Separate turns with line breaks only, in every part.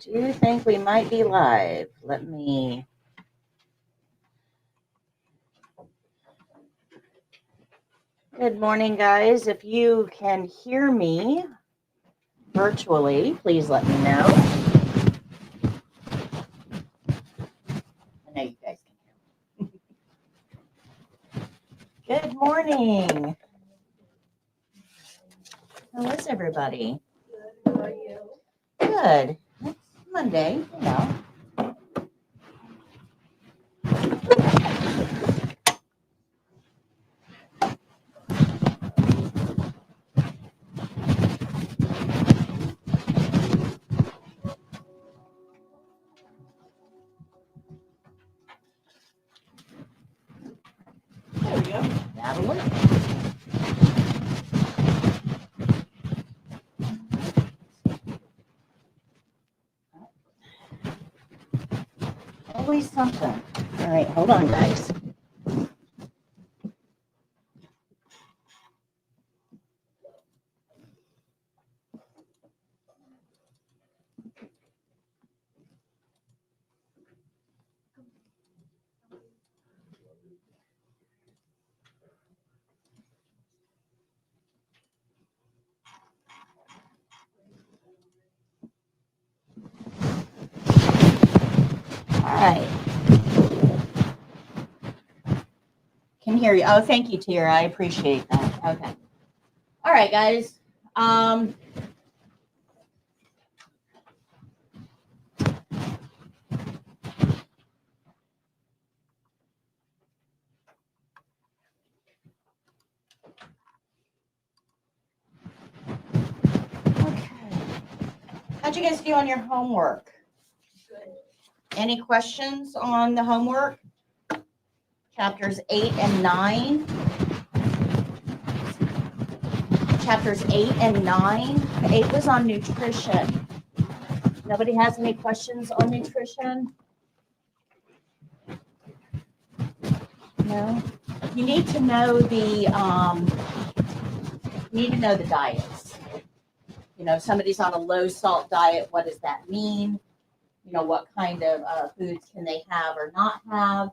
do think we might be live. Let me. Good morning, guys. If you can hear me virtually, please let me know. I know you guys can hear me. Good morning. How is everybody?
Good. How are you?
Good. It's Monday, you know. There we go. That'll work. Always something. All right, hold on, guys. All right. Can hear you. Oh, thank you, Tara. I appreciate that. Okay. All right, guys. Okay. How'd you guys do on your homework?
Good.
Any questions on the homework? Chapters 8 and 9. Chapters 8 and 9. 8 was on nutrition. Nobody has any questions on nutrition? No? You need to know the diets. You know, somebody's on a low salt diet, what does that mean? You know, what kind of foods can they have or not have?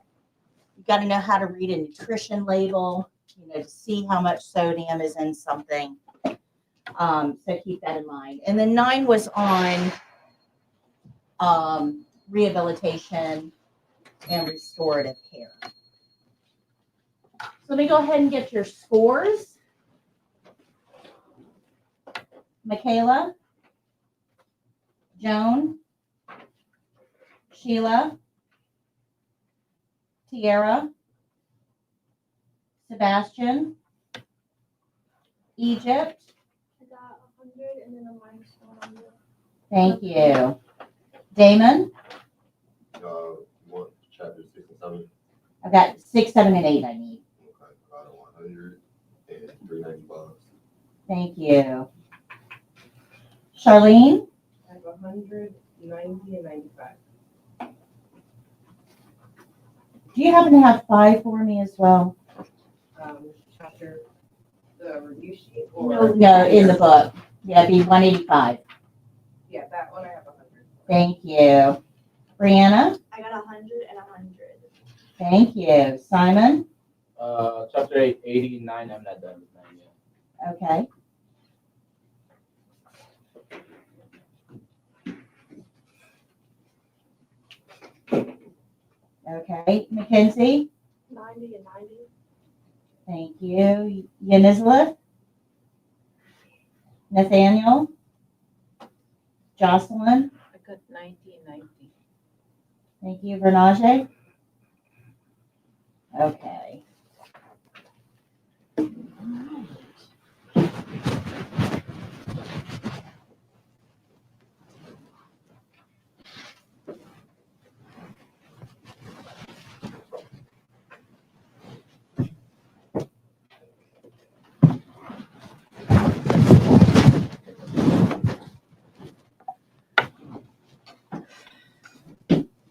You've got to know how to read a nutrition label, you know, to see how much sodium is in something. So keep that in mind. And then 9 was on rehabilitation and restorative care. So let me go ahead and get your scores. Michaela, Joan, Sheila, Tiara, Sebastian, Egypt.
I got 100 and then a minus 100.
Thank you. Damon,
What, chapter 6 and 7?
I've got 6, 7, and 8 I need.
Okay, I got 100 and 395.
Thank you. Charlene,
I have 100, 90, and 95.
do you happen to have 5 for me as well?
Chapter, the review sheet? Or
No, in the book. Yeah, it'd be 185.
Yeah, that one I have 100.
Thank you. Brianna,
I got 100 and 100.
thank you. Simon,
Chapter 8, 89, I'm not done with 9 yet.
okay. Okay, Mackenzie,
90 and 90.
thank you. Yanizla, Nathaniel, Jocelyn,
I got 90 and 90.
thank you. Vernaje, okay.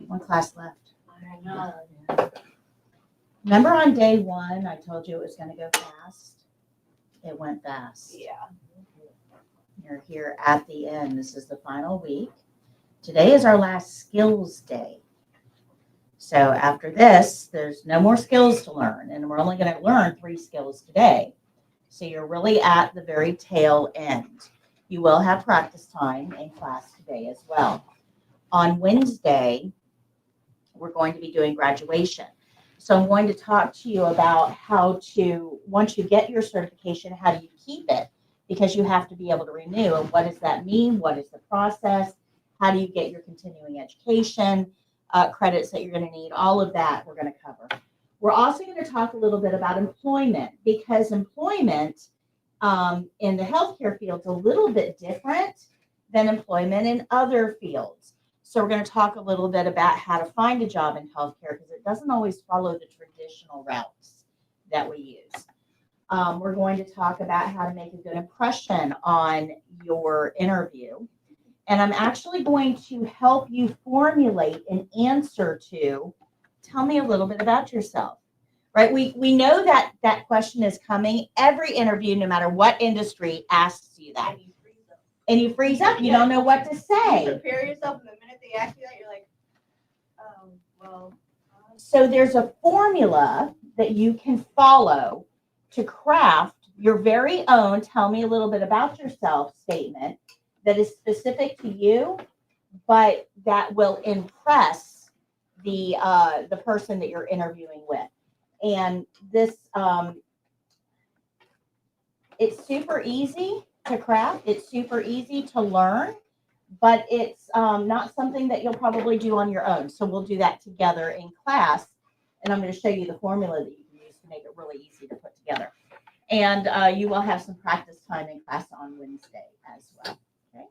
One class left.
I know.
Remember on day 1, I told you it was going to go fast? It went fast.
Yeah.
You're here at the end. This is the final week. Today is our last skills day. So after this, there's no more skills to learn, and we're only going to learn 3 skills today. So you're really at the very tail end. You will have practice time in class today as well. On Wednesday, we're going to be doing graduation. So I'm going to talk to you about how to, once you get your certification, how do you keep it? Because you have to be able to renew. And what does that mean? What is the process? How do you get your continuing education credits that you're going to need? All of that we're going to cover. We're also going to talk a little bit about employment, because employment in the healthcare field is a little bit different than employment in other fields. So we're going to talk a little bit about how to find a job in healthcare, because it doesn't always follow the traditional routes that we use. We're going to talk about how to make a good impression on your interview. And I'm actually going to help you formulate an answer to, tell me a little bit about yourself, right? We know that that question is coming. Every interview, no matter what industry, asks you that. And you freeze up. You don't know what to
You
say.
prepare yourself, and the minute they ask you that, you're like, well.
So there's a formula that you can follow to craft your very own tell me a little bit about yourself statement that is specific to you, but that will impress the person that you're interviewing with. And this, it's super easy to craft. It's super easy to learn, but it's not something that you'll probably do on your own. So we'll do that together in class. And I'm going to show you the formula that you can use to make it really easy to put together. And you will have some practice time in class on Wednesday as well. Okay.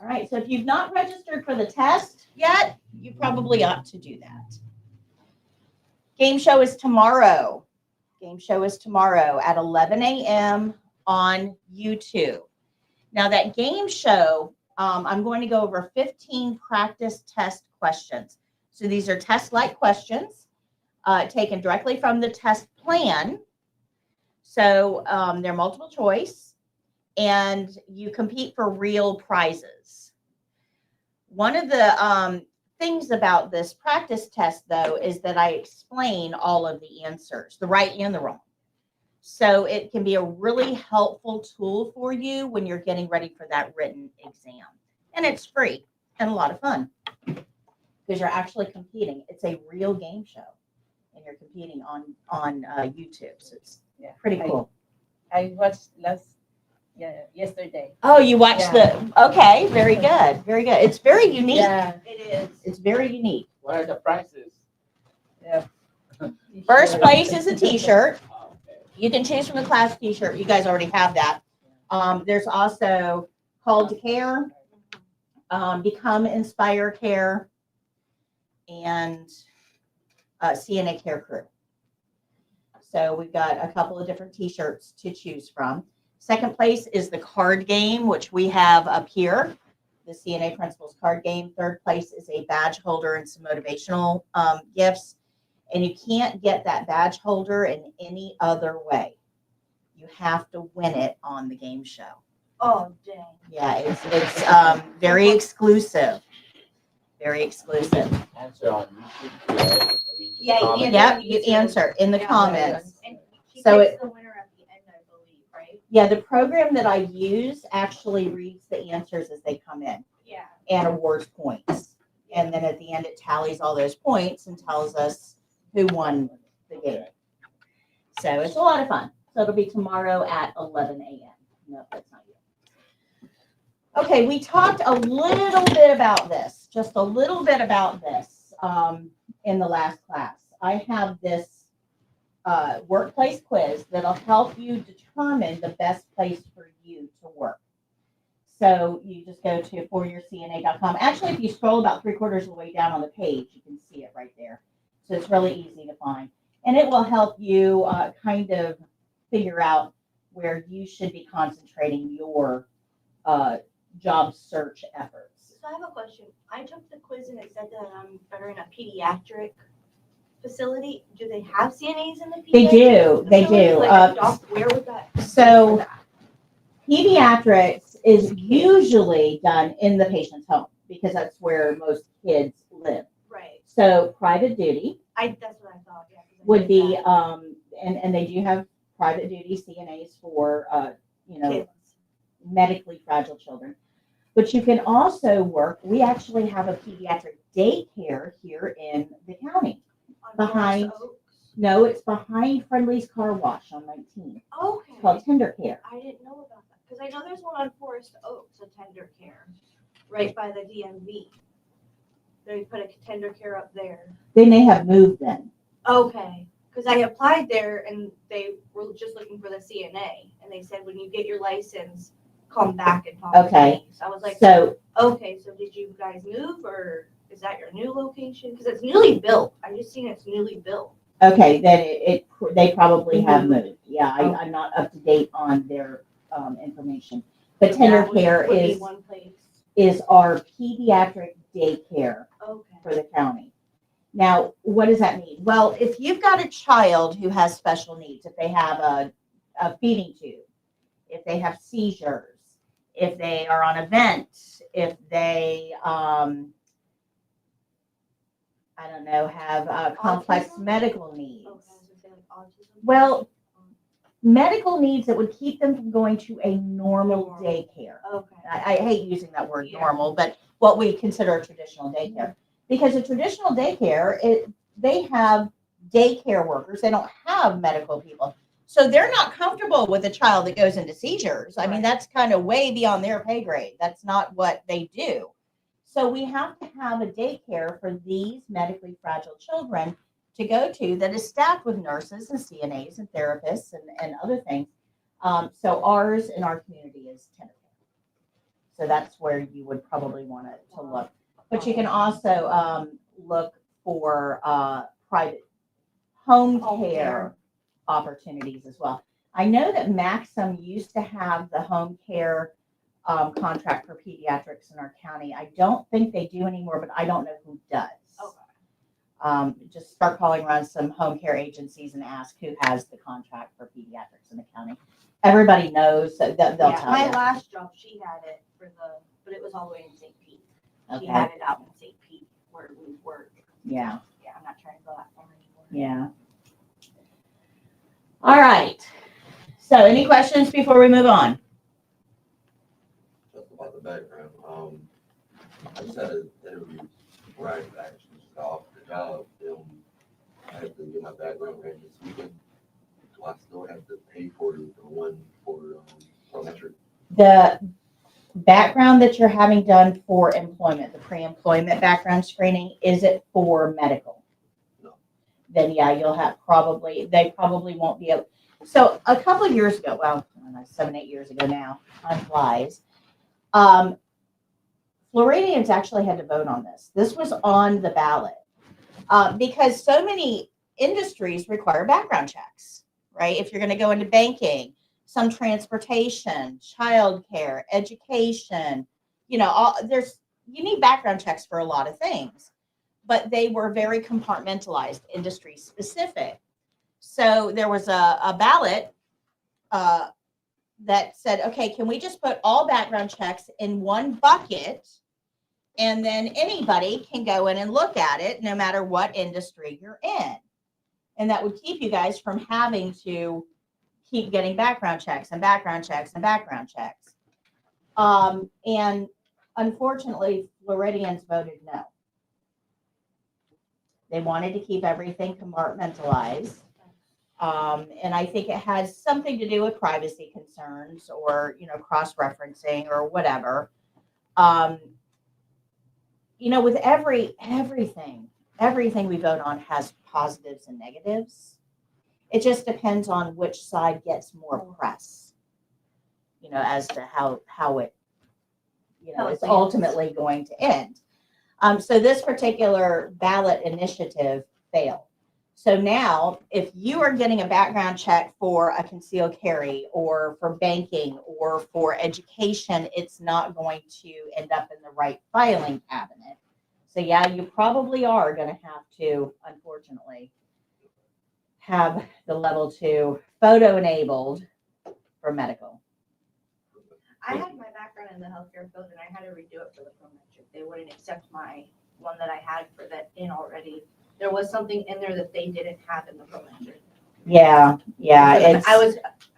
All right. So if you've not registered for the test yet, you probably ought to do that. Game show is tomorrow. Game show is tomorrow at 11 a.m. on YouTube. Now that game show, I'm going to go over 15 practice test questions. So these are test-like questions taken directly from the test plan. So they're multiple choice, and you compete for real prizes. One of the things about this practice test, though, is that I explain all of the answers, the right and the wrong. So it can be a really helpful tool for you when you're getting ready for that written exam. And it's free and a lot of fun because you're actually competing. It's a real game show, and you're competing on YouTube. So it's pretty cool.
I watched yesterday.
Oh, you watched okay, very good, very good. It's very unique.
Yeah.
It is.
It's very unique.
What are the prices?
Yeah.
First place is a t-shirt. You can choose from the class t-shirt. You guys already have that. There's also Call to Care, Become Inspire Care, and CNA Care Crew. So we've got a couple of different t-shirts to choose from. Second place is the card game, which we have up here, the CNA Principals card game. Third place is a badge holder and some motivational gifts. And you can't get that badge holder in any other way. You have to win it on the game show.
Oh, dang.
Yeah, it's very exclusive. Very exclusive.
Answer on YouTube too, right? I mean, just
Yeah,
comment.
Yep, you answer in the
Yeah,
comments.
And she
So
picks the winner at the end, I believe, right?
Yeah, the program that I use actually reads the answers as they come in
Yeah.
and awards points. And then at the end, it tallies all those points and tells us who won the game. So it's a lot of fun. So it'll be tomorrow at 11 a.m. No, that's not you. Okay, we talked a little bit about this, just a little bit about this in the last class. I have this workplace quiz that'll help you determine the best place for you to work. So you just go to 4YourCNA.com. Actually, if you scroll about 3/4 of the way down on the page, you can see it right there. So it's really easy to find. And it will help you kind of figure out where you should be concentrating your job search efforts.
So I have a question. I took the quiz and it said that I'm better in a pediatric facility. Do they have CNAs in the pediatric
They do. They
facility?
do.
Like a doc, where would that?
So pediatrics is usually done in the patient's home. because that's where most kids live.
Right.
So private duty
That's what I thought, yeah. 'cause I
would
did
be,
that.
and they do have private duty CNAs for,
Kids.
medically fragile children. But you can also work, we actually have a pediatric daycare here in the county.
On
behind-
Forest Oaks.
No, it's behind Friendly's Car Wash on 19.
Okay.
It's called Tender Care.
I didn't know about that, because I know there's one on Forest Oaks, a tender care, right by the DMV. They put a tender care up there.
They may have moved then.
Okay, because I applied there and they were just looking for the CNA, and they said, when you get your license, come back and talk to
Okay.
me. So I was like,
So,
okay, so did you guys move, or is that your new location? Because it's newly built. I just seen it's newly built.
okay, then they probably have
Mhm.
moved. Yeah, I'm not up to date on their information. But Tender
That
Care
would be
is
one place.
our pediatric daycare
Okay.
for the county. Now, what does that mean? Well, if you've got a child who has special needs, if they have a feeding tube, if they have seizures, if they are on a vent, if they, I don't know, have complex
Autism?
medical needs.
Okay, I was gonna say like autism.
Well, medical needs that would keep them from going to a normal
Normal.
daycare.
Okay.
I hate using that word
Yeah.
normal, but what we consider a traditional daycare. Because a traditional daycare, they have daycare workers, they don't have medical people. So they're not comfortable with a child that goes into seizures. I mean,
Right.
that's kind of way beyond their pay grade. That's not what they do. So we have to have a daycare for these medically fragile children to go to that is staffed with nurses and CNAs and therapists and other things. So ours in our community is Tender Care. So that's where you would probably want to look. But you can also look for private home
Home
care
care.
opportunities as well. I know that Maxim used to have the home care contract for pediatrics in our county. I don't think they do anymore, but I don't know who does.
Okay.
Just start calling around some home care agencies and ask who has the contract for pediatrics in the county. Everybody knows, so they'll
Yeah,
tell
my
you.
last job, she had it but it was all the way in St. Pete. She
Okay.
had it out in St. Pete where we worked.
Yeah.
Yeah, I'm not trying to go that far anymore.
Yeah. All right. So any questions before we move on?
Just about the background. I just had an interview where I actually just got off the job. I had to get my background ran this weekend. Do I still have to pay for the one for metric?
The background that you're having done for employment, the pre-employment background screening, is it for medical?
No.
Then yeah, they probably won't be able. So a couple of years ago, well, I don't know, 7-8 years ago now, time flies. Floridians actually had to vote on this. This was on the ballot because so many industries require background checks, right? If you're going to go into banking, some transportation, childcare, education, you need background checks for a lot of things, but they were very compartmentalized, industry specific. So there was a ballot that said, okay, can we just put all background checks in one bucket, and then anybody can go in and look at it no matter what industry you're in. And that would keep you guys from having to keep getting background checks and background checks and background checks. And unfortunately, Floridians voted no. They wanted to keep everything compartmentalized. And I think it has something to do with privacy concerns or, cross-referencing or whatever. With everything we vote on has positives and negatives. It just depends on which side gets more press, as to how it, is ultimately going to end. So this particular ballot initiative failed. So now, if you are getting a background check for a concealed carry or for banking or for education, it's not going to end up in the right filing cabinet. So yeah, you probably are going to have to, unfortunately, have the level 2 photo enabled for medical.
I had my background in the healthcare field and I had to redo it for the prometric. They wouldn't accept my one that I had for that in already. There was something in there that they didn't have in the prometric.
Yeah,
I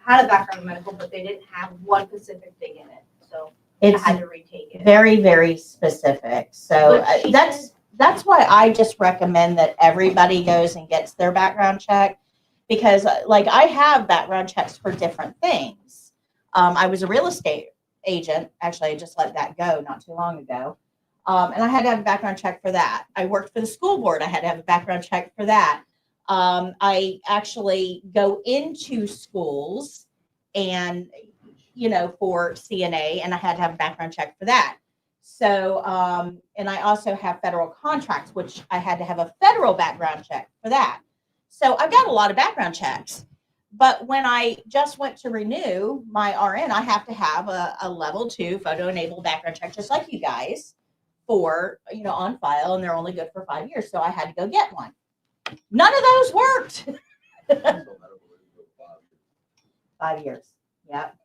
had a background in medical, but they didn't have one specific thing in it, so I
it's
had to retake it.
very, very specific. So
But she
that's why I just recommend that everybody goes and gets their background check, because like I have background checks for different things. I was a real estate agent. Actually, I just let that go not too long ago. And I had to have a background check for that. I worked for the school board. I had to have a background check for that. I actually go into schools and, for CNA, and I had to have a background check for that. So, and I also have federal contracts, which I had to have a federal background check for that. So I've got a lot of background checks. But when I just went to renew my RN, I have to have a level 2 photo enabled background check, just like you guys, for, on file, and they're only good for 5 years. So I had to go get one. None of those worked. 5 years. Yep.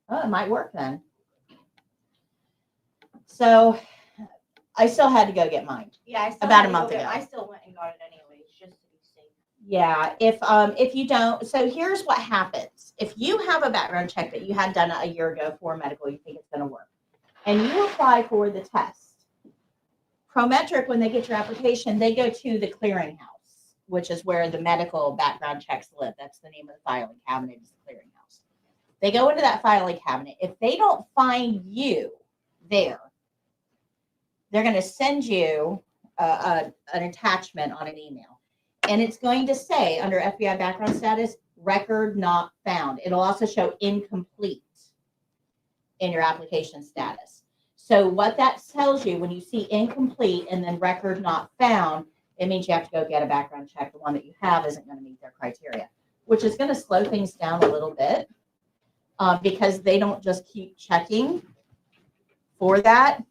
Oh, it might work then. So I still had to go get mine.
Yeah, I still
About
had
a
to
month
go get-
ago.
I still went and got it anyways, just to be safe.
Yeah, if you don't, so here's what happens. If you have a background check that you had done a year ago for medical, you think it's going to work, and you apply for the test, Prometric, when they get your application, they go to the clearinghouse, which is where the medical background checks live. That's the name of the filing cabinet, is the clearinghouse. They go into that filing cabinet. If they don't find you there, they're going to send you an attachment on an email. And it's going to say under FBI background status, record not found. It'll also show incomplete in your application status. So what that tells you, when you see incomplete and then record not found, it means you have to go get a background check. The one that you have isn't going to meet their criteria, which is going to slow things down a little bit because they don't just keep checking for that.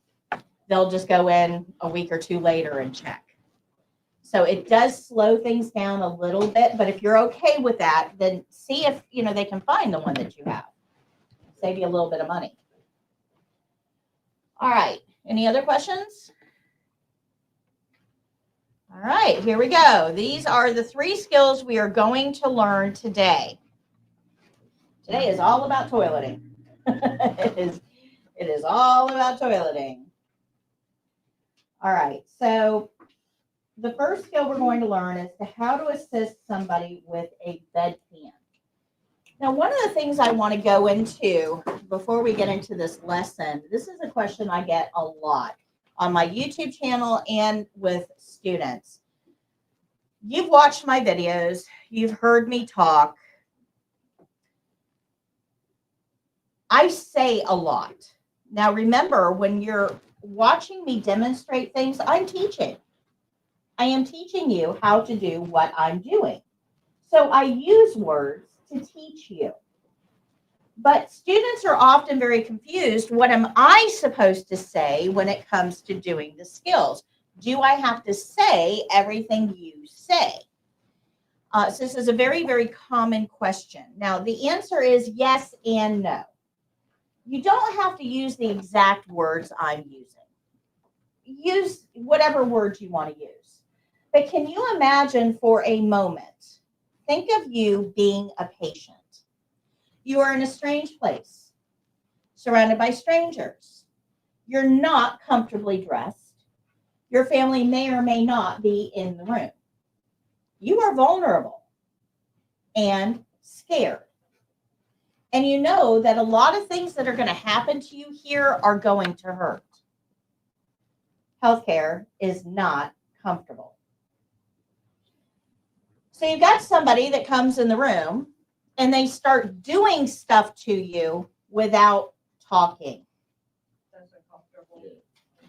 They'll just go in a week or two later and check. So it does slow things down a little bit, but if you're okay with that, then see if, they can find the one that you have. Save you a little bit of money. All right. Any other questions? All right, here we go. These are the 3 skills we are going to learn today. Today is all about toileting. It is all about toileting. All right, so the first skill we're going to learn is how to assist somebody with a bedpan. Now, one of the things I want to go into before we get into this lesson, this is a question I get a lot on my YouTube channel and with students. You've watched my videos. You've heard me talk. I say a lot. Now, remember, when you're watching me demonstrate things, I'm teaching. I am teaching you how to do what I'm doing. So I use words to teach you. But students are often very confused. What am I supposed to say when it comes to doing the skills? Do I have to say everything you say? So this is a very, very common question. Now, the answer is yes and no. You don't have to use the exact words I'm using. Use whatever words you want to use. But can you imagine for a moment, think of you being a patient. You are in a strange place, surrounded by strangers. You're not comfortably dressed. Your family may or may not be in the room. You are vulnerable and scared. And you know that a lot of things that are going to happen to you here are going to hurt. Healthcare is not comfortable. So you've got somebody that comes in the room and they start doing stuff to you without talking.
That's uncomfortable,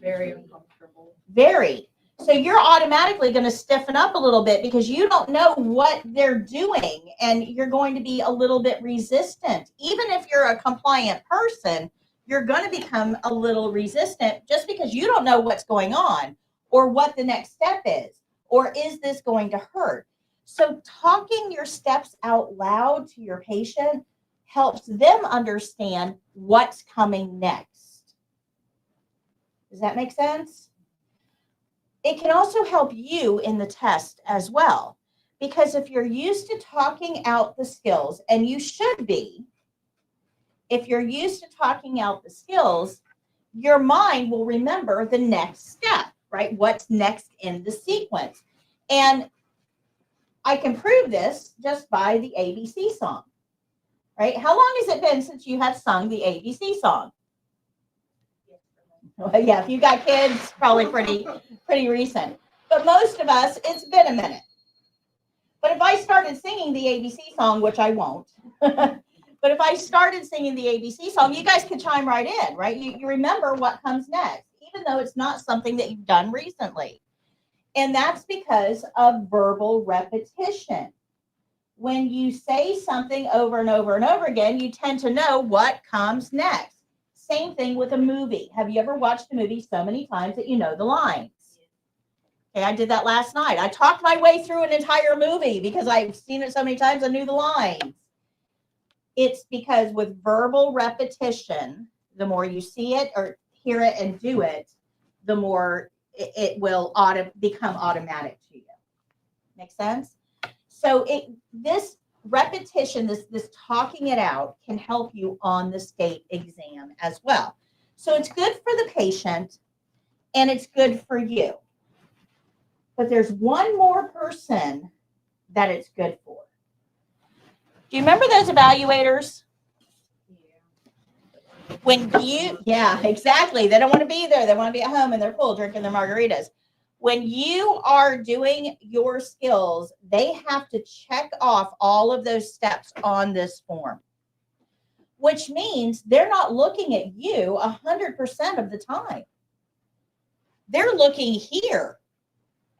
very uncomfortable.
Very. So you're automatically going to stiffen up a little bit because you don't know what they're doing and you're going to be a little bit resistant. Even if you're a compliant person, you're going to become a little resistant just because you don't know what's going on or what the next step is, or is this going to hurt? So talking your steps out loud to your patient helps them understand what's coming next. Does that make sense? It can also help you in the test as well, because if you're used to talking out the skills, and you should be, if you're used to talking out the skills, your mind will remember the next step, right? What's next in the sequence. And I can prove this just by the ABC song, right? How long has it been since you have sung the ABC song? Well, yeah, if you got kids, probably pretty recent. But most of us, it's been a minute. But if I started singing the ABC song, which I won't, but if I started singing the ABC song, you guys could chime right in, right? You remember what comes next, even though it's not something that you've done recently. And that's because of verbal repetition. When you say something over and over and over again, you tend to know what comes next. Same thing with a movie. Have you ever watched a movie so many times that you know the lines? Okay, I did that last night. I talked my way through an entire movie because I've seen it so many times I knew the lines. It's because with verbal repetition, the more you see it or hear it and do it, the more it will become automatic to you. Make sense? So this repetition, this talking it out can help you on the state exam as well. So it's good for the patient and it's good for you. But there's one more person that it's good for. Do you remember those evaluators? Yeah, exactly. They don't want to be there. They want to be at home in their pool drinking their margaritas. When you are doing your skills, they have to check off all of those steps on this form, which means they're not looking at you 100% of the time. They're looking here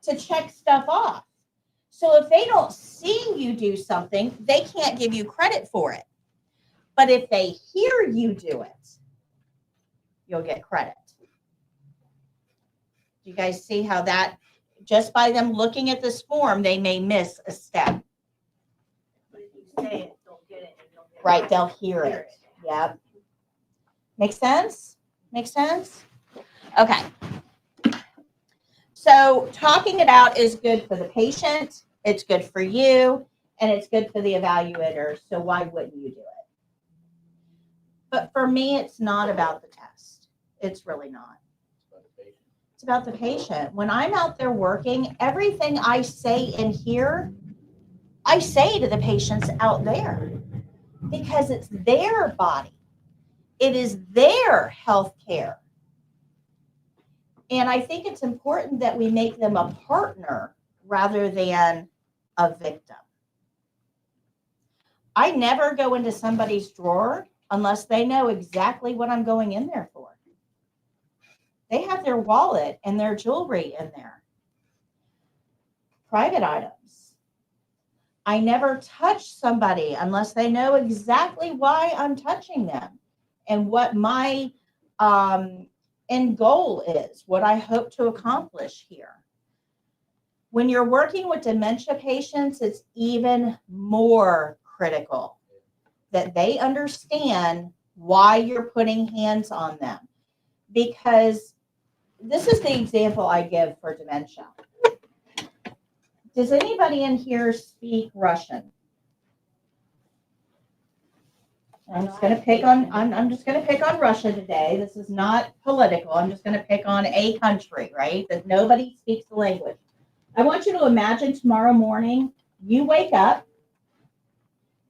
to check stuff off. So if they don't see you do something, they can't give you credit for it. But if they hear you do it, you'll get credit. Do you guys see how that, just by them looking at this form, they may miss a step?
But if you say it, they'll get it. And they'll get
Right,
it.
they'll hear it. Yep. Make sense? Make sense? Okay. So talking it out is good for the patient, it's good for you, and it's good for the evaluator. So why wouldn't you do it? But for me, it's not about the test. It's really not. It's about the patient. When I'm out there working, everything I say in here, I say to the patients out there because it's their body. It is their health care. And I think it's important that we make them a partner rather than a victim. I never go into somebody's drawer unless they know exactly what I'm going in there for. They have their wallet and their jewelry in there. Private items. I never touch somebody unless they know exactly why I'm touching them and what my end goal is, what I hope to accomplish here. When you're working with dementia patients, it's even more critical that they understand why you're putting hands on them. Because this is the example I give for dementia. Does anybody in here speak Russian? I'm just going to pick on Russia today. This is not political. I'm just going to pick on a country, right? That nobody speaks the language. I want you to imagine tomorrow morning, you wake up,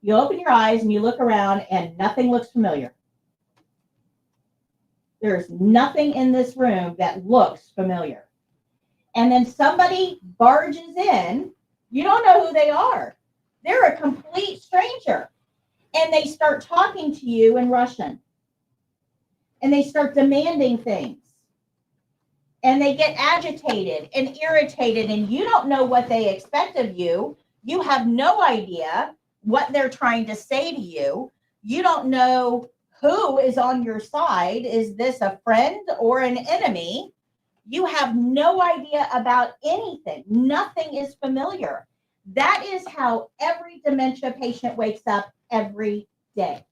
you open your eyes and you look around and nothing looks familiar. There's nothing in this room that looks familiar. And then somebody barges in, you don't know who they are. They're a complete stranger. And they start talking to you in Russian. And they start demanding things. And they get agitated and irritated, and you don't know what they expect of you. You have no idea what they're trying to say to you. You don't know who is on your side. Is this a friend or an enemy? You have no idea about anything. Nothing is familiar. That is how every dementia patient wakes up every day.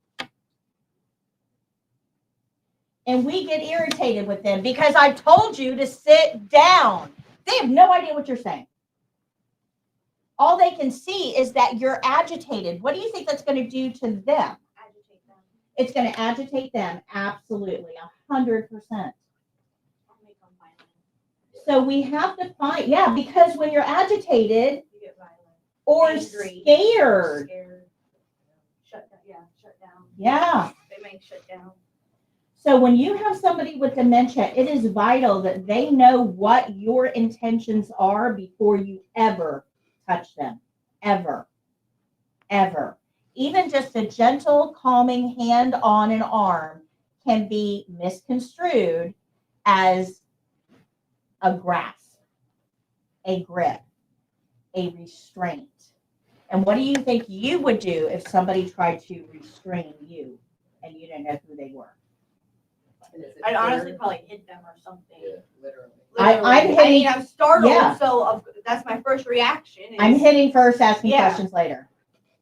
And we get irritated with them because I told you to sit down. They have no idea what you're saying. All they can see is that you're agitated. What do you think that's going to do to them?
Agitate them.
It's going to agitate them. Absolutely. 100%.
I'll make them violent.
So we have to find, yeah, because when you're agitated
You get violent.
or
Angry.
scared,
Shut down. Yeah, shut down.
yeah.
They may shut down.
So when you have somebody with dementia, it is vital that they know what your intentions are before you ever touch them. Ever. Ever. Even just a gentle, calming hand on an arm can be misconstrued as a grasp, a grip, a restraint. And what do you think you would do if somebody tried to restrain you and you didn't know who they were?
I'd honestly probably hit them or something.
Yeah.
Literally.
I'm hitting-
I'm startled,
yeah.
so that's my first reaction. Is,
I'm hitting first, asking
Yeah.
questions later.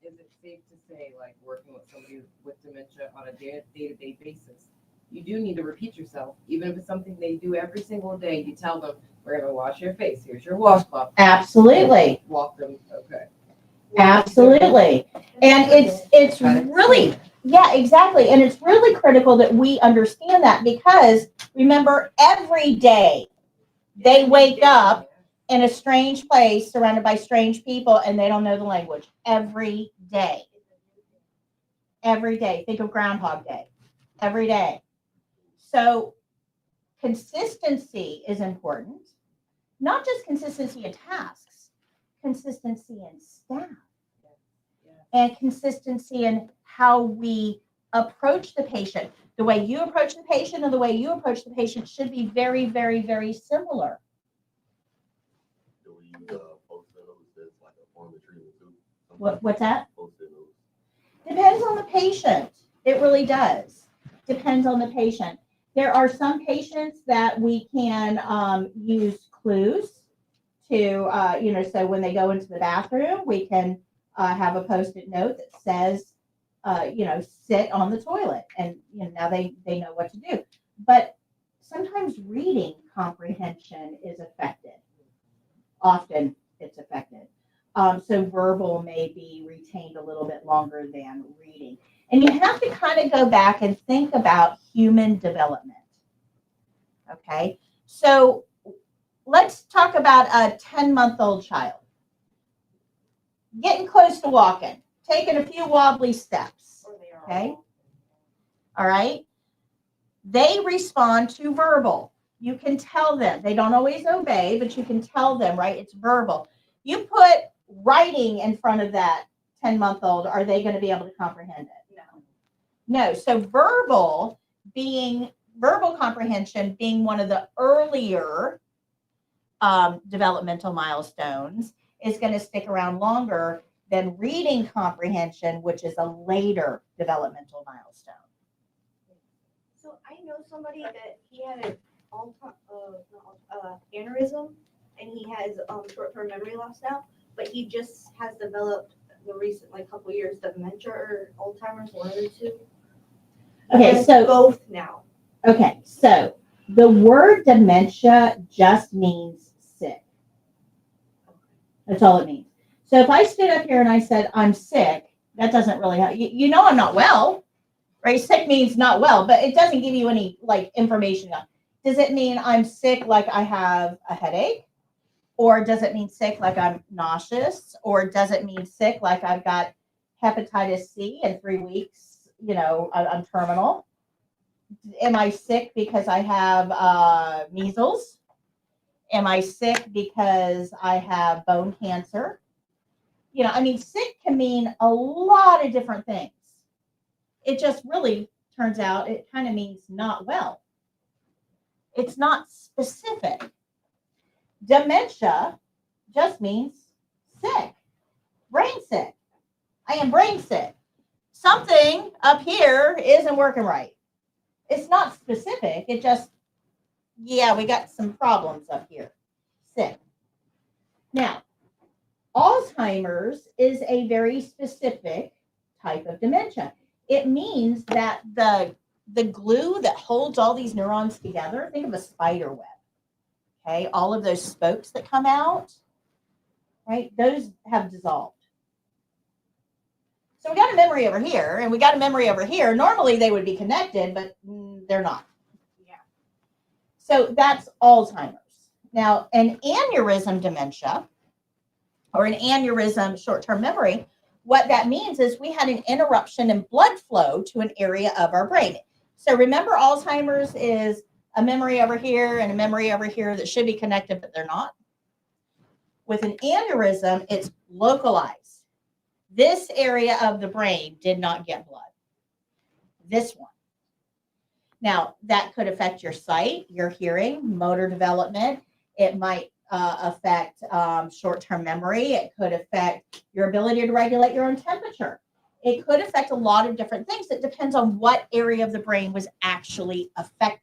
Is it safe to say, like, working with somebody with dementia on a day-to-day basis, you do need to repeat yourself, even if it's something they do every single day. You tell them, we're going to wash your face. Here's your washcloth.
Absolutely.
Walk them. Okay.
Absolutely. And it's really, yeah, exactly. And it's really critical that we understand that because remember, every day they wake up in a strange place surrounded by strange people and they don't know the language. Every day. Every day. Think of Groundhog Day. Every day. So consistency is important. Not just consistency in tasks, consistency in staff. And consistency in how we approach the patient. The way you approach the patient and the way you approach the patient should be very, very, very similar.
Do we use post-it notes as like a form of treatment too?
What's that?
Post-it notes.
Depends on the patient. It really does. Depends on the patient. There are some patients that we can use clues to, so when they go into the bathroom, we can have a post-it note that says, sit on the toilet. And now they know what to do. But sometimes reading comprehension is affected. Often it's affected. So verbal may be retained a little bit longer than reading. And you have to kind of go back and think about human development. Okay, so let's talk about a 10-month-old child. Getting close to walking, taking a few wobbly steps. Okay, all right. They respond to verbal. You can tell them. They don't always obey, but you can tell them, right? It's verbal. You put writing in front of that 10-month-old, are they going to be able to comprehend it? No. So verbal comprehension being one of the earlier developmental milestones is going to stick around longer than reading comprehension, which is a later developmental milestone.
So I know somebody that he had an aneurysm, and he has short-term memory loss now, but he just has developed the recent couple years dementia or Alzheimer's, one of the two.
Okay, so
both now.
Okay, so the word dementia just means sick. That's all it means. So if I stood up here and I said, I'm sick, that doesn't really help. You know I'm not well, right? Sick means not well, but it doesn't give you any information. Does it mean I'm sick like I have a headache? Or does it mean sick like I'm nauseous? Or does it mean sick like I've got hepatitis C in 3 weeks, I'm terminal? Am I sick because I have measles? Am I sick because I have bone cancer? Sick can mean a lot of different things. It just really turns out it kind of means not well. It's not specific. Dementia just means sick, brain sick. I am brain sick. Something up here isn't working right. It's not specific. It just, we got some problems up here. Sick. Now, Alzheimer's is a very specific type of dementia. It means that the glue that holds all these neurons together, think of a spider web. Okay, all of those spokes that come out, right? Those have dissolved. So we got a memory over here, and we got a memory over here. Normally they would be connected, but they're not.
Yeah.
So that's Alzheimer's. Now, an aneurysm dementia, or an aneurysm short-term memory, what that means is we had an interruption in blood flow to an area of our brain. So remember, Alzheimer's is a memory over here and a memory over here that should be connected, but they're not. With an aneurysm, it's localized. This area of the brain did not get blood. This one. Now, that could affect your sight, your hearing, motor development. It might affect short-term memory. It could affect your ability to regulate your own temperature. It could affect a lot of different things. It depends on what area of the brain was actually affected.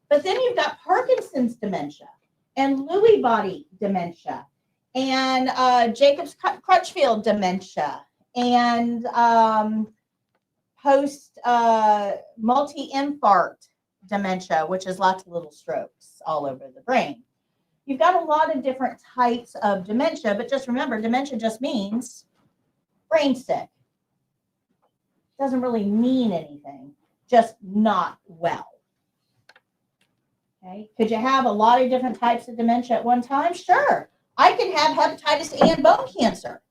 But then you've got Parkinson's dementia and Lewy body dementia and Jacobs Crutchfield dementia and post multi-infarct dementia, which is lots of little strokes all over the brain. You've got a lot of different types of dementia, but just remember, dementia just means brain sick. Doesn't really mean anything, just not well. Okay, could you have a lot of different types of dementia at one time? Sure. I can have hepatitis A and bone cancer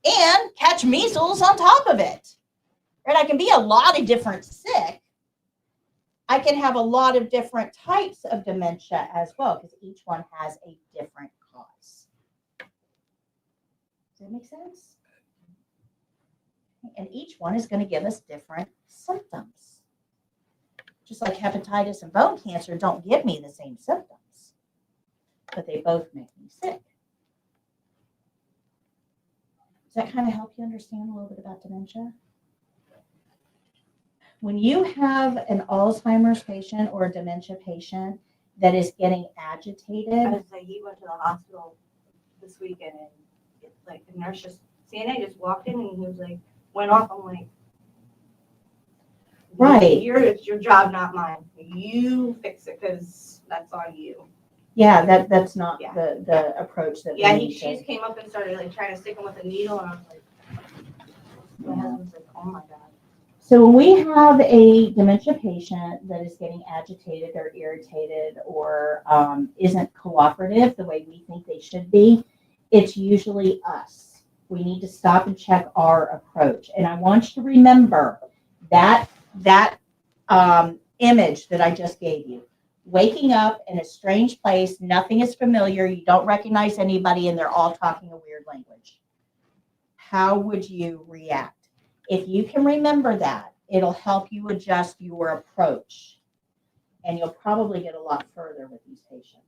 and catch measles on top of it. Right? I can be a lot of different sick. I can have a lot of different types of dementia as well, because each one has a different cause. Does that make sense? And each one is going to give us different symptoms. Just like hepatitis and bone cancer don't give me the same symptoms, but they both make me sick. Does that kind of help you understand a little bit about dementia? When you have an Alzheimer's patient or a dementia patient that is getting agitated.
I was like, he went to the hospital this weekend and it's like the nurse just, CNA just walked in and he was like, went off. I'm like,
Right.
It's your job, not mine. You fix it because that's on you.
Yeah, that's not
Yeah.
the approach that
Yeah,
we
she just came up and started like trying to stick him with a needle and I was like, my husband's like, oh my God.
So when we have a dementia patient that is getting agitated or irritated or isn't cooperative the way we think they should be, it's usually us. We need to stop and check our approach. And I want you to remember that image that I just gave you. Waking up in a strange place, nothing is familiar, you don't recognize anybody, and they're all talking a weird language. How would you react? If you can remember that, it'll help you adjust your approach, and you'll probably get a lot further with these patients.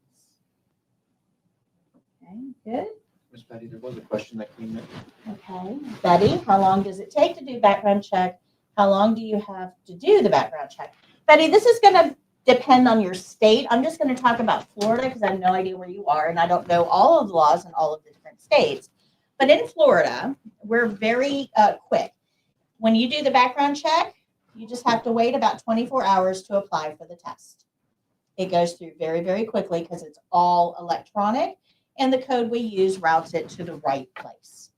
Okay, good.
Miss Betty, there was a question that came in.
Okay, Betty, how long does it take to do background check? How long do you have to do the background check? Betty, this is going to depend on your state. I'm just going to talk about Florida because I have no idea where you are, and I don't know all of the laws in all of the different states. But in Florida, we're very quick. When you do the background check, you just have to wait about 24 hours to apply for the test. It goes through very, very quickly because it's all electronic, and the code we use routes it to the right place.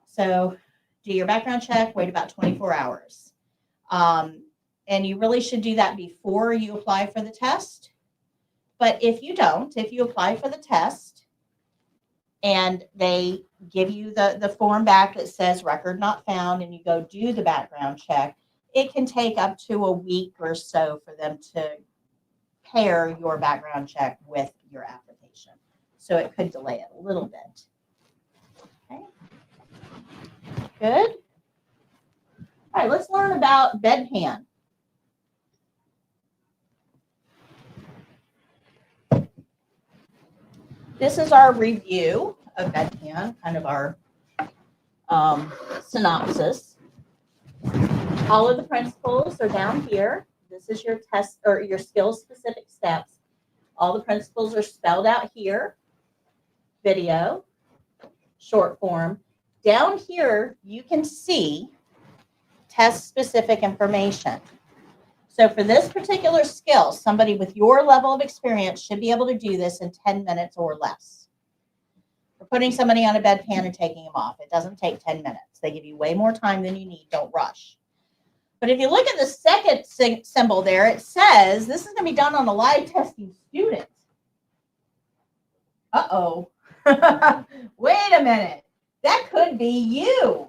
So do your background check, wait about 24 hours. And you really should do that before you apply for the test. But if you don't, if you apply for the test and they give you the form back that says record not found and you go do the background check, it can take up to a week or so for them to pair your background check with your application. So it could delay it a little bit. Okay. Good. All right, let's learn about Bedpan. This is our review of Bedpan, kind of our synopsis. All of the principles are down here. This is your test or your skill-specific steps. All the principles are spelled out here. Video, short form, down here, you can see test-specific information. So for this particular skill, somebody with your level of experience should be able to do this in 10 minutes or less. For putting somebody on a bedpan and taking them off, it doesn't take 10 minutes. They give you way more time than you need. Don't rush. But if you look at the second symbol there, it says this is going to be done on a live testing student. Uh-oh. Wait a minute. That could be you.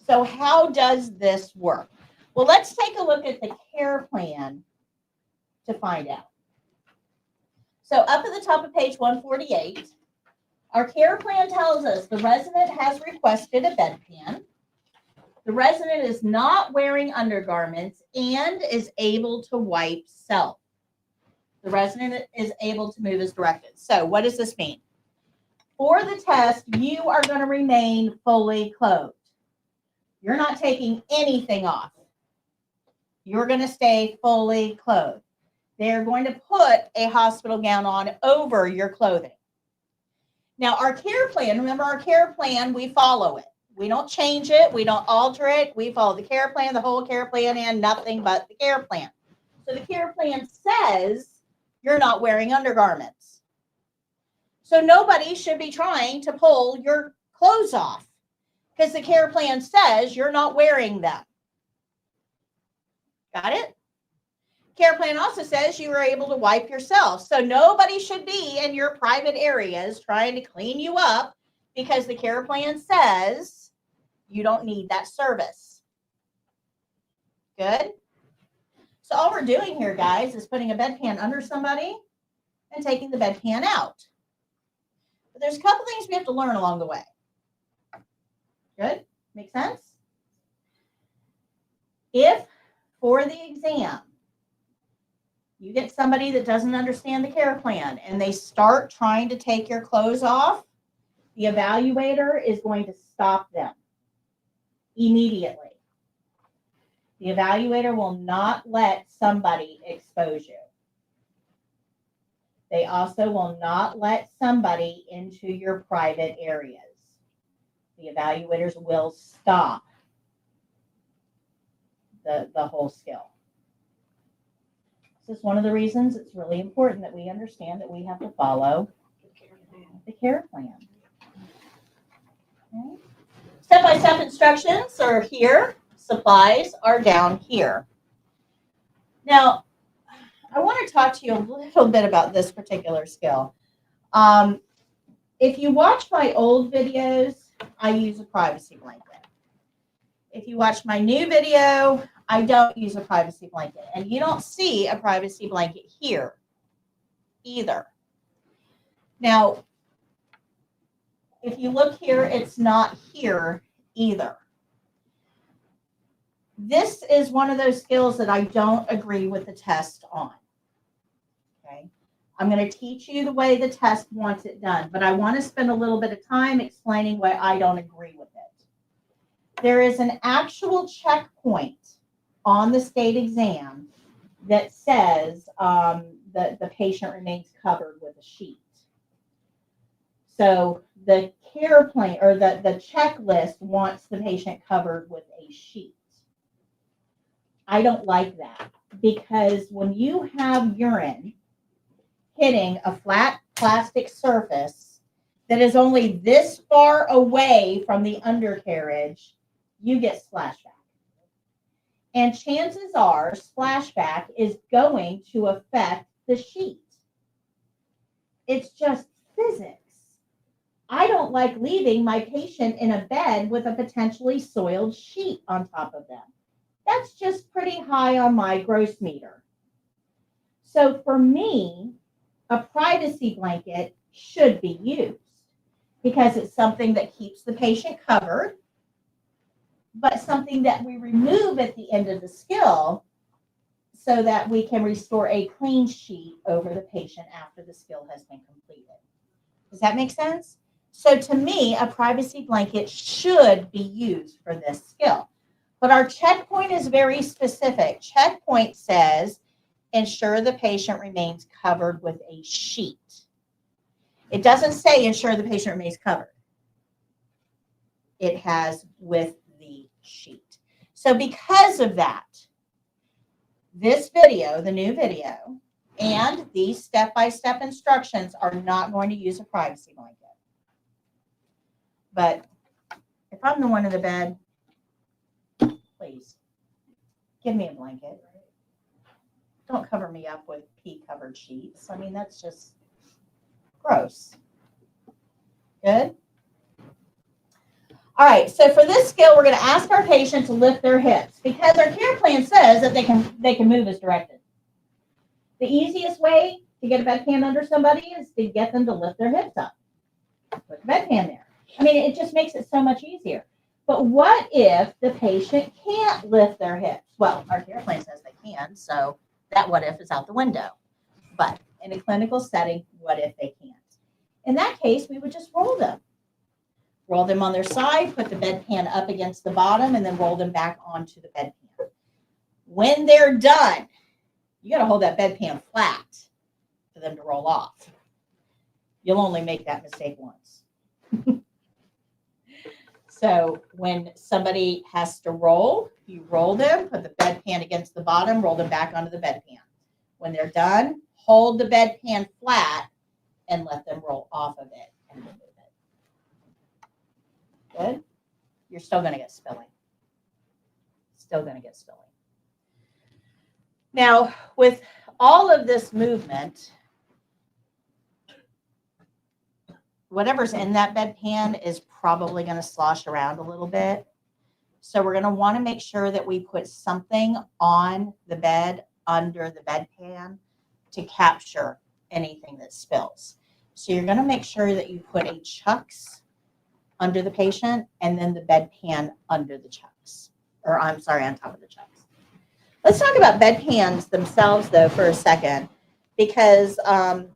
So how does this work? Well, let's take a look at the care plan to find out. So up at the top of page 148, our care plan tells us the resident has requested a bedpan. The resident is not wearing undergarments and is able to wipe self. The resident is able to move as directed. So what does this mean? For the test, you are going to remain fully clothed. You're not taking anything off. You're going to stay fully clothed. They're going to put a hospital gown on over your clothing. Now, our care plan, remember our care plan, we follow it. We don't change it. We don't alter it. We follow the care plan, the whole care plan, and nothing but the care plan. So the care plan says you're not wearing undergarments. So nobody should be trying to pull your clothes off because the care plan says you're not wearing them. Got it? Care plan also says you are able to wipe yourself. So nobody should be in your private areas trying to clean you up because the care plan says you don't need that service. Good? So all we're doing here, guys, is putting a bedpan under somebody and taking the bedpan out. But there's a couple things we have to learn along the way. Good? Make sense? If for the exam, you get somebody that doesn't understand the care plan and they start trying to take your clothes off, the evaluator is going to stop them immediately. The evaluator will not let somebody expose you. They also will not let somebody into your private areas. The evaluators will stop the whole skill. This is one of the reasons it's really important that we understand that we have to follow the care plan. Okay. Step-by-step instructions are here. Supplies are down here. Now, I want to talk to you a little bit about this particular skill. If you watch my old videos, I use a privacy blanket. If you watch my new video, I don't use a privacy blanket. And you don't see a privacy blanket here either. Now, if you look here, it's not here either. This is one of those skills that I don't agree with the test on. Okay. I'm going to teach you the way the test wants it done, but I want to spend a little bit of time explaining why I don't agree with it. There is an actual checkpoint on the state exam that says that the patient remains covered with a sheet. So the care plan or the checklist wants the patient covered with a sheet. I don't like that because when you have urine hitting a flat plastic surface that is only this far away from the undercarriage, you get splashback. And chances are splashback is going to affect the sheet. It's just physics. I don't like leaving my patient in a bed with a potentially soiled sheet on top of them. That's just pretty high on my gross meter. So for me, a privacy blanket should be used because it's something that keeps the patient covered, but something that we remove at the end of the skill so that we can restore a clean sheet over the patient after the skill has been completed. Does that make sense? So to me, a privacy blanket should be used for this skill. But our checkpoint is very specific. Checkpoint says, ensure the patient remains covered with a sheet. It doesn't say ensure the patient remains covered. it has with the sheet. So because of that, this video, the new video, and these step-by-step instructions are not going to use a privacy blanket. But if I'm the one in the bed, please give me a blanket. Don't cover me up with pee-covered sheets. I mean, that's just gross. Good? All right, so for this skill, we're going to ask our patient to lift their hips because our care plan says that they can move as directed. The easiest way to get a bedpan under somebody is to get them to lift their hips up. Put the bedpan there. I mean, it just makes it so much easier. But what if the patient can't lift their hips? Well, our care plan says they can, so that what if is out the window. But in a clinical setting, what if they can't? In that case, we would just roll them. Roll them on their side, put the bedpan up against the bottom, and then roll them back onto the bedpan. When they're done, you got to hold that bedpan flat for them to roll off. You'll only make that mistake once. So when somebody has to roll, you roll them, put the bedpan against the bottom, roll them back onto the bedpan. When they're done, hold the bedpan flat and let them roll off of it and remove it. Good? You're still going to get spilling. Still going to get spilling. Now, with all of this movement, whatever's in that bedpan is probably going to slosh around a little bit. So we're going to want to make sure that we put something on the bed under the bedpan to capture anything that spills. So you're going to make sure that you put a chucks under the patient and then the bedpan under the chucks. Or I'm sorry, on top of the chucks. Let's talk about bedpans themselves, though, for a second, because I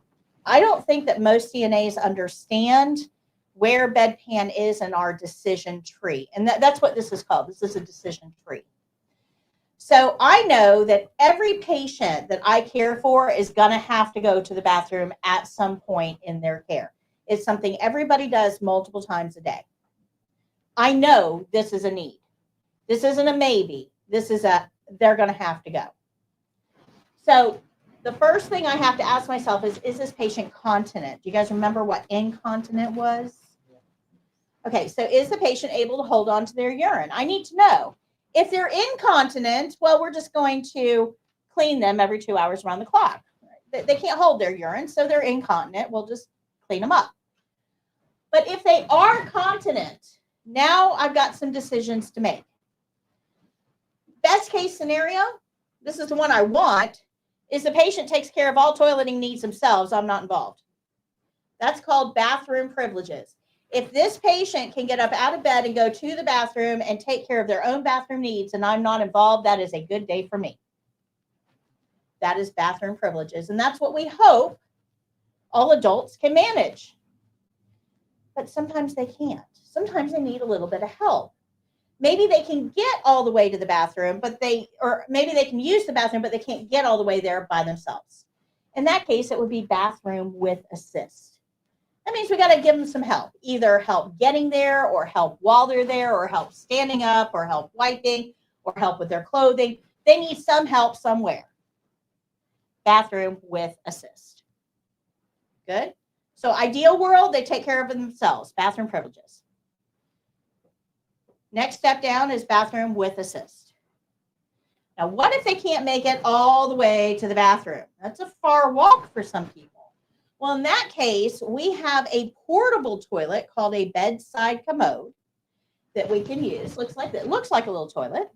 don't think that most CNAs understand where bedpan is in our decision tree. And that's what this is called. This is a decision tree. So I know that every patient that I care for is going to have to go to the bathroom at some point in their care. It's something everybody does multiple times a day. I know this is a need. This isn't a maybe. This is a, they're going to have to go. So the first thing I have to ask myself is this patient continent? Do you guys remember what incontinent was? Okay, so is the patient able to hold on to their urine? I need to know. If they're incontinent, well, we're just going to clean them every 2 hours around the clock. They can't hold their urine, so they're incontinent. We'll just clean them up. But if they are continent, now I've got some decisions to make. Best case scenario, this is the one I want, is the patient takes care of all toileting needs themselves. I'm not involved. That's called bathroom privileges. If this patient can get up out of bed and go to the bathroom and take care of their own bathroom needs and I'm not involved, that is a good day for me. That is bathroom privileges. And that's what we hope all adults can manage. But sometimes they can't. Sometimes they need a little bit of help. Maybe they can get all the way to the bathroom, or maybe they can use the bathroom, but they can't get all the way there by themselves. In that case, it would be bathroom with assist. That means we got to give them some help, either help getting there or help while they're there or help standing up or help wiping or help with their clothing. They need some help somewhere. Bathroom with assist. Good. So ideal world, they take care of it themselves. Bathroom privileges. Next step down is bathroom with assist. Now, what if they can't make it all the way to the bathroom? That's a far walk for some people. Well, in that case, we have a portable toilet called a bedside commode that we can use. Looks like that. Looks like a little toilet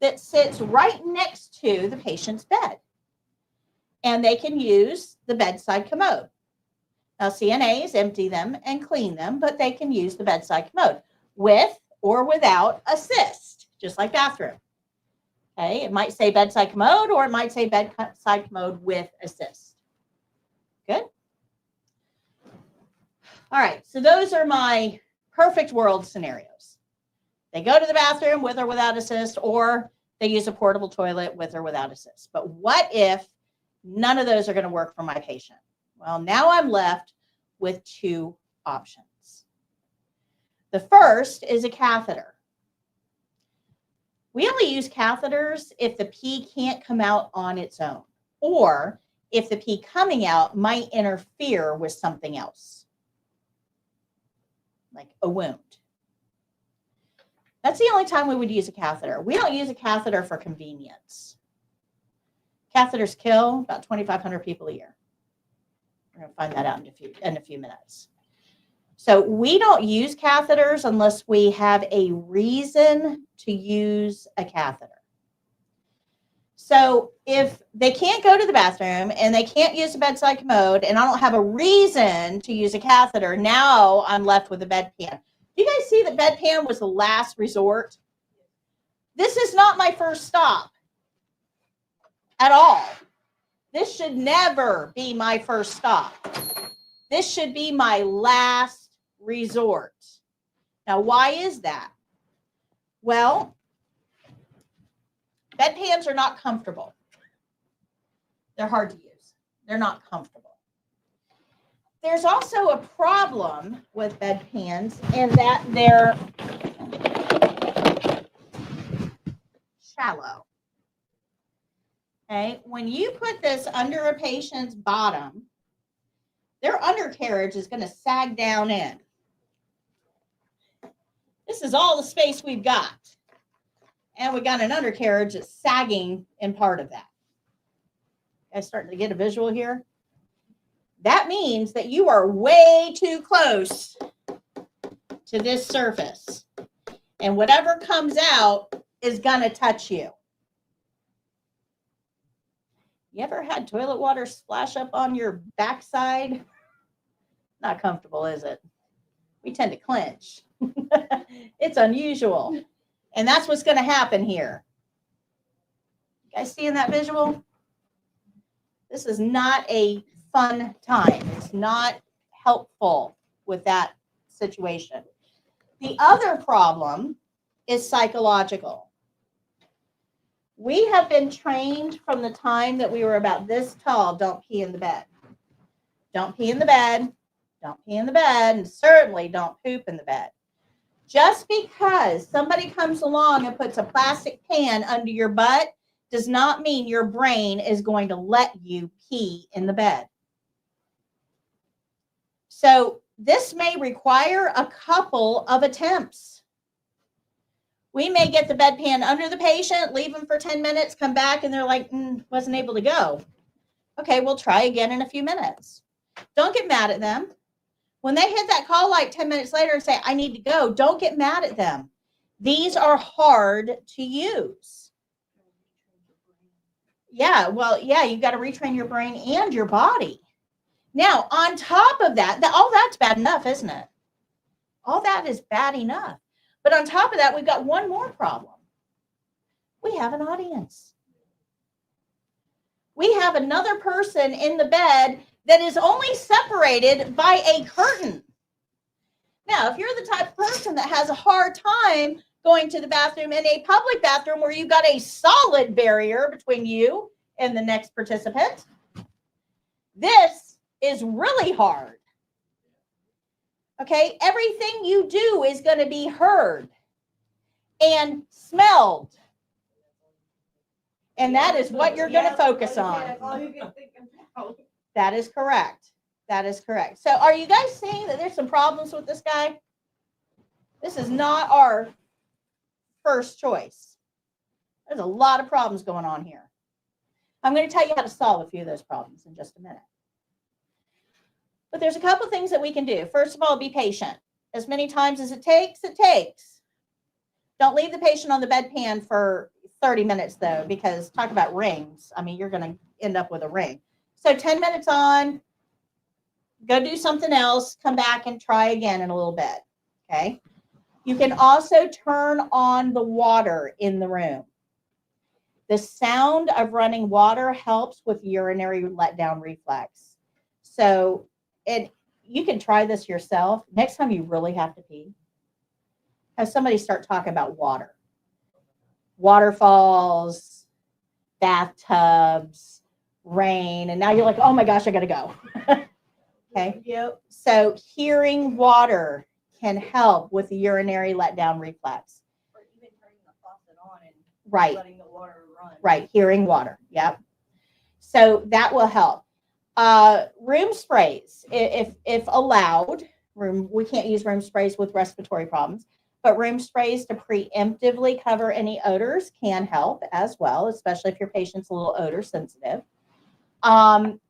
that sits right next to the patient's bed. And they can use the bedside commode. Now, CNAs empty them and clean them, but they can use the bedside commode with or without assist, just like bathroom. Okay, it might say bedside commode or it might say bedside commode with assist. Good. All right, so those are my perfect world scenarios. They go to the bathroom with or without assist, or they use a portable toilet with or without assist. But what if none of those are going to work for my patient? Well, now I'm left with two options. The first is a catheter. We only use catheters if the pee can't come out on its own, or if the pee coming out might interfere with something else, like a wound. That's the only time we would use a catheter. We don't use a catheter for convenience. Catheters kill about 2,500 people a year. We're going to find that out in a few minutes. So we don't use catheters unless we have a reason to use a catheter. So if they can't go to the bathroom and they can't use the bedside commode and I don't have a reason to use a catheter, now I'm left with a bedpan. Do you guys see that bedpan was the last resort? This is not my first stop at all. This should never be my first stop. This should be my last resort. Now, why is that? Well, bedpans are not comfortable. They're hard to use. They're not comfortable. There's also a problem with bedpans in that they're shallow. Okay, when you put this under a patient's bottom, their undercarriage is going to sag down in. This is all the space we've got. And we got an undercarriage that's sagging in part of that. You guys starting to get a visual here? That means that you are way too close to this surface. And whatever comes out is going to touch you. You ever had toilet water splash up on your backside? Not comfortable, is it? We tend to clench. It's unusual. And that's what's going to happen here. You guys seeing that visual? This is not a fun time. It's not helpful with that situation. The other problem is psychological. We have been trained from the time that we were about this tall, don't pee in the bed. Don't pee in the bed. Don't pee in the bed. And certainly don't poop in the bed. Just because somebody comes along and puts a plastic pan under your butt does not mean your brain is going to let you pee in the bed. So this may require a couple of attempts. We may get the bedpan under the patient, leave them for 10 minutes, come back, and they're like, wasn't able to go. Okay, we'll try again in a few minutes. Don't get mad at them. When they hit that call light 10 minutes later and say, I need to go, don't get mad at them. These are hard to use. Yeah, well, yeah, you've got to retrain your brain and your body. Now, on top of that, all that's bad enough, isn't it? All that is bad enough. But on top of that, we've got one more problem. We have an audience. We have another person in the bed that is only separated by a curtain. Now, if you're the type of person that has a hard time going to the bathroom in a public bathroom where you've got a solid barrier between you and the next participant, this is really hard. Okay, everything you do is going to be heard and smelled. And that is what you're going to focus on.
That's all you can think about.
That is correct. That is correct. So are you guys seeing that there's some problems with this guy? This is not our first choice. There's a lot of problems going on here. I'm going to tell you how to solve a few of those problems in just a minute. But there's a couple things that we can do. First of all, be patient. As many times as it takes, it takes. Don't leave the patient on the bedpan for 30 minutes, though, because talk about rings. I mean, you're going to end up with a ring. So 10 minutes on, go do something else, come back and try again in a little bit, okay? You can also turn on the water in the room. The sound of running water helps with urinary letdown reflex. So, and you can try this yourself. Next time you really have to pee, have somebody start talking about water. Waterfalls, bathtubs, rain, and now you're like, oh my gosh, I gotta go. Okay. Yep. So hearing water can help with the urinary letdown reflex.
Or even turning the faucet on and
Right,
letting the water run.
right, hearing water. Yep. So that will help. Room sprays, if allowed, we can't use room sprays with respiratory problems, but room sprays to preemptively cover any odors can help as well, especially if your patient's a little odor sensitive.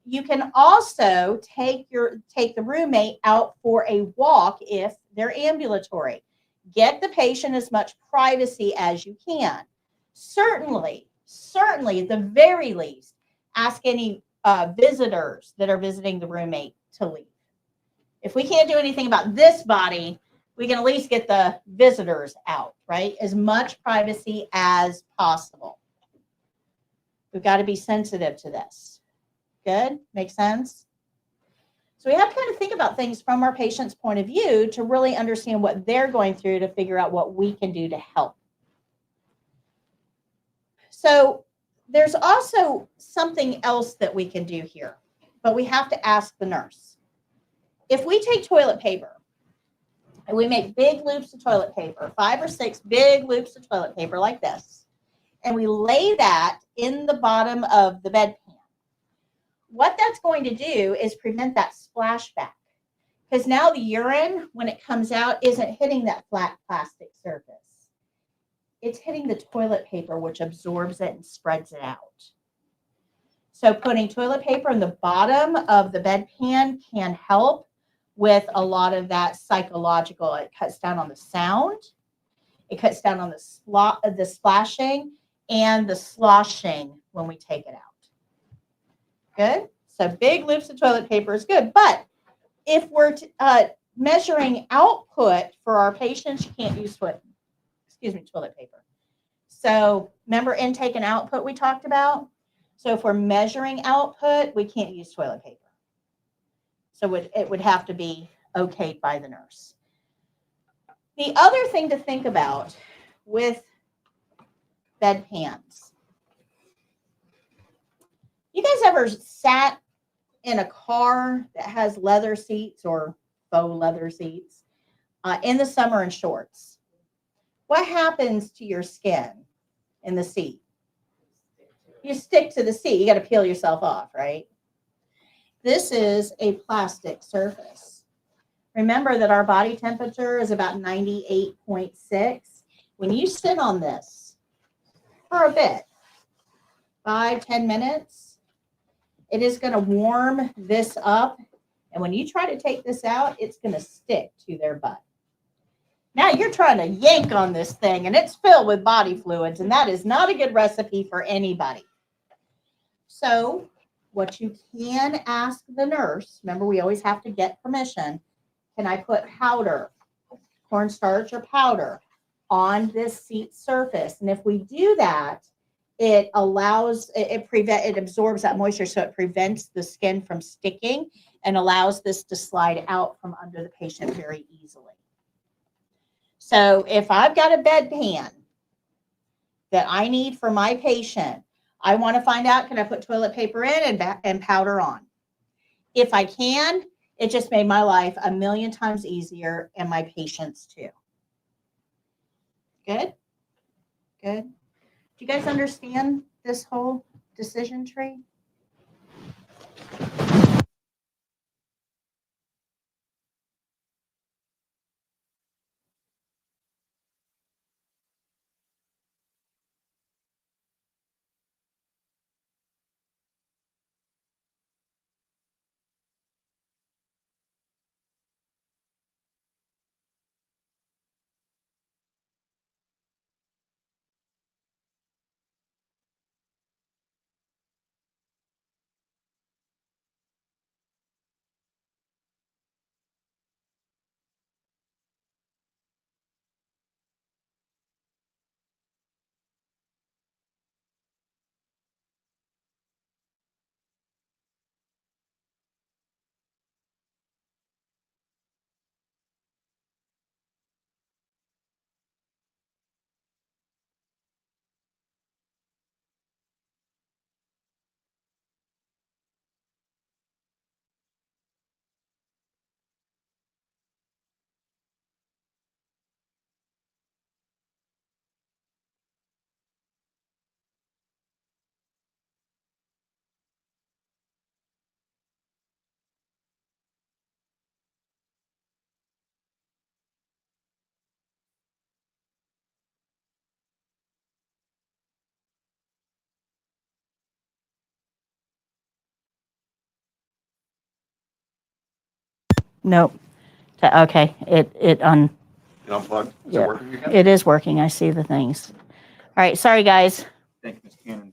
You can also take the roommate out for a walk if they're ambulatory. Get the patient as much privacy as you can. Certainly, at the very least, ask any visitors that are visiting the roommate to leave. If we can't do anything about this body, we can at least get the visitors out, right? As much privacy as possible. We've got to be sensitive to this. Good? Makes sense? So we have to kind of think about things from our patient's point of view to really understand what they're going through to figure out what we can do to help. So there's also something else that we can do here, but we have to ask the nurse. If we take toilet paper and we make big loops of toilet paper, 5 or 6 big loops of toilet paper like this, and we lay that in the bottom of the bedpan, what that's going to do is prevent that splashback. Because now the urine, when it comes out, isn't hitting that flat plastic surface. It's hitting the toilet paper, which absorbs it and spreads it out. So putting toilet paper in the bottom of the bedpan can help with a lot of that psychological. It cuts down on the sound. It cuts down on the splashing and the sloshing when we take it out. Good. So big loops of toilet paper is good. But if we're measuring output for our patients, you can't use toilet paper. So remember intake and output we talked about? So if we're measuring output, we can't use toilet paper. So it would have to be okayed by the nurse. The other thing to think about with bedpans. You guys ever sat in a car that has leather seats or faux leather seats in the summer in shorts? What happens to your skin in the seat? You stick to the seat. You got to peel yourself off, right? This is a plastic surface. Remember that our body temperature is about 98.6. When you sit on this for a bit, 5-10 minutes, it is going to warm this up. And when you try to take this out, it's going to stick to their butt. Now you're trying to yank on this thing and it's filled with body fluids, and that is not a good recipe for anybody. So what you can ask the nurse, remember we always have to get permission, can I put powder, cornstarch or powder on this seat surface? And if we do that, it allows, it absorbs that moisture, so it prevents the skin from sticking and allows this to slide out from under the patient very easily. So if I've got a bedpan that I need for my patient, I want to find out, can I put toilet paper in and powder on? If I can, it just made my life a million times easier and my patients too. Good? Good. Do you guys understand this whole decision tree? Nope. Okay, it
unplugged? Is
Yeah.
it working again?
it is working. I see the things. All right, sorry guys.
Thank you, Ms. Cannon.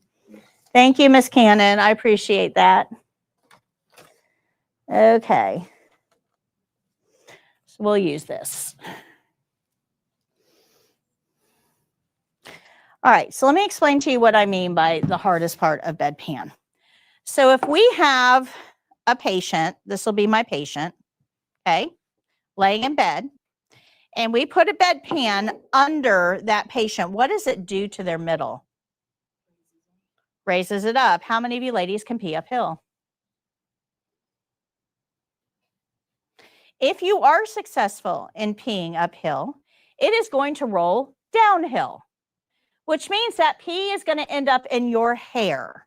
Thank you, Miss Cannon. I appreciate that. Okay. So we'll use this. All right, so let me explain to you what I mean by the hardest part of bedpan. So if we have a patient, this will be my patient, okay, laying in bed, and we put a bedpan under that patient, what does it do to their middle? Raises it up. How many of you ladies can pee uphill? If you are successful in peeing uphill, it is going to roll downhill, which means that pee is going to end up in your hair.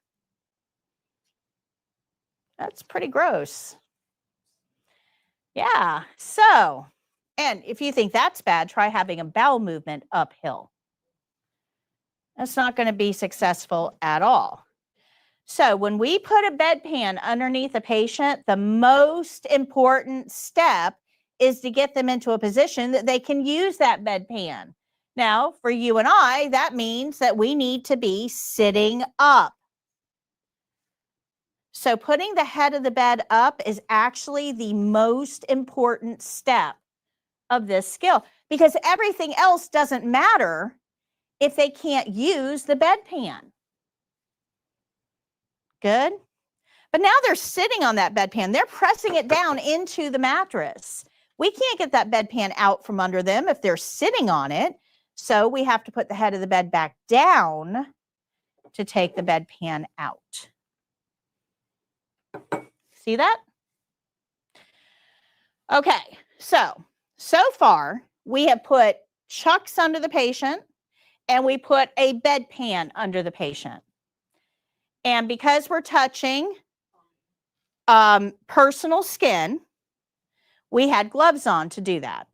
That's pretty gross. Yeah. So, and if you think that's bad, try having a bowel movement uphill. That's not going to be successful at all. So when we put a bedpan underneath a patient, the most important step is to get them into a position that they can use that bedpan. Now, for you and I, that means that we need to be sitting up. So putting the head of the bed up is actually the most important step of this skill, because everything else doesn't matter if they can't use the bedpan. Good. But now they're sitting on that bedpan. They're pressing it down into the mattress. We can't get that bedpan out from under them if they're sitting on it. So we have to put the head of the bed back down to take the bedpan out. See that? Okay, so far we have put chucks under the patient and we put a bedpan under the patient. And because we're touching personal skin, we had gloves on to do that,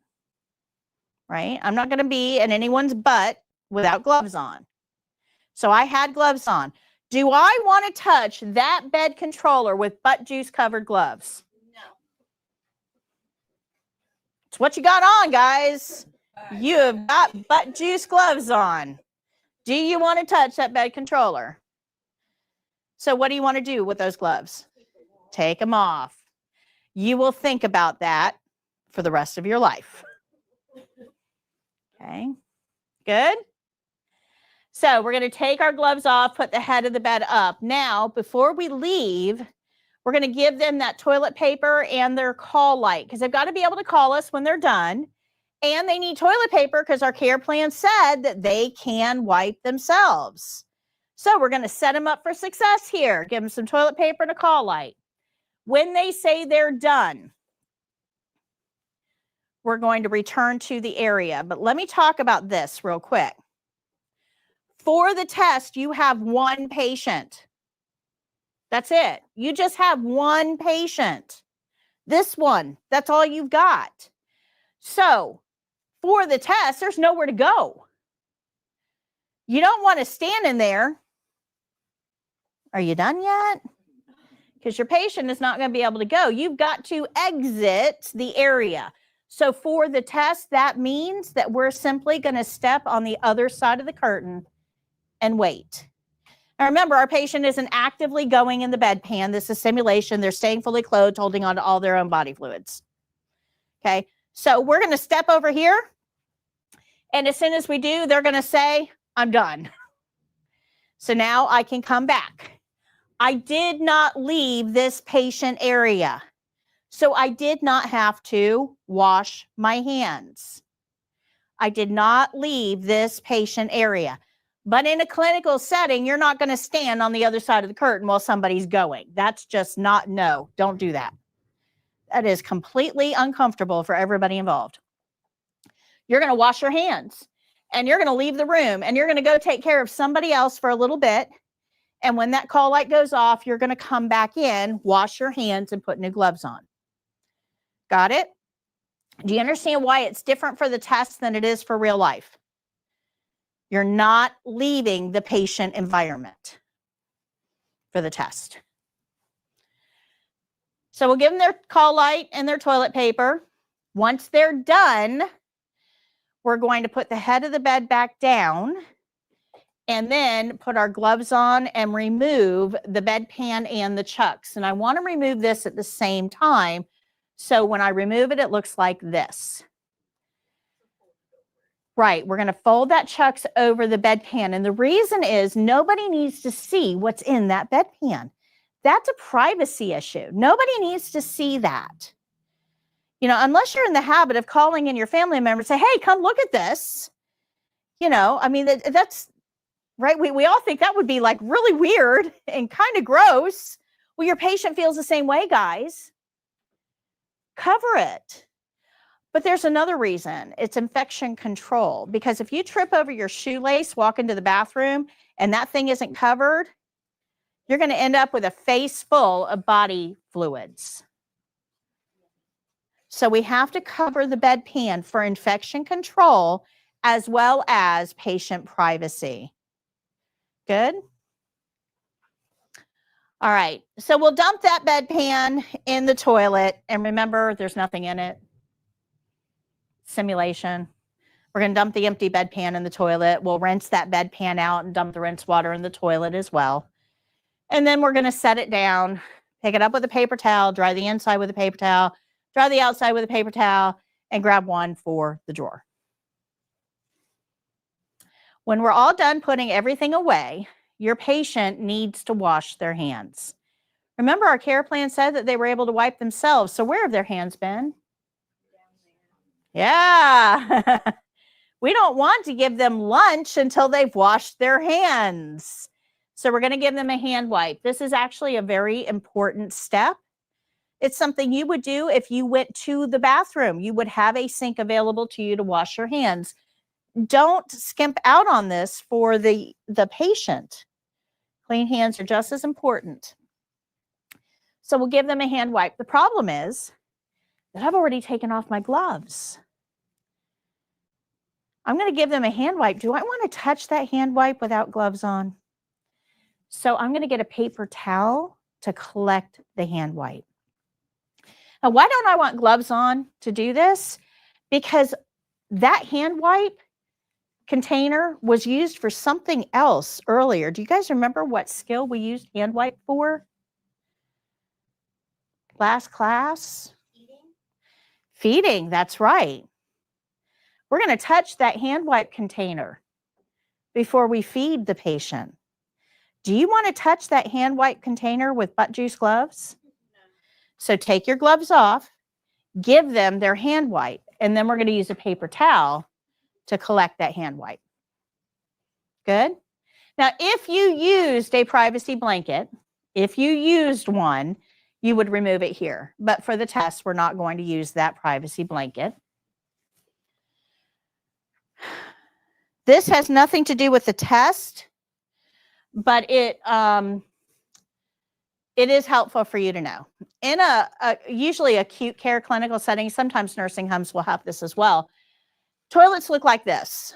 right? I'm not going to be in anyone's butt without gloves on. So I had gloves on. Do I want to touch that bed controller with butt juice covered gloves?
No.
It's what you got on, guys. You have got butt juice gloves on. Do you want to touch that bed controller? So what do you want to do with those gloves? Take them off. You will think about that for the rest of your life. Okay, good. So we're going to take our gloves off, put the head of the bed up. Now, before we leave, we're going to give them that toilet paper and their call light, because they've got to be able to call us when they're done. And they need toilet paper because our care plan said that they can wipe themselves. So we're going to set them up for success here. Give them some toilet paper and a call light. When they say they're done, we're going to return to the area. But let me talk about this real quick. For the test, you have one patient. That's it. You just have one patient. This one, that's all you've got. So for the test, there's nowhere to go. You don't want to stand in there. Are you done yet? Because your patient is not going to be able to go. You've got to exit the area. So for the test, that means that we're simply going to step on the other side of the curtain and wait. Now remember, our patient isn't actively going in the bedpan. This is simulation. They're staying fully clothed, holding on to all their own body fluids. Okay, so we're going to step over here. And as soon as we do, they're going to say, I'm done. So now I can come back. I did not leave this patient area. So I did not have to wash my hands. I did not leave this patient area. But in a clinical setting, you're not going to stand on the other side of the curtain while somebody's going. That's just not, no, don't do that. That is completely uncomfortable for everybody involved. You're going to wash your hands and you're going to leave the room and you're going to go take care of somebody else for a little bit. And when that call light goes off, you're going to come back in, wash your hands and put new gloves on. Got it? Do you understand why it's different for the test than it is for real life? You're not leaving the patient environment for the test. So we'll give them their call light and their toilet paper. Once they're done, we're going to put the head of the bed back down and then put our gloves on and remove the bedpan and the chucks. And I want to remove this at the same time. So when I remove it, it looks like this. Right, we're going to fold that chucks over the bedpan. And the reason is nobody needs to see what's in that bedpan. That's a privacy issue. Nobody needs to see that. You know, unless you're in the habit of calling in your family member and say, hey, come look at this. You know, I mean, that's right. We all think that would be like really weird and kind of gross. Well, your patient feels the same way, guys. Cover it. But there's another reason. It's infection control. Because if you trip over your shoelace, walk into the bathroom, and that thing isn't covered, you're going to end up with a face full of body fluids. So we have to cover the bedpan for infection control as well as patient privacy. Good? All right. So we'll dump that bedpan in the toilet. And remember, there's nothing in it. Simulation. We're going to dump the empty bedpan in the toilet. We'll rinse that bedpan out and dump the rinse water in the toilet as well. And then we're going to set it down, pick it up with a paper towel, dry the inside with a paper towel, dry the outside with a paper towel, and grab one for the drawer. When we're all done putting everything away, your patient needs to wash their hands. Remember, our care plan said that they were able to wipe themselves. So where have their hands been? Yeah. We don't want to give them lunch until they've washed their hands. So we're going to give them a hand wipe. This is actually a very important step. It's something you would do if you went to the bathroom. You would have a sink available to you to wash your hands. Don't skimp out on this for the patient. Clean hands are just as important. So we'll give them a hand wipe. The problem is that I've already taken off my gloves. I'm going to give them a hand wipe. Do I want to touch that hand wipe without gloves on? So I'm going to get a paper towel to collect the hand wipe. Now, why don't I want gloves on to do this? Because that hand wipe container was used for something else earlier. Do you guys remember what skill we used hand wipe for? Last class? Feeding, that's right. We're going to touch that hand wipe container before we feed the patient. Do you want to touch that hand wipe container with butt juice gloves? No. So take your gloves off, give them their hand wipe, and then we're going to use a paper towel to collect that hand wipe. Good? Now, if you used a privacy blanket, if you used one, you would remove it here. But for the test, we're not going to use that privacy blanket. This has nothing to do with the test, but it is helpful for you to know. In a usually acute care clinical setting, sometimes nursing homes will have this as well. Toilets look like this.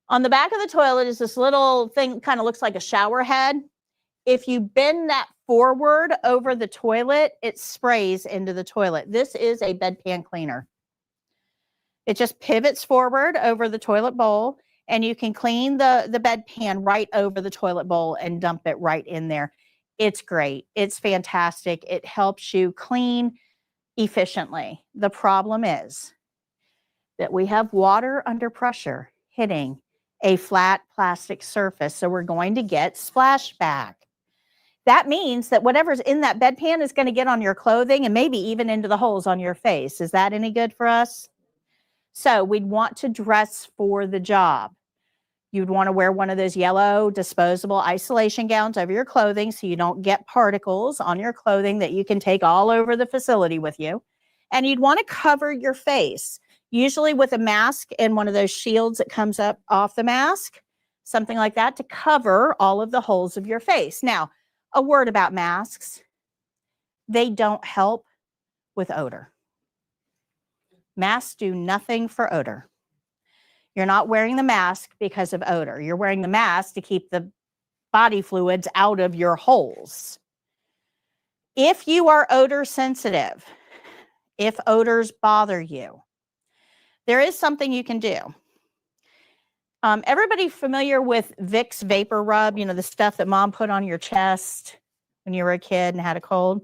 On the back of the toilet is this little thing, kind of looks like a shower head. If you bend that forward over the toilet, it sprays into the toilet. This is a bedpan cleaner. It just pivots forward over the toilet bowl, and you can clean the bedpan right over the toilet bowl and dump it right in there. It's great. It's fantastic. It helps you clean efficiently. The problem is that we have water under pressure hitting a flat plastic surface, so we're going to get splashback. That means that whatever's in that bedpan is going to get on your clothing and maybe even into the holes on your face. Is that any good for us? So we'd want to dress for the job. You'd want to wear one of those yellow disposable isolation gowns over your clothing so you don't get particles on your clothing that you can take all over the facility with you. And you'd want to cover your face, usually with a mask and one of those shields that comes up off the mask, something like that, to cover all of the holes of your face. Now, a word about masks. They don't help with odor. Masks do nothing for odor. You're not wearing the mask because of odor. You're wearing the mask to keep the body fluids out of your holes. If you are odor sensitive, if odors bother you, there is something you can do. Everybody familiar with Vicks Vapor Rub, you know, the stuff that mom put on your chest when you were a kid and had a cold?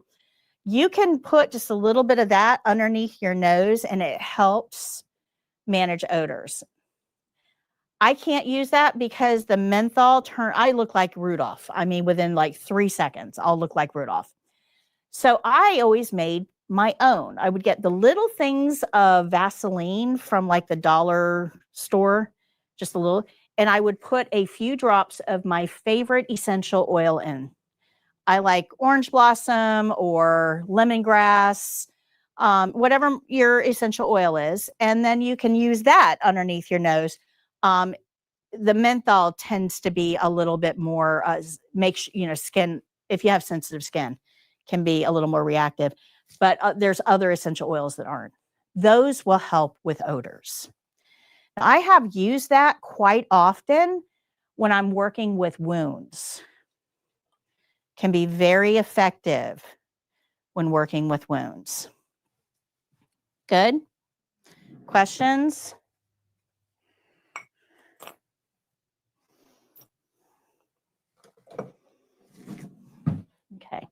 You can put just a little bit of that underneath your nose and it helps manage odors. I can't use that because the menthol I look like Rudolph. I mean, within like 3 seconds, I'll look like Rudolph. So I always made my own. I would get the little things of Vaseline from like the dollar store, just a little, and I would put a few drops of my favorite essential oil in. I like orange blossom or lemongrass, whatever your essential oil is. And then you can use that underneath your nose. The menthol tends to be a little bit more, skin, if you have sensitive skin, can be a little more reactive. But there's other essential oils that aren't. Those will help with odors. Now, I have used that quite often when I'm working with wounds. Can be very effective when working with wounds. Good? Questions? Okay.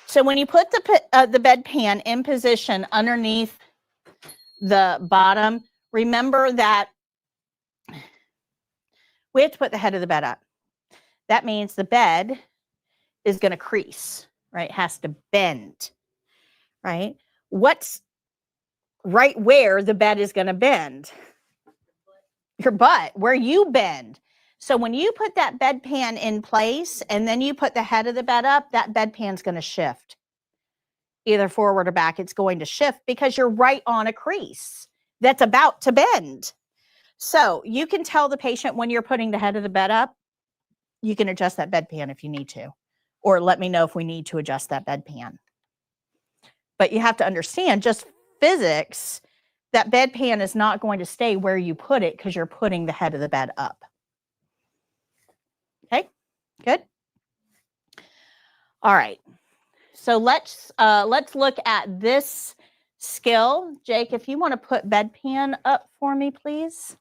So when you put the bedpan in position underneath the bottom, remember that we have to put the head of the bed up. That means the bed is going to crease, right? It has to bend, right? What's right where the bed is going to bend? Your butt, where you bend. So when you put that bedpan in place and then you put the head of the bed up, that bedpan's going to shift. Either forward or back, it's going to shift because you're right on a crease that's about to bend. So you can tell the patient when you're putting the head of the bed up, you can adjust that bedpan if you need to, or let me know if we need to adjust that bedpan. But you have to understand just physics, that bedpan is not going to stay where you put it because you're putting the head of the bed up. Okay, good. All right. So let's look at this skill. Jake, if you want to put bedpan up for me, please.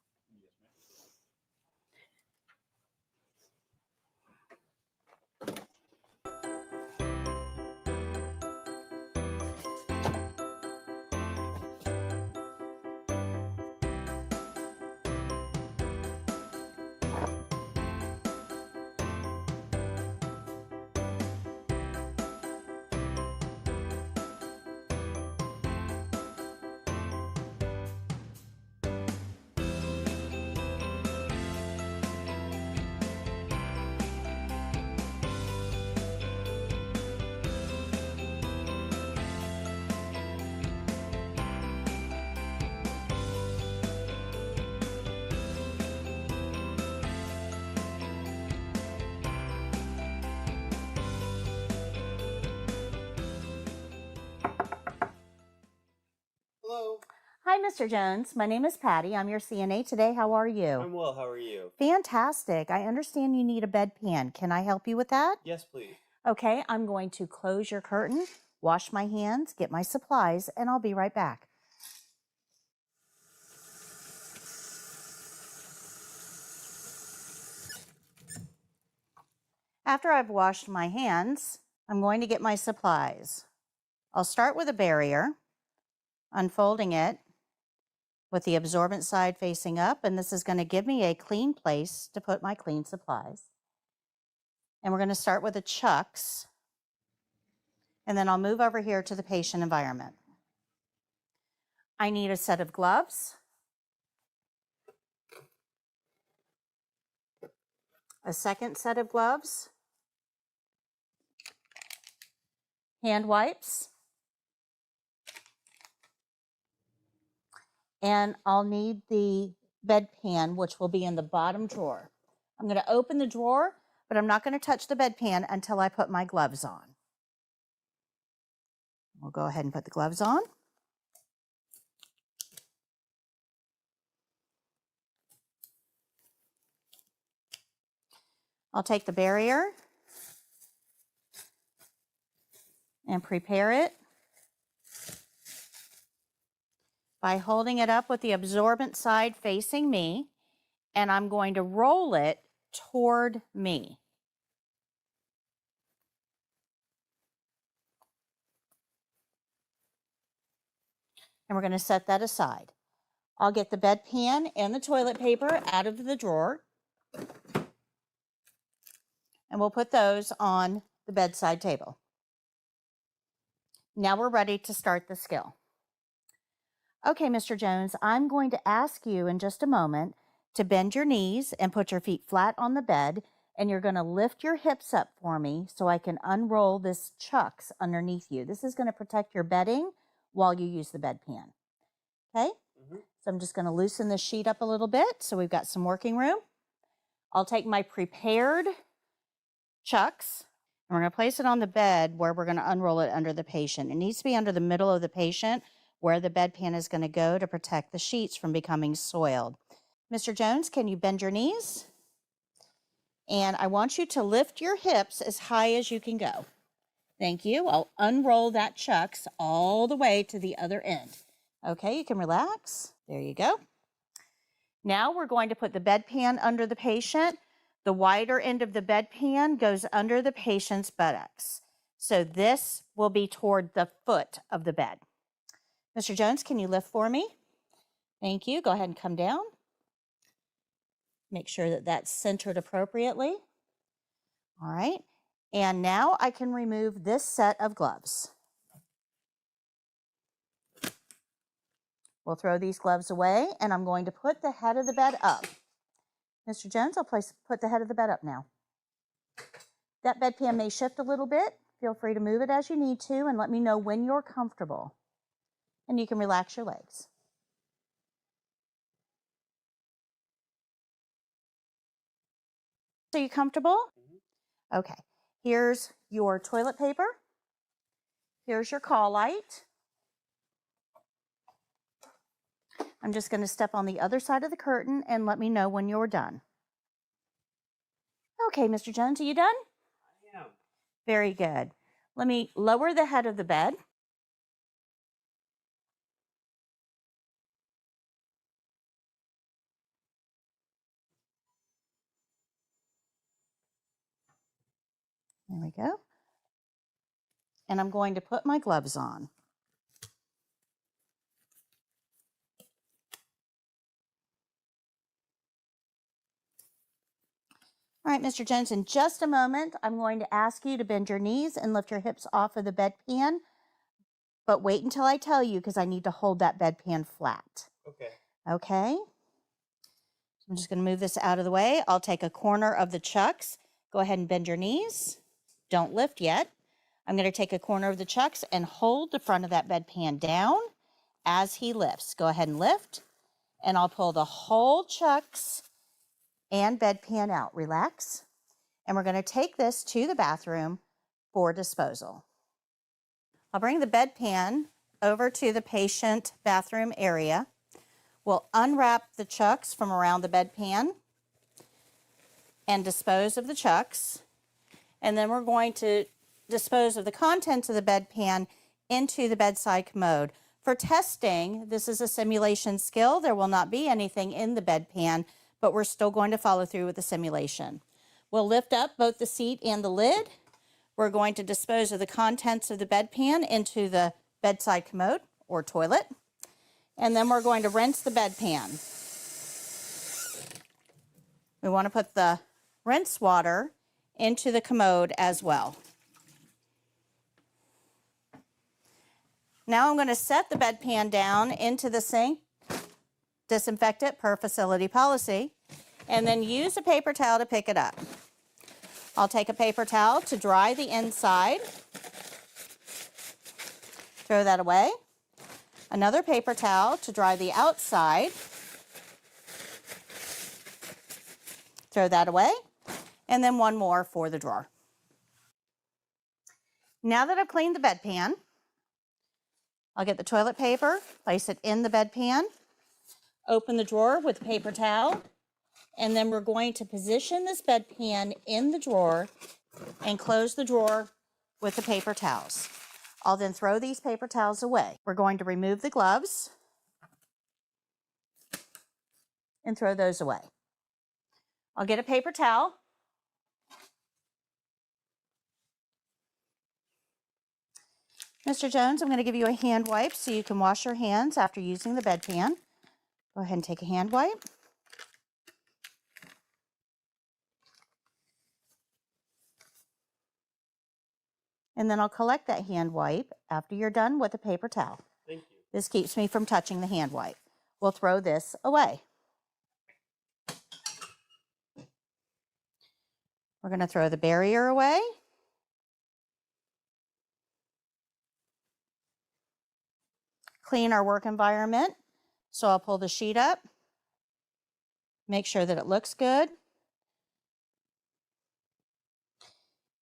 Hello.
Hi, Mr. Jones. My name is Patty. I'm your CNA today. How are you?
I'm well. How are you?
Fantastic. I understand you need a bedpan. Can I help you with that?
Yes, please.
Okay, I'm going to close your curtain, wash my hands, get my supplies, and I'll be right back. After I've washed my hands, I'm going to get my supplies. I'll start with a barrier, unfolding it with the absorbent side facing up, and this is going to give me a clean place to put my clean supplies. And we're going to start with the chucks, and then I'll move over here to the patient environment. I need a set of gloves, a second set of gloves, hand wipes, and I'll need the bedpan, which will be in the bottom drawer. I'm going to open the drawer, but I'm not going to touch the bedpan until I put my gloves on. We'll go ahead and put the gloves on. I'll take the barrier and prepare it by holding it up with the absorbent side facing me, and I'm going to roll it toward me. And we're going to set that aside. I'll get the bedpan and the toilet paper out of the drawer, and we'll put those on the bedside table. Now we're ready to start the skill. Okay, Mr. Jones, I'm going to ask you in just a moment to bend your knees and put your feet flat on the bed, and you're going to lift your hips up for me so I can unroll this chucks underneath you. This is going to protect your bedding while you use the bedpan. Okay? So I'm just going to loosen this sheet up a little bit so we've got some working room. I'll take my prepared chucks and we're going to place it on the bed where we're going to unroll it under the patient. It needs to be under the middle of the patient where the bedpan is going to go to protect the sheets from becoming soiled. Mr. Jones, can you bend your knees? And I want you to lift your hips as high as you can go. Thank you. I'll unroll that chucks all the way to the other end. Okay, you can relax. There you go. Now we're going to put the bedpan under the patient. The wider end of the bedpan goes under the patient's buttocks. So this will be toward the foot of the bed. Mr. Jones, can you lift for me? Thank you. Go ahead and come down. Make sure that that's centered appropriately. All right. And now I can remove this set of gloves. We'll throw these gloves away, and I'm going to put the head of the bed up. Mr. Jones, I'll put the head of the bed up now. That bedpan may shift a little bit. Feel free to move it as you need to, and let me know when you're comfortable. And you can relax your legs. So you comfortable? Okay. Here's your toilet paper. Here's your call light. I'm just going to step on the other side of the curtain and let me know when you're done. Okay, Mr. Jones, are you done?
I am.
Very good. Let me lower the head of the bed. There we go. And I'm going to put my gloves on. All right, Mr. Jones, in just a moment, I'm going to ask you to bend your knees and lift your hips off of the bedpan. But wait until I tell you because I need to hold that bedpan flat.
Okay.
Okay? I'm just going to move this out of the way. I'll take a corner of the chucks. Go ahead and bend your knees. Don't lift yet. I'm going to take a corner of the chucks and hold the front of that bedpan down as he lifts. Go ahead and lift. And I'll pull the whole chucks and bedpan out. Relax. And we're going to take this to the bathroom for disposal. I'll bring the bedpan over to the patient bathroom area. We'll unwrap the chucks from around the bedpan and dispose of the chucks. And then we're going to dispose of the contents of the bedpan into the bedside commode. For testing, this is a simulation skill. There will not be anything in the bedpan, but we're still going to follow through with the simulation. We'll lift up both the seat and the lid. We're going to dispose of the contents of the bedpan into the bedside commode or toilet. And then we're going to rinse the bedpan. We want to put the rinse water into the commode as well. Now I'm going to set the bedpan down into the sink, disinfect it per facility policy, and then use a paper towel to pick it up. I'll take a paper towel to dry the inside. Throw that away. Another paper towel to dry the outside. Throw that away. And then one more for the drawer. Now that I've cleaned the bedpan, I'll get the toilet paper, place it in the bedpan, open the drawer with the paper towel, And then we're going to position this bedpan in the drawer and close the drawer with the paper towels. I'll then throw these paper towels away. We're going to remove the gloves and throw those away. I'll get a paper towel. Mr. Jones, I'm going to give you a hand wipe so you can wash your hands after using the bedpan. Go ahead and take a hand wipe. And then I'll collect that hand wipe after you're done with a paper towel.
Thank you.
This keeps me from touching the hand wipe. We'll throw this away. We're going to throw the barrier away. Clean our work environment. So I'll pull the sheet up. Make sure that it looks good.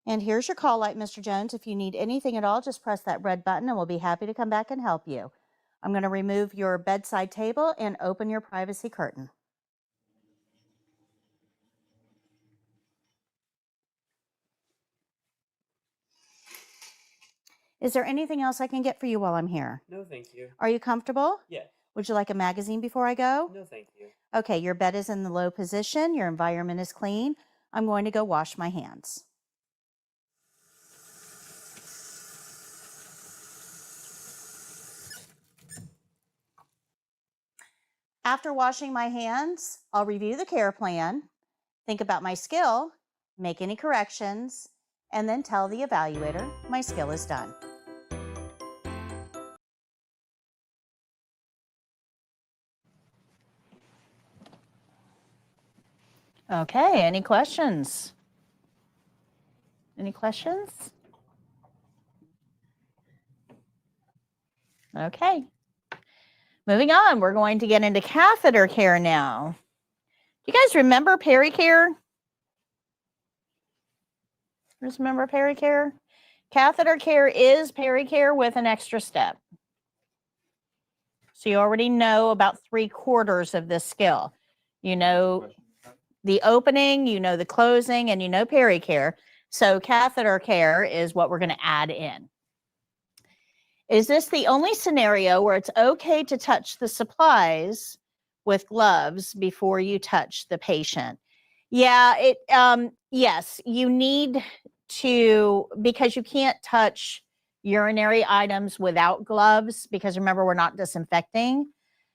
And here's your call light, Mr. Jones. If you need anything at all, just press that red button and we'll be happy to come back and help you. I'm going to remove your bedside table and open your privacy curtain. Is there anything else I can get for you while I'm here?
No, thank you.
Are you comfortable?
Yes.
Would you like a magazine before I go?
No, thank you.
Okay, your bed is in the low position. Your environment is clean. I'm going to go wash my hands. After washing my hands, I'll review the care plan, think about my skill, make any corrections, and then tell the evaluator my skill is done. Okay, any questions? Any questions? Okay. Moving on, we're going to get into catheter care now. Do you guys remember pericare? Just remember pericare? Catheter care is pericare with an extra step. So you already know about 3/4 of this skill. You know the opening, you know the closing, and you know pericare. So catheter care is what we're going to add in. Is this the only scenario where it's okay to touch the supplies with gloves before you touch the patient? Yeah, yes, you need to, because you can't touch urinary items without gloves, because remember, we're not disinfecting.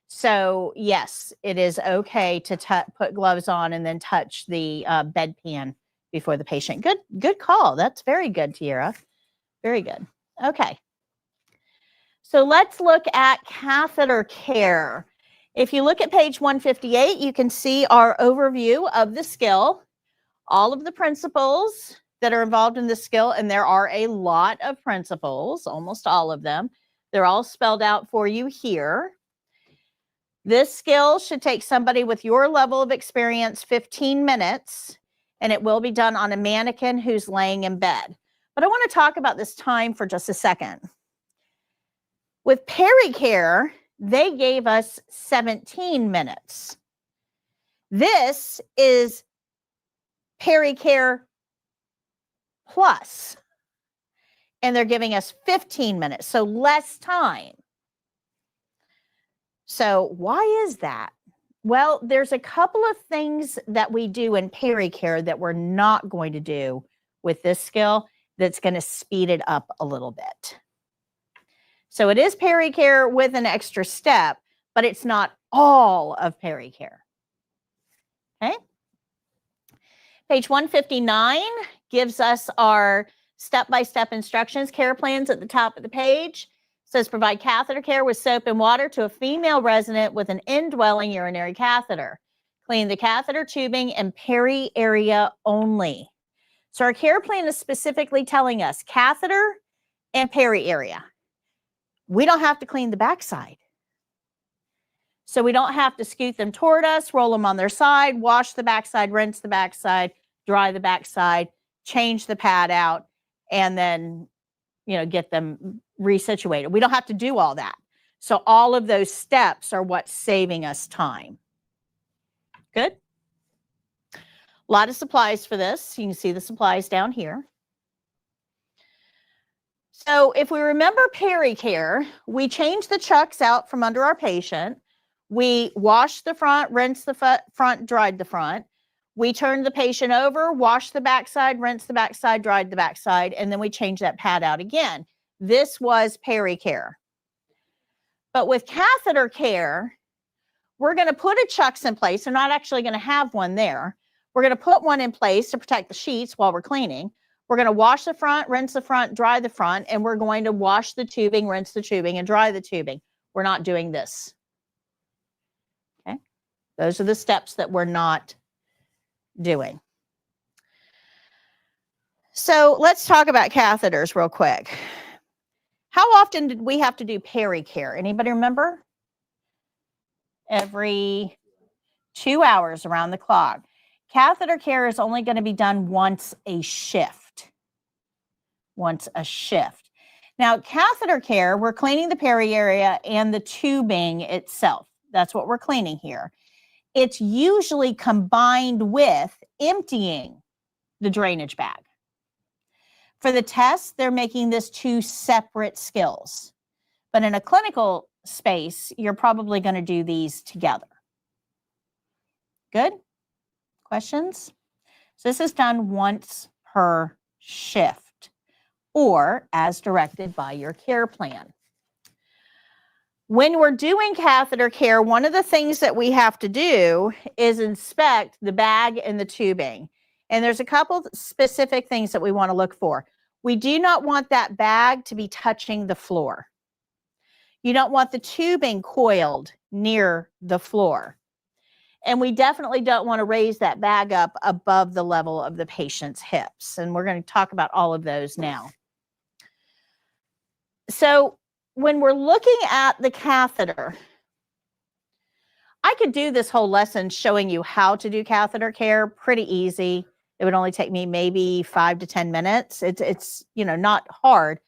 So yes, it is okay to put gloves on and then touch the bedpan before the patient. Good call. That's very good, Tiara. Very good. Okay. So let's look at catheter care. If you look at page 158, you can see our overview of the skill, all of the principles that are involved in the skill, and there are a lot of principles, almost all of them. They're all spelled out for you here. This skill should take somebody with your level of experience 15 minutes, and it will be done on a mannequin who's laying in bed. But I want to talk about this time for just a second. With pericare, they gave us 17 minutes. This is pericare plus, and they're giving us 15 minutes, so less time. So why is that? Well, there's a couple of things that we do in pericare that we're not going to do with this skill that's going to speed it up a little bit. So it is pericare with an extra step, but it's not all of pericare. Okay. Page 159 gives us our step-by-step instructions, care plans at the top of the page. It says provide catheter care with soap and water to a female resident with an indwelling urinary catheter. Clean the catheter tubing and peri area only. So our care plan is specifically telling us catheter and peri area. We don't have to clean the backside. So we don't have to scoot them toward us, roll them on their side, wash the backside, rinse the backside, dry the backside, change the pad out, and then, get them resituated. We don't have to do all that. So all of those steps are what's saving us time. Good? A lot of supplies for this. You can see the supplies down here. So if we remember peri-care, we change the chucks out from under our patient. We wash the front, rinse the front, dried the front. We turn the patient over, wash the backside, rinse the backside, dried the backside, and then we change that pad out again. This was peri-care. But with catheter care, we're going to put a chucks in place. They're not actually going to have one there. We're going to put one in place to protect the sheets while we're cleaning. We're going to wash the front, rinse the front, dry the front, and we're going to wash the tubing, rinse the tubing, and dry the tubing. We're not doing this. Okay? Those are the steps that we're not doing. So let's talk about catheters real quick. How often did we have to do peri-care? Anybody remember? Every 2 hours around the clock. Catheter care is only going to be done once a shift. Once a shift. Now, catheter care, we're cleaning the peri area and the tubing itself. That's what we're cleaning here. It's usually combined with emptying the drainage bag. For the test, they're making this 2 separate skills. But in a clinical space, you're probably going to do these together. Good? Questions? So this is done once per shift, or as directed by your care plan. When we're doing catheter care, one of the things that we have to do is inspect the bag and the tubing. And there's a couple specific things that we want to look for. We do not want that bag to be touching the floor. You don't want the tubing coiled near the floor. And we definitely don't want to raise that bag up above the level of the patient's hips. And we're going to talk about all of those now. So when we're looking at the catheter, I could do this whole lesson showing you how to do catheter care. Pretty easy. It would only take me maybe 5 to 10 minutes. It's not hard.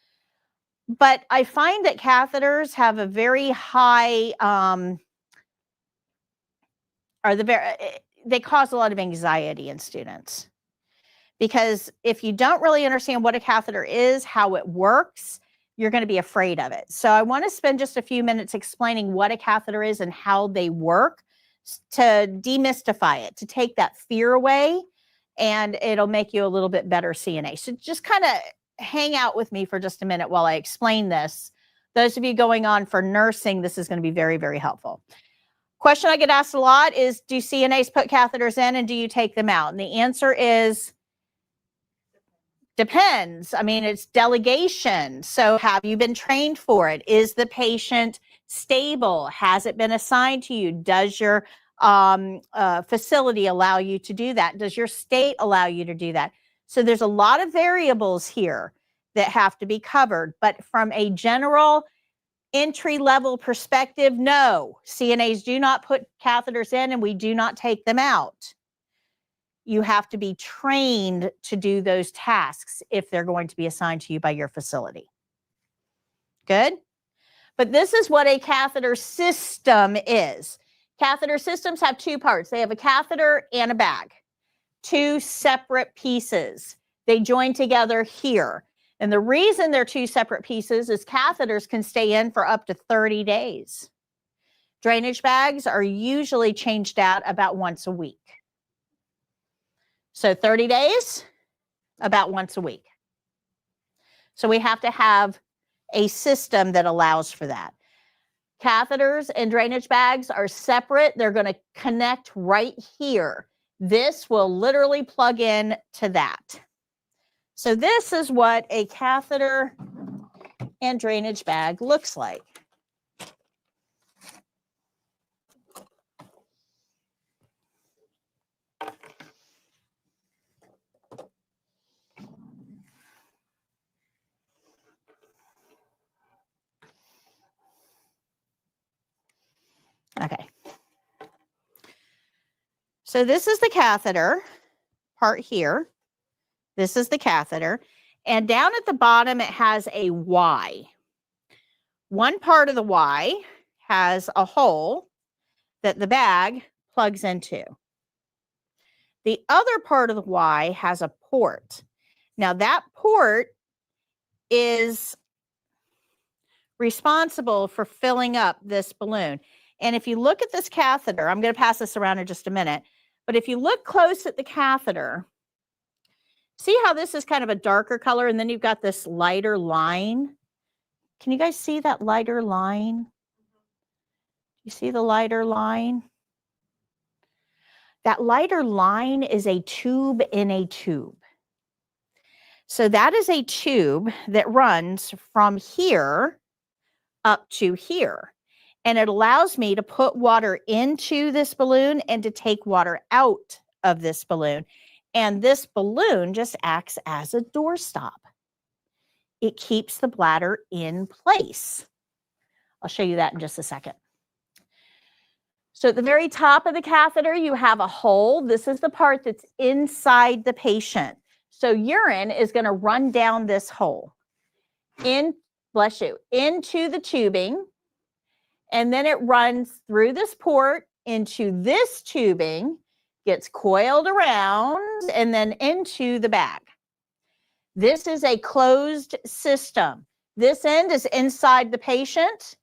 But I find that catheters have a very high, they cause a lot of anxiety in students. Because if you don't really understand what a catheter is, how it works, you're going to be afraid of it. So I want to spend just a few minutes explaining what a catheter is and how they work to demystify it, to take that fear away, and it'll make you a little bit better CNA. So just kind of hang out with me for just a minute while I explain this. Those of you going on for nursing, this is going to be very, very helpful. Question I get asked a lot is, do CNAs put catheters in and do you take them out? And the answer is, depends. I mean, it's delegation. So have you been trained for it? Is the patient stable? Has it been assigned to you? Does your facility allow you to do that? Does your state allow you to do that? So there's a lot of variables here that have to be covered. But from a general entry-level perspective, no. CNAs do not put catheters in and we do not take them out. You have to be trained to do those tasks if they're going to be assigned to you by your facility. Good? But this is what a catheter system is. Catheter systems have 2 parts. They have a catheter and a bag. 2 separate pieces. They join together here. And the reason they're 2 separate pieces is catheters can stay in for up to 30 days. Drainage bags are usually changed out about once a week. So 30 days, about once a week. So we have to have a system that allows for that. Catheters and drainage bags are separate. They're going to connect right here. This will literally plug in to that. So this is what a catheter and drainage bag looks like. Okay. So this is the catheter part here. This is the catheter. And down at the bottom, it has a Y. One part of the Y has a hole that the bag plugs into. The other part of the Y has a port. Now that port is responsible for filling up this balloon. And if you look at this catheter, I'm going to pass this around in just a minute, but if you look close at the catheter, see how this is kind of a darker color and then you've got this lighter line? Can you guys see that lighter line? You see the lighter line? That lighter line is a tube in a tube. So that is a tube that runs from here up to here. And it allows me to put water into this balloon and to take water out of this balloon. And this balloon just acts as a doorstop. It keeps the bladder in place. I'll show you that in just a second. So at the very top of the catheter, you have a hole. This is the part that's inside the patient. So urine is going to run down this hole, bless you, into the tubing. And then it runs through this port into this tubing, gets coiled around, and then into the bag. This is a closed system. This end is inside the patient,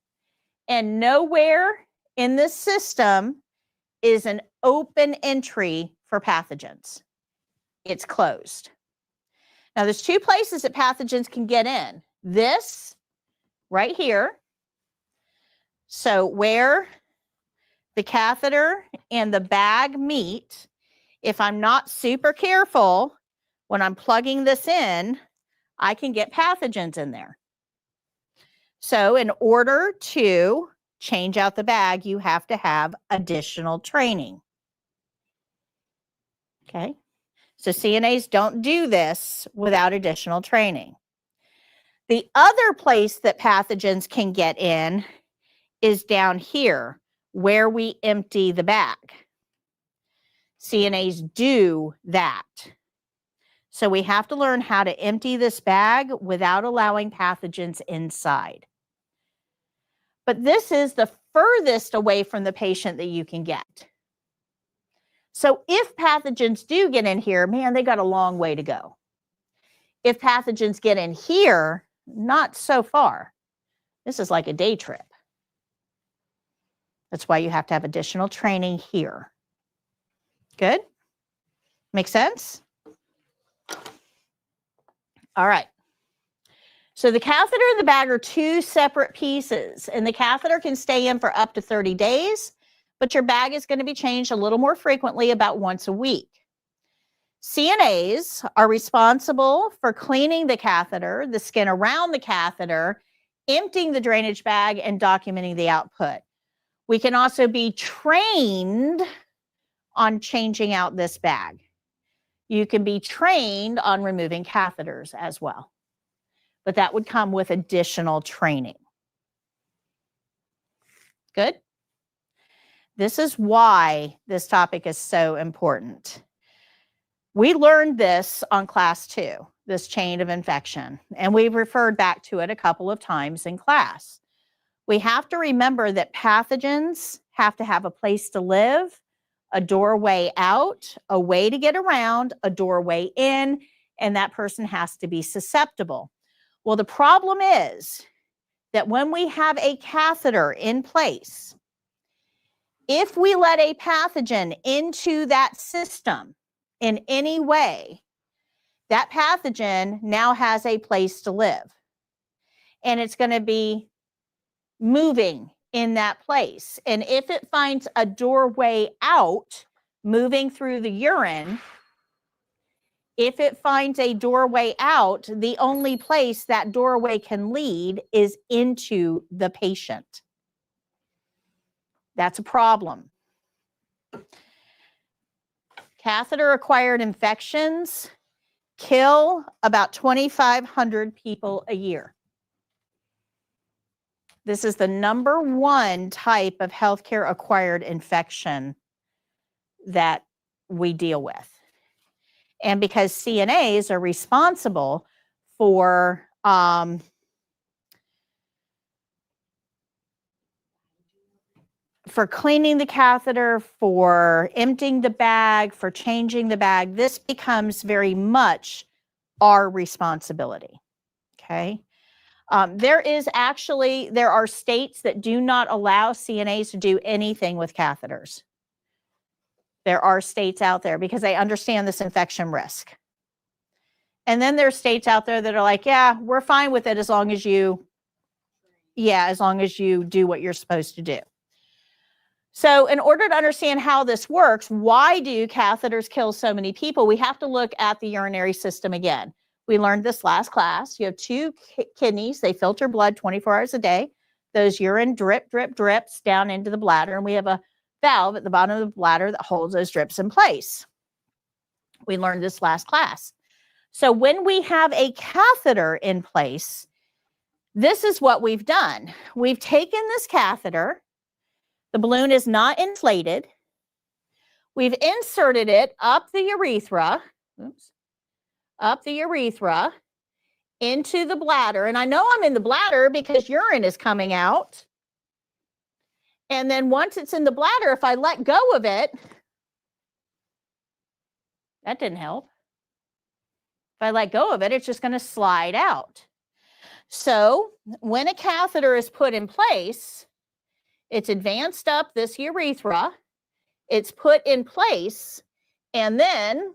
and nowhere in this system is an open entry for pathogens. It's closed. Now, there's two places that pathogens can get in. This right here. So where the catheter and the bag meet, if I'm not super careful, when I'm plugging this in, I can get pathogens in there. So in order to change out the bag, you have to have additional training. Okay, so CNAs don't do this without additional training. The other place that pathogens can get in is down here where we empty the bag. CNAs do that. So we have to learn how to empty this bag without allowing pathogens inside. But this is the furthest away from the patient that you can get. So if pathogens do get in here, man, they got a long way to go. If pathogens get in here, not so far. This is like a day trip. That's why you have to have additional training here. Good? Make sense? All right. So the catheter and the bag are two separate pieces, and the catheter can stay in for up to 30 days, but your bag is going to be changed a little more frequently, about once a week. CNAs are responsible for cleaning the catheter, the skin around the catheter, emptying the drainage bag, and documenting the output. We can also be trained on changing out this bag. You can be trained on removing catheters as well, but that would come with additional training. Good? This is why this topic is so important. We learned this on class 2, this chain of infection, and we've referred back to it a couple of times in class. We have to remember that pathogens have to have a place to live, a doorway out, a way to get around, a doorway in, and that person has to be susceptible. Well, the problem is that when we have a catheter in place, if we let a pathogen into that system in any way, that pathogen now has a place to live. And it's going to be moving in that place. And if it finds a doorway out, moving through the urine, if it finds a doorway out, the only place that doorway can lead is into the patient. That's a problem. Catheter-acquired infections kill about 2,500 people a year. This is the #1 type of healthcare-acquired infection that we deal with. And because CNAs are responsible for for cleaning the catheter, for emptying the bag, for changing the bag, this becomes very much our responsibility. Okay. There are states that do not allow CNAs to do anything with catheters. There are states out there because they understand this infection risk. And then there are states out there that are like, yeah, we're fine with it as long as you do what you're supposed to do. So in order to understand how this works, why do catheters kill so many people? We have to look at the urinary system again. We learned this last class. You have two kidneys. They filter blood 24 hours a day. Those urine drips down into the bladder. And we have a valve at the bottom of the bladder that holds those drips in place. We learned this last class. So when we have a catheter in place, this is what we've done. We've taken this catheter. The balloon is not inflated. We've inserted it up the urethra, into the bladder. And I know I'm in the bladder because urine is coming out. And then once it's in the bladder, if I let go of it, that didn't help. If I let go of it, it's just going to slide out. So when a catheter is put in place, it's advanced up this urethra, it's put in place, and then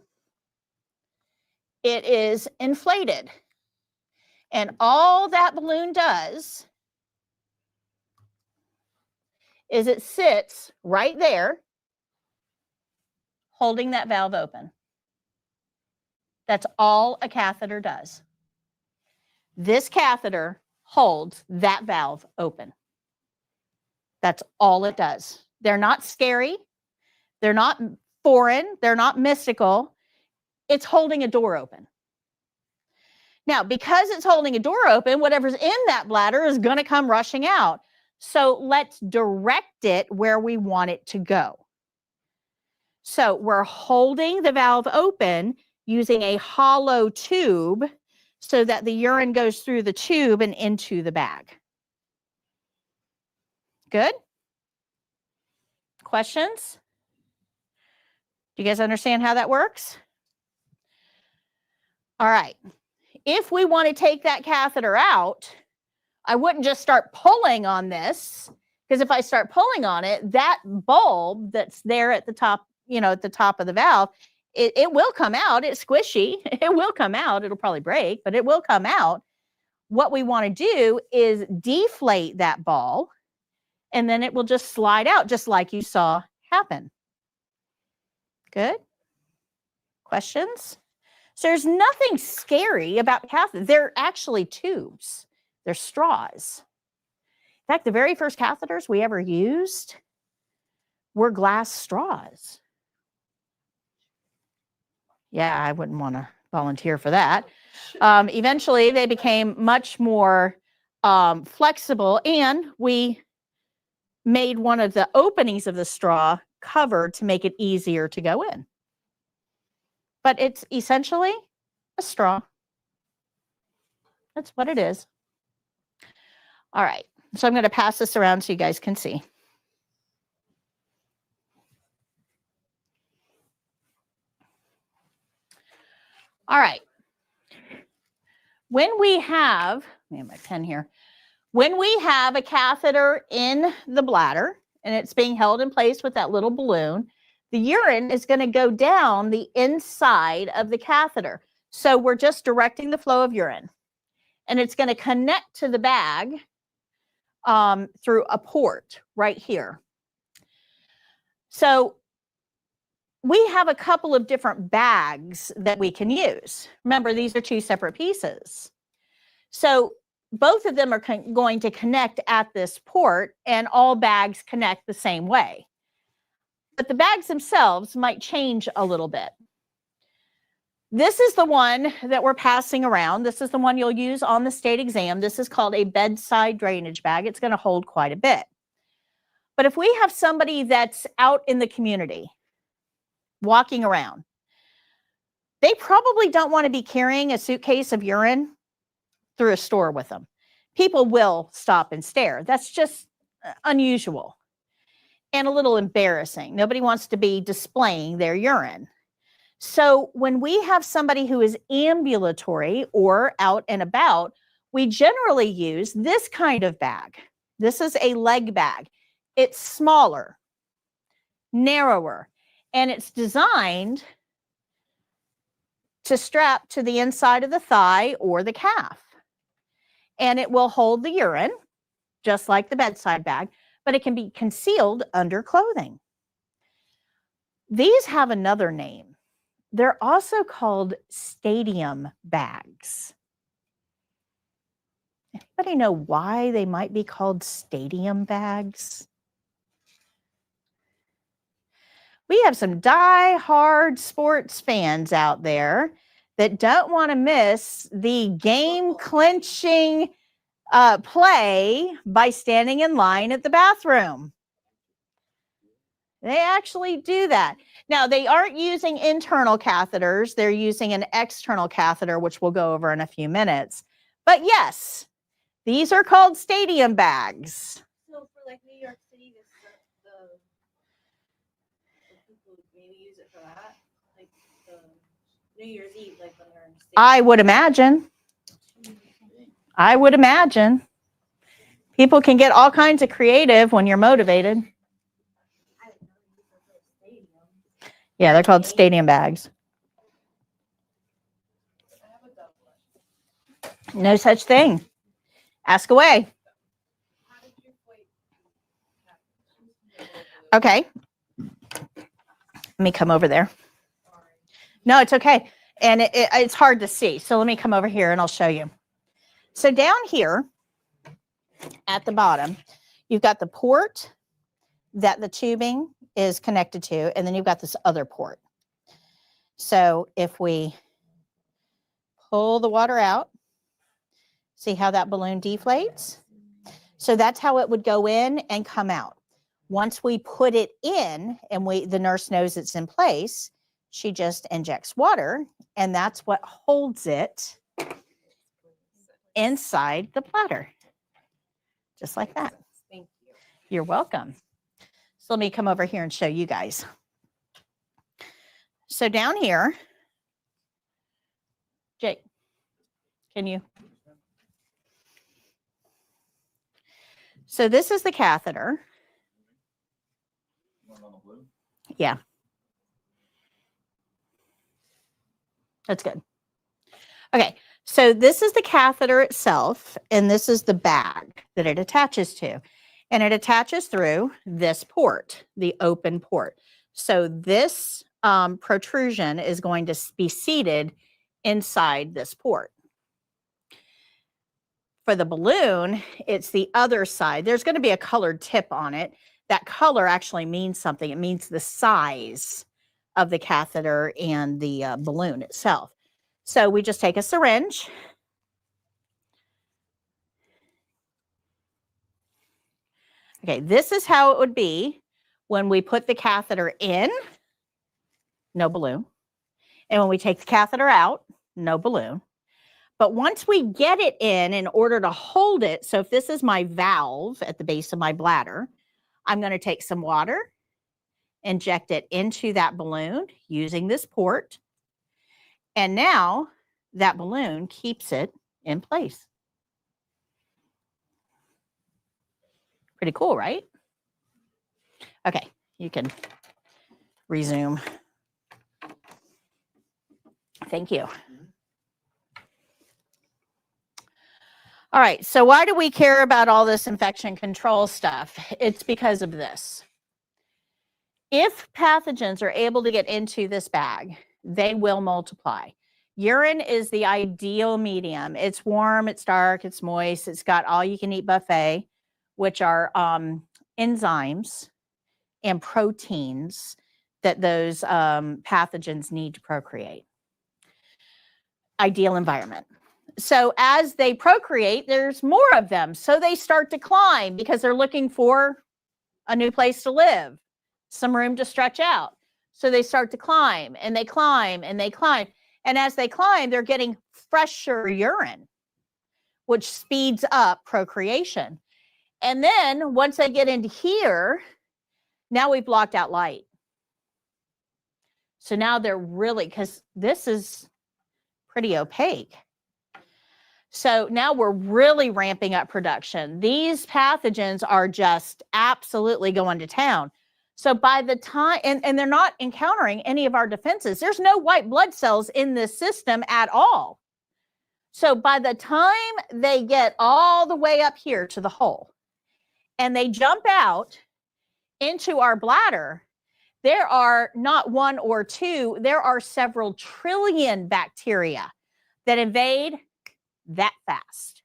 it is inflated. And all that balloon does is it sits right there holding that valve open. That's all a catheter does. This catheter holds that valve open. That's all it does. They're not scary. They're not foreign. They're not mystical. It's holding a door open. Now, because it's holding a door open, whatever's in that bladder is going to come rushing out. So let's direct it where we want it to go. So we're holding the valve open using a hollow tube so that the urine goes through the tube and into the bag. Good? Questions? Do you guys understand how that works? All right. If we want to take that catheter out, I wouldn't just start pulling on this, because if I start pulling on it, that bulb that's there at the top, at the top of the valve, it will come out. It's squishy. It will come out. It'll probably break, but it will come out. What we want to do is deflate that ball, and then it will just slide out just like you saw happen. Good? Questions? So there's nothing scary about catheters. They're actually tubes. They're straws. In fact, the very first catheters we ever used were glass straws. Yeah, I wouldn't want to volunteer for that. Eventually, they became much more flexible, and we made one of the openings of the straw covered to make it easier to go in. But it's essentially a straw. That's what it is. All right, so I'm going to pass this around so you guys can see. All right. When we have, let me have my pen here. When we have a catheter in the bladder and it's being held in place with that little balloon, the urine is going to go down the inside of the catheter. So we're just directing the flow of urine. And it's going to connect to the bag through a port right here. So we have a couple of different bags that we can use. Remember, these are two separate pieces. So both of them are going to connect at this port, and all bags connect the same way. But the bags themselves might change a little bit. This is the one that we're passing around. This is the one you'll use on the state exam. This is called a bedside drainage bag. It's going to hold quite a bit. But if we have somebody that's out in the community, walking around, they probably don't want to be carrying a suitcase of urine through a store with them. People will stop and stare. That's just unusual. and a little embarrassing. Nobody wants to be displaying their urine. So when we have somebody who is ambulatory or out and about, we generally use this kind of bag. This is a leg bag. It's smaller, narrower, and it's designed to strap to the inside of the thigh or the calf. And it will hold the urine, just like the bedside bag, but it can be concealed under clothing. These have another name. They're also called stadium bags. Anybody know why they might be called stadium bags? We have some die-hard sports fans out there that don't want to miss the game-clinching play by standing in line at the bathroom. They actually do that. Now, they aren't using internal catheters. They're using an external catheter, which we'll go over in a few minutes. But yes, these are called stadium bags.
So for like New York City, the people who maybe use it for that, like the New Year's Eve, like when they're in state.
I would imagine. I would imagine. People can get all kinds of creative when you're motivated.
I don't know, these are for stadium.
Yeah, they're called stadium bags.
I have a dumb question.
No such thing. Ask away.
How did you equate
Okay. Let me come over there.
Sorry.
No, it's okay. And it's hard to see. So let me come over here and I'll show you. So down here at the bottom, you've got the port that the tubing is connected to, and then you've got this other port. So if we pull the water out, see how that balloon deflates? So that's how it would go in and come out. Once we put it in and the nurse knows it's in place, she just injects water, and that's what holds it inside the bladder. Just like that.
Thank you.
You're welcome. So let me come over here and show you guys. So down here, Jake, can you? So this is the catheter. Yeah. That's good. Okay, so this is the catheter itself, and this is the bag that it attaches to. And it attaches through this port, the open port. So this protrusion is going to be seated inside this port. For the balloon, it's the other side. There's going to be a colored tip on it. That color actually means something. It means the size of the catheter and the balloon itself. So we just take a syringe. Okay, this is how it would be when we put the catheter in, no balloon. And when we take the catheter out, no balloon. But once we get it in order to hold it, so if this is my valve at the base of my bladder, I'm going to take some water, inject it into that balloon using this port. And now that balloon keeps it in place. Pretty cool, right? Okay, you can resume. Thank you. All right, so why do we care about all this infection control stuff? It's because of this. If pathogens are able to get into this bag, they will multiply. Urine is the ideal medium. It's warm, it's dark, it's moist, it's got all-you-can-eat buffet, which are enzymes and proteins that those pathogens need to procreate. Ideal environment. So as they procreate, there's more of them. So they start to climb because they're looking for a new place to live, some room to stretch out. So they start to climb and they climb and they climb. And as they climb, they're getting fresher urine, which speeds up procreation. And then once they get into here, Now we've blocked out light. So now they're really, because this is pretty opaque. So now we're really ramping up production. These pathogens are just absolutely going to town. So by the time, and they're not encountering any of our defenses. There's no white blood cells in this system at all. So by the time they get all the way up here to the hole and they jump out into our bladder, there are not one or two, there are several trillion bacteria that invade that fast.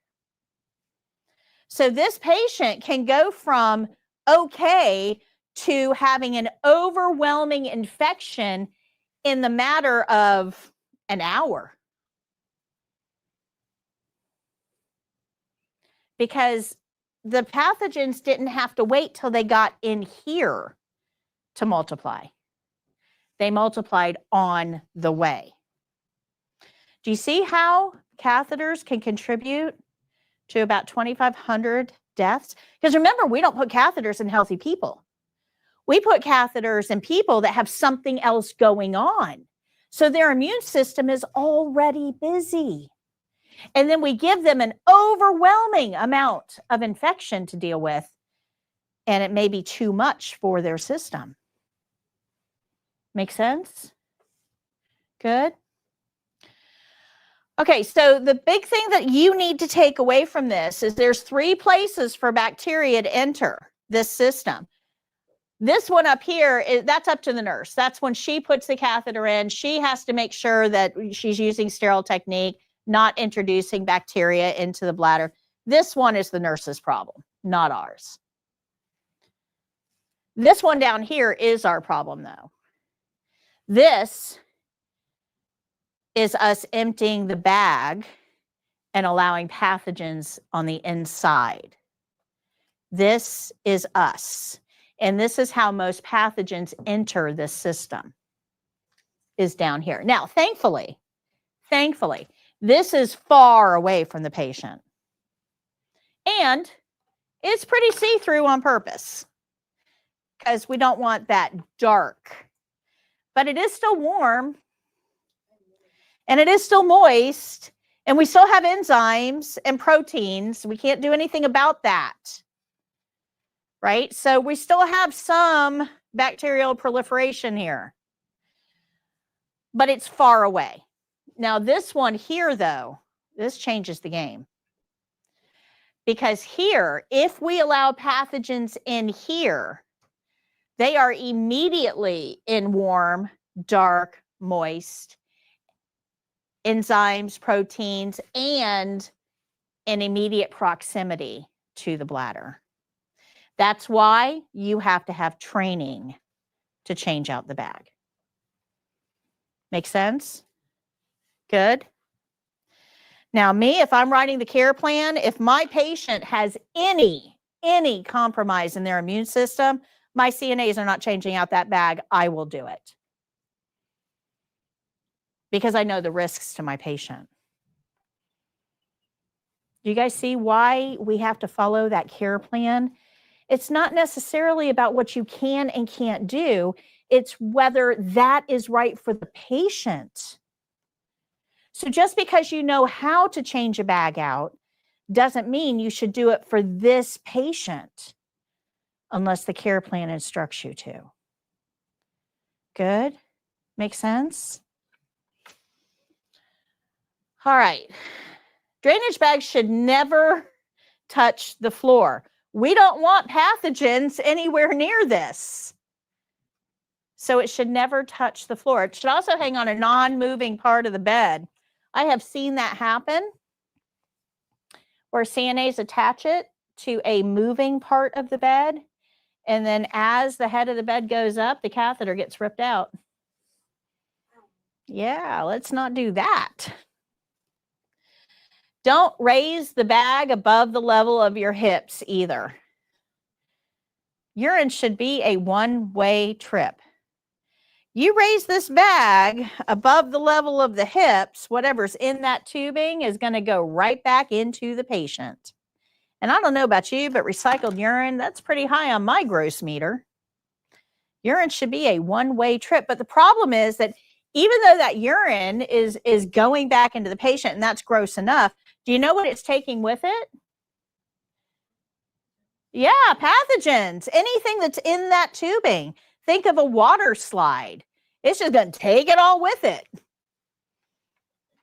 So this patient can go from okay to having an overwhelming infection in the matter of an hour. Because the pathogens didn't have to wait till they got in here to multiply. They multiplied on the way. Do you see how catheters can contribute to about 2,500 deaths? Because remember, we don't put catheters in healthy people. We put catheters in people that have something else going on. So their immune system is already busy. And then we give them an overwhelming amount of infection to deal with, and it may be too much for their system. Make sense? Good. Okay, so the big thing that you need to take away from this is there's 3 places for bacteria to enter this system. This one up here, that's up to the nurse. That's when she puts the catheter in. She has to make sure that she's using sterile technique, not introducing bacteria into the bladder. This one is the nurse's problem, not ours. This one down here is our problem, though. This is us emptying the bag and allowing pathogens on the inside. This is us. And this is how most pathogens enter this system, is down here. Now, thankfully, this is far away from the patient. And it's pretty see-through on purpose because we don't want that dark. But it is still warm and it is still moist and we still have enzymes and proteins. We can't do anything about that, right? So we still have some bacterial proliferation here, but it's far away. Now this one here, though, this changes the game. Because here, if we allow pathogens in here, they are immediately in warm, dark, moist, enzymes, proteins, and in immediate proximity to the bladder. That's why you have to have training to change out the bag. Make sense? Good. Now me, if I'm writing the care plan, if my patient has any compromise in their immune system, my CNAs are not changing out that bag. I will do it. Because I know the risks to my patient. Do you guys see why we have to follow that care plan? It's not necessarily about what you can and can't do. It's whether that is right for the patient. So just because you know how to change a bag out doesn't mean you should do it for this patient unless the care plan instructs you to. Good? Make sense? All right. Drainage bags should never touch the floor. We don't want pathogens anywhere near this. So it should never touch the floor. It should also hang on a non-moving part of the bed. I have seen that happen where CNAs attach it to a moving part of the bed. And then as the head of the bed goes up, the catheter gets ripped out. Yeah, let's not do that. Don't raise the bag above the level of your hips either. Urine should be a one-way trip. You raise this bag above the level of the hips, whatever's in that tubing is going to go right back into the patient. And I don't know about you, but recycled urine, that's pretty high on my gross meter.
Urine should be a one-way trip. But the problem is that even though that urine is going back into the patient, and that's gross enough, do you know what it's taking with it? Yeah, pathogens, anything that's in that tubing. Think of a water slide. It's just going to take it all with it.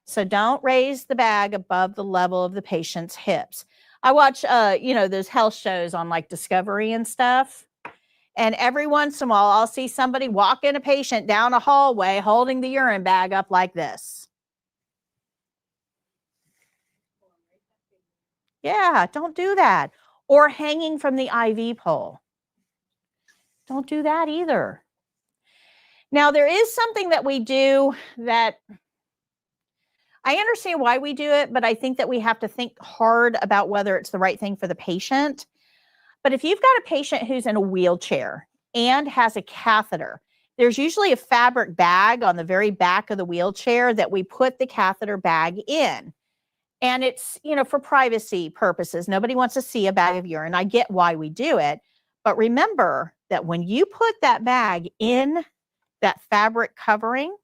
So don't raise the bag above the level of the patient's hips. I watch, those health shows on like Discovery and stuff. And every once in a while, I'll see somebody walking a patient down a hallway holding the urine bag up like this. Yeah, don't do that. Or hanging from the IV pole. Don't do that either. Now, there is something that we do that I understand why we do it, but I think that we have to think hard about whether it's the right thing for the patient. But if you've got a patient who's in a wheelchair and has a catheter, there's usually a fabric bag on the very back of the wheelchair that we put the catheter bag in. And it's, for privacy purposes. Nobody wants to see a bag of urine. I get why we do it. But remember that when you put that bag in that fabric covering,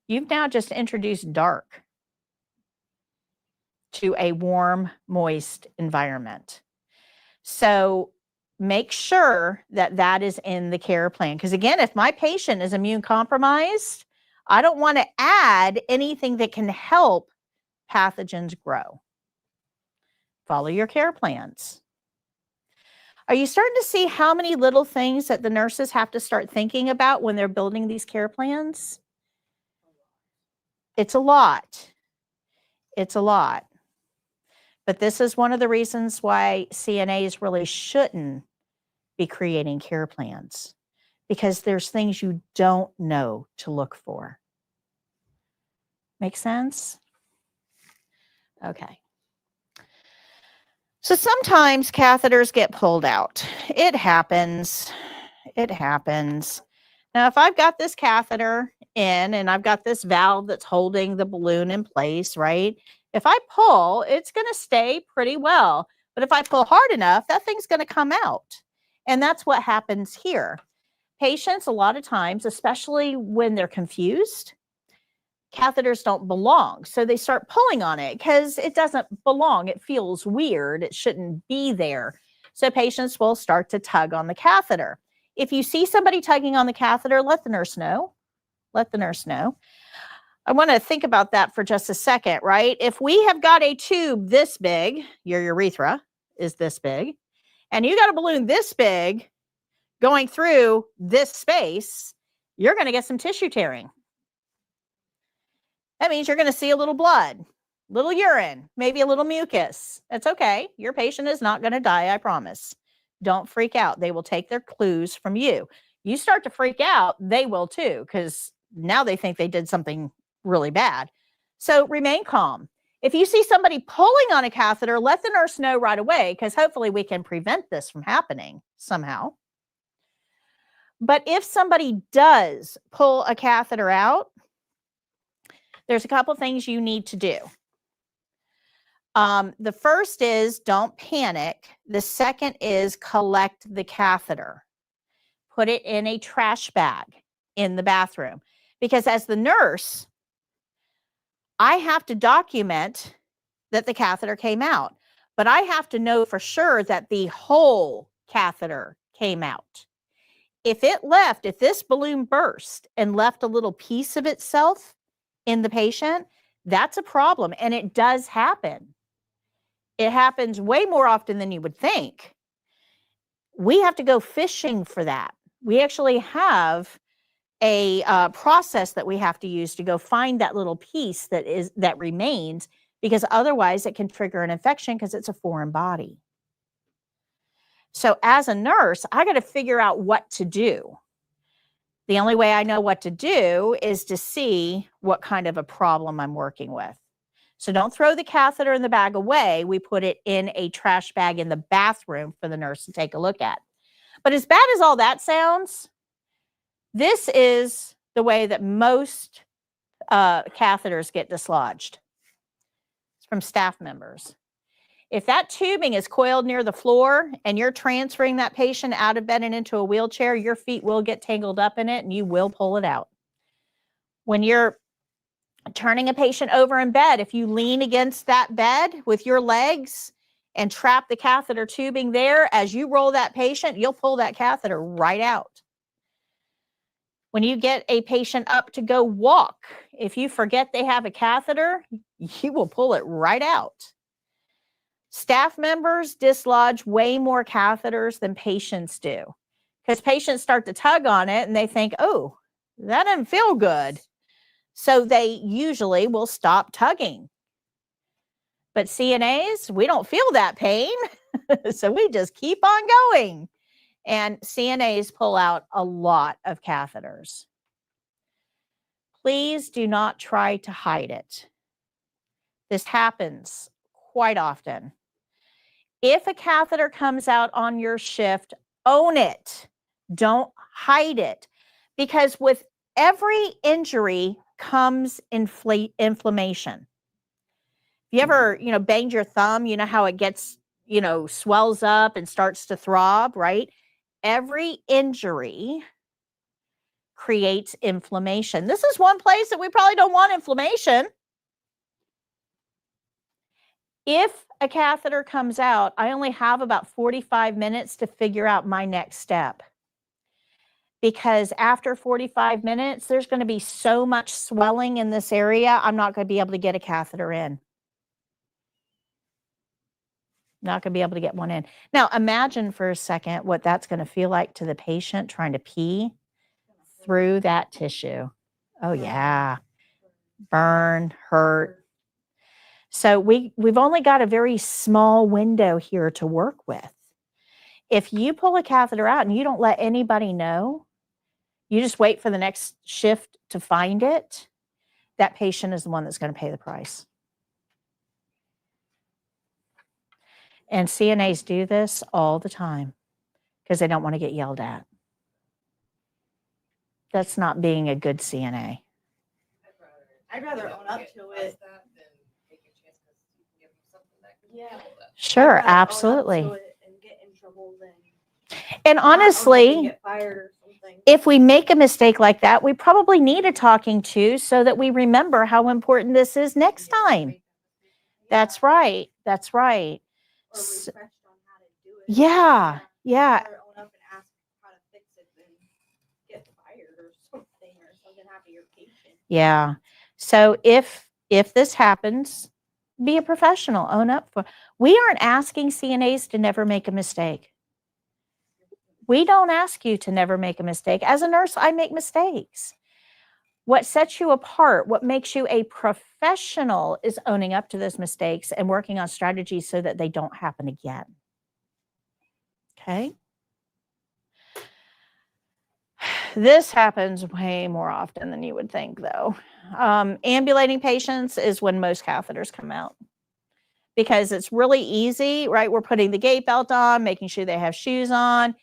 you've now just introduced dark to a warm, moist environment. So make sure that that is in the care plan. Because again, if my patient is immune compromised, I don't want to add anything that can help pathogens grow. Follow your care plans. Are you starting to see how many little things that the nurses have to start thinking about when they're building these care plans? It's a lot. It's a lot. But this is one of the reasons why CNAs really shouldn't be creating care plans, because there's things you don't know to look for. Make sense? Okay. So sometimes catheters get pulled out. It happens. It happens. Now, if I've got this catheter in and I've got this valve that's holding the balloon in place, right? If I pull, it's going to stay pretty well. But if I pull hard enough, that thing's going to come out. And that's what happens here. Patients, a lot of times, especially when they're confused, catheters don't belong. So they start pulling on it because it doesn't belong. It feels weird. It shouldn't be there. So patients will start to tug on the catheter. If you see somebody tugging on the catheter, let the nurse know. Let the nurse know. I want to think about that for just a second, right? If we have got a tube this big, your urethra is this big, and you got a balloon this big going through this space, you're going to get some tissue tearing. That means you're going to see a little blood, little urine, maybe a little mucus. That's okay. Your patient is not going to die, I promise. Don't freak out. They will take their clues from you. You start to freak out, they will too, because now they think they did something really bad. So remain calm. If you see somebody pulling on a catheter, let the nurse know right away, because hopefully we can prevent this from happening somehow. But if somebody does pull a catheter out, there's a couple things you need to do. The first is don't panic. The second is collect the catheter. Put it in a trash bag in the bathroom. Because as the nurse, I have to document that the catheter came out. But I have to know for sure that the whole catheter came out. If this balloon burst and left a little piece of itself in the patient, that's a problem. And it does happen. It happens way more often than you would think. We have to go fishing for that. We actually have a process that we have to use to go find that little piece that remains, because otherwise it can trigger an infection because it's a foreign body. So as a nurse, I got to figure out what to do. The only way I know what to do is to see what kind of a problem I'm working with. So don't throw the catheter in the bag away. We put it in a trash bag in the bathroom for the nurse to take a look at. But as bad as all that sounds, this is the way that most catheters get dislodged. It's from staff members. If that tubing is coiled near the floor and you're transferring that patient out of bed and into a wheelchair, your feet will get tangled up in it and you will pull it out. When you're turning a patient over in bed, if you lean against that bed with your legs and trap the catheter tubing there, as you roll that patient, you'll pull that catheter right out. When you get a patient up to go walk, if you forget they have a catheter, you will pull it right out. Staff members dislodge way more catheters than patients do, because patients start to tug on it and they think, oh, that doesn't feel good. So they usually will stop tugging. But CNAs, we don't feel that pain. So we just keep on going. And CNAs pull out a lot of catheters. Please do not try to hide it. This happens quite often. If a catheter comes out on your shift, own it. Don't hide it. Because with every injury comes inflammation. If you ever, banged your thumb, you know how it gets, swells up and starts to throb, right? Every injury creates inflammation. This is one place that we probably don't want inflammation. If a catheter comes out, I only have about 45 minutes to figure out my next step. Because after 45 minutes, there's going to be so much swelling in this area, I'm not going to be able to get a catheter in. Not going to be able to get one in. Now, imagine for a second what that's going to feel like to the patient trying to pee through that tissue. Oh, yeah. Burn, hurt. So we've only got a very small window here to work with. If you pull a catheter out and you don't let anybody know, you just wait for the next shift to find it, that patient is the one that's going to pay the price. And CNAs do this all the time because they don't want to get yelled at. That's not being a good CNA.
I'd rather own up to it. Yeah.
Sure,
I'd rather own up
absolutely.
to it and get in trouble than
And
not own up and
honestly,
get fired or something.
if we make a mistake like that, we probably need a talking to so that we remember how important this is next time. That's right. That's right.
Or refreshed on how to do it.
Yeah, yeah.
I'd rather own up and ask how to fix it than get fired or something happen to your patient.
Yeah. So if this happens, be a professional, own up for. We aren't asking CNAs to never make a mistake. We don't ask you to never make a mistake. As a nurse, I make mistakes. What sets you apart, what makes you a professional is owning up to those mistakes and working on strategies so that they don't happen again. Okay? This happens way more often than you would think, though. Ambulating patients is when most catheters come out because it's really easy, right? We're putting the gait belt on, making sure they have shoes on,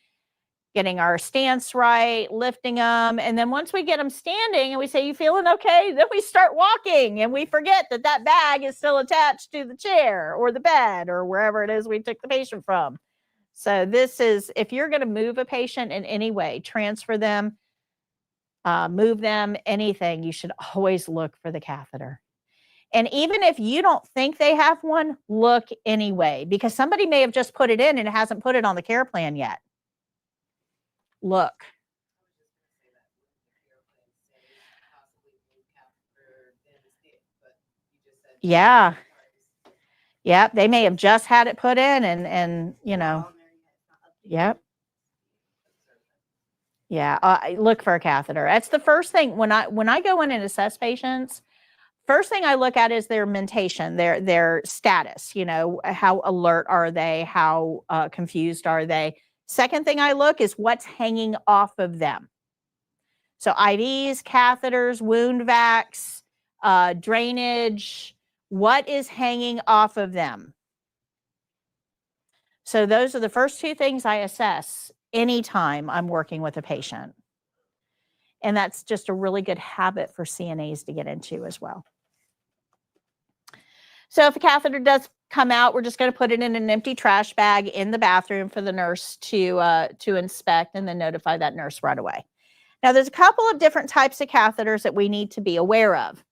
getting our stance right, lifting them. And then once we get them standing and we say, you feeling okay? Then we start walking and we forget that that bag is still attached to the chair or the bed or wherever it is we took the patient from. So this is, if you're going to move a patient in any way, transfer them, move them, anything, you should always look for the catheter. And even if you don't think they have one, look anyway, because somebody may have just put it in and it hasn't put it on the care plan yet. Look. Yeah. Yep. They may have just had it put in and yep. Yeah. Look for a catheter. That's the first thing when I go in and assess patients. First thing I look at is their mentation, their status. How alert are they? How confused are they? Second thing I look is what's hanging off of them. So IVs, catheters, wound vacs, drainage, what is hanging off of them? So those are the first two things I assess anytime I'm working with a patient. And that's just a really good habit for CNAs to get into as well. So if a catheter does come out. We're just going to put it in an empty trash bag in the bathroom for the nurse to inspect and then notify that nurse right away. Now, there's a couple of different types of catheters that we need to be aware of.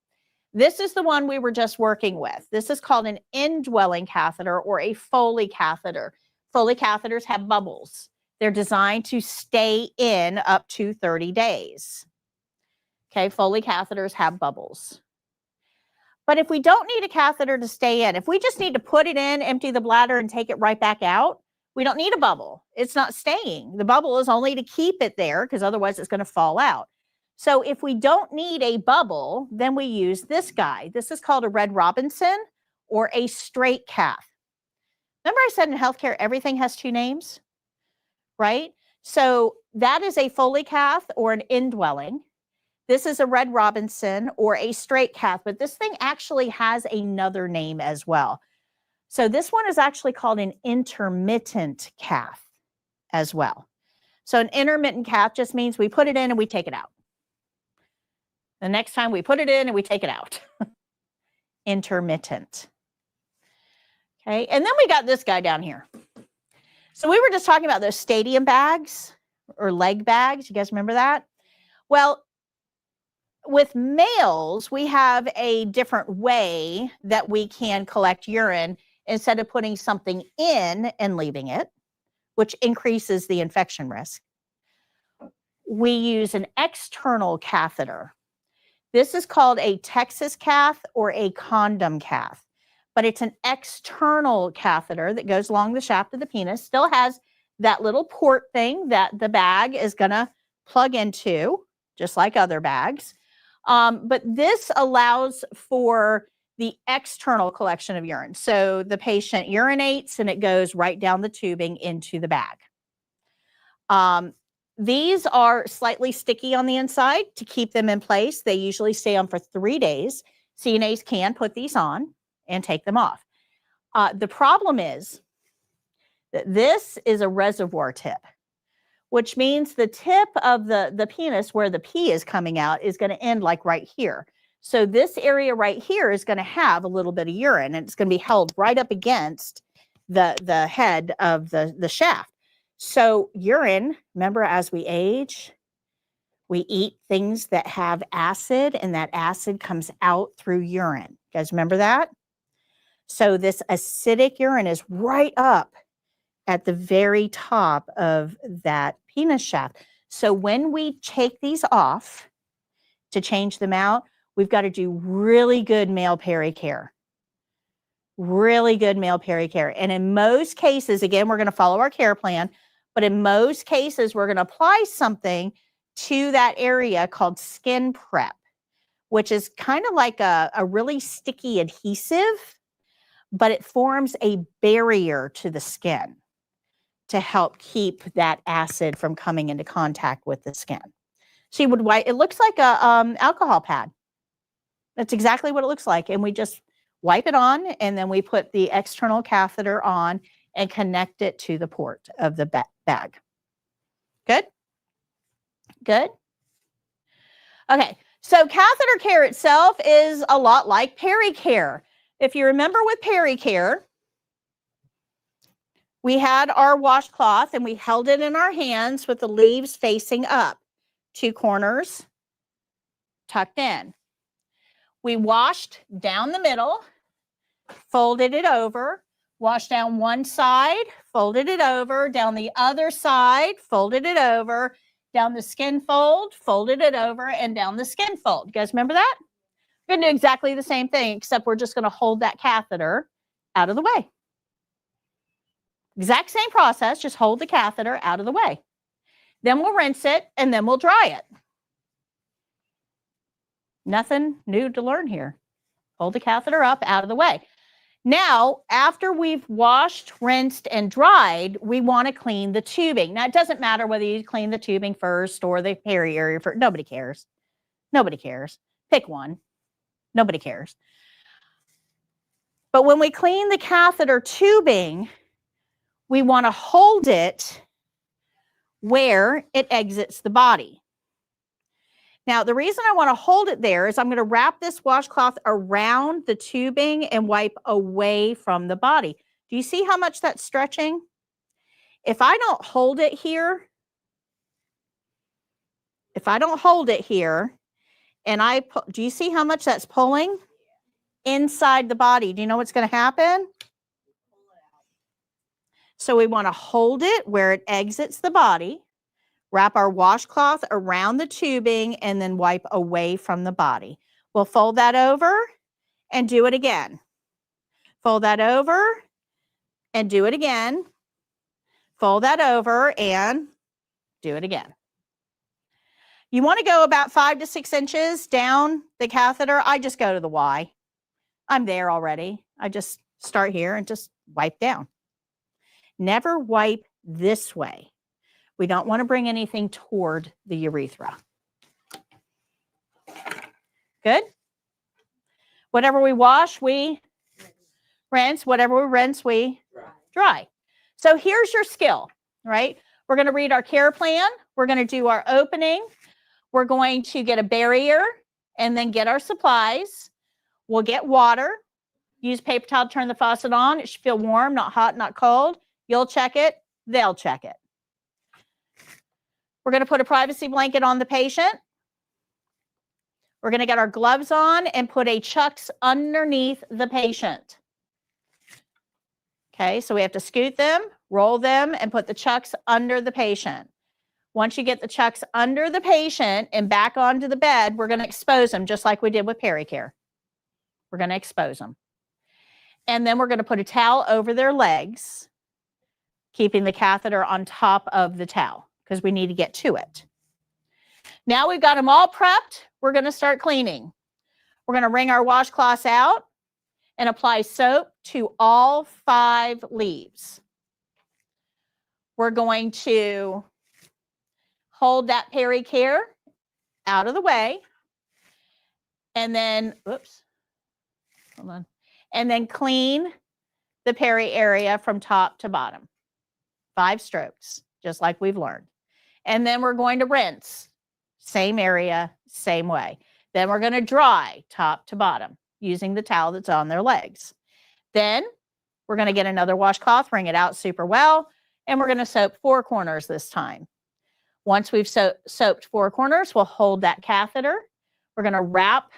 This is the one we were just working with. This is called an indwelling catheter or a Foley catheter. Foley catheters have bubbles. They're designed to stay in up to 30 days. Okay, Foley catheters have bubbles. But if we don't need a catheter to stay in, if we just need to put it in, empty the bladder, and take it right back out, we don't need a bubble. It's not staying. The bubble is only to keep it there because otherwise it's going to fall out. So if we don't need a bubble, then we use this guy. This is called a Red Robinson or a straight cath. Remember I said in healthcare, everything has two names, right? So that is a Foley cath or an indwelling. This is a Red Robinson or a straight cath, but this thing actually has another name as well. So this one is actually called an intermittent cath as well. So an intermittent cath just means we put it in and we take it out. The next time we put it in and we take it out. Intermittent. Okay, and then we got this guy down here. So we were just talking about those stadium bags or leg bags. You guys remember that? Well, with males, we have a different way that we can collect urine instead of putting something in and leaving it, which increases the infection risk. We use an external catheter. This is called a Texas cath or a condom cath, but it's an external catheter that goes along the shaft of the penis, still has that little port thing that the bag is going to plug into, just like other bags. But this allows for the external collection of urine. So the patient urinates and it goes right down the tubing into the bag. These are slightly sticky on the inside to keep them in place. They usually stay on for 3 days. CNAs can put these on and take them off. The problem is that this is a reservoir tip, which means the tip of the penis where the pee is coming out is going to end like right here. So this area right here is going to have a little bit of urine, and it's going to be held right up against the head of the shaft. So urine, remember, as we age, we eat things that have acid, and that acid comes out through urine. You guys remember that? So this acidic urine is right up at the very top of that penis shaft. So when we take these off to change them out, we've got to do really good male pericare. Really good male pericare. And in most cases, again, we're going to follow our care plan, but in most cases, we're going to apply something to that area called skin prep, which is kind of like a really sticky adhesive, but it forms a barrier to the skin to help keep that acid from coming into contact with the skin. So you would wipe, it looks like a alcohol pad. That's exactly what it looks like. And we just wipe it on, and then we put the external catheter on and connect it to the port of the bag. Good? Good? Okay, so catheter care itself is a lot like pericare. If you remember with pericare, we had our washcloth and we held it in our hands with the leaves facing up, 2 corners tucked in. We washed down the middle, folded it over, washed down one side, folded it over, down the other side, folded it over, down the skin fold, folded it over, and down the skin fold. You guys remember that? We're going to do exactly the same thing, except we're just going to hold that catheter out of the way. Exact same process, just hold the catheter out of the way. Then we'll rinse it, and then we'll dry it. Nothing new to learn here. Hold the catheter up, out of the way. Now, after we've washed, rinsed, and dried, we want to clean the tubing. Now, it doesn't matter whether you clean the tubing first or the peri area first. Nobody cares. Nobody cares. Pick one. Nobody cares. But when we clean the catheter tubing, we want to hold it where it exits the body. Now, the reason I want to hold it there is I'm going to wrap this washcloth around the tubing and wipe away from the body. Do you see how much that's stretching? If I don't hold it here, and do you see how much that's pulling? Inside the body. Do you know what's going to happen? So we want to hold it where it exits the body, wrap our washcloth around the tubing, and then wipe away from the body. We'll fold that over and do it again. Fold that over and do it again. Fold that over and do it again. You want to go about 5 to 6 inches down the catheter. I just go to the Y. I'm there already. I just start here and just wipe down. Never wipe this way. We don't want to bring anything toward the urethra. Good? Whatever we wash, we rinse. Whatever we rinse, we dry. So here's your skill, right? We're going to read our care plan. We're going to do our opening. We're going to get a barrier and then get our supplies. We'll get water. Use paper towel to turn the faucet on. It should feel warm, not hot, not cold. You'll check it. They'll check it. We're going to put a privacy blanket on the patient. We're going to get our gloves on and put a chucks underneath the patient. Okay, so we have to scoot them, roll them, and put the chucks under the patient. Once you get the chucks under the patient and back onto the bed, we're going to expose them just like we did with pericare. We're going to expose them. And then we're going to put a towel over their legs, keeping the catheter on top of the towel because we need to get to it. Now we've got them all prepped. We're going to start cleaning. We're going to wring our washcloths out and apply soap to all 5 leaves. We're going to hold that pericare out of the way and then, hold on, and then clean the peri area from top to bottom. 5 strokes, just like we've learned. And then we're going to rinse. Same area, same way. Then we're going to dry top to bottom using the towel that's on their legs. Then we're going to get another washcloth, wring it out super well, and we're going to soap 4 corners this time. Once we've soaped 4 corners, we'll hold that catheter. We're going to wrap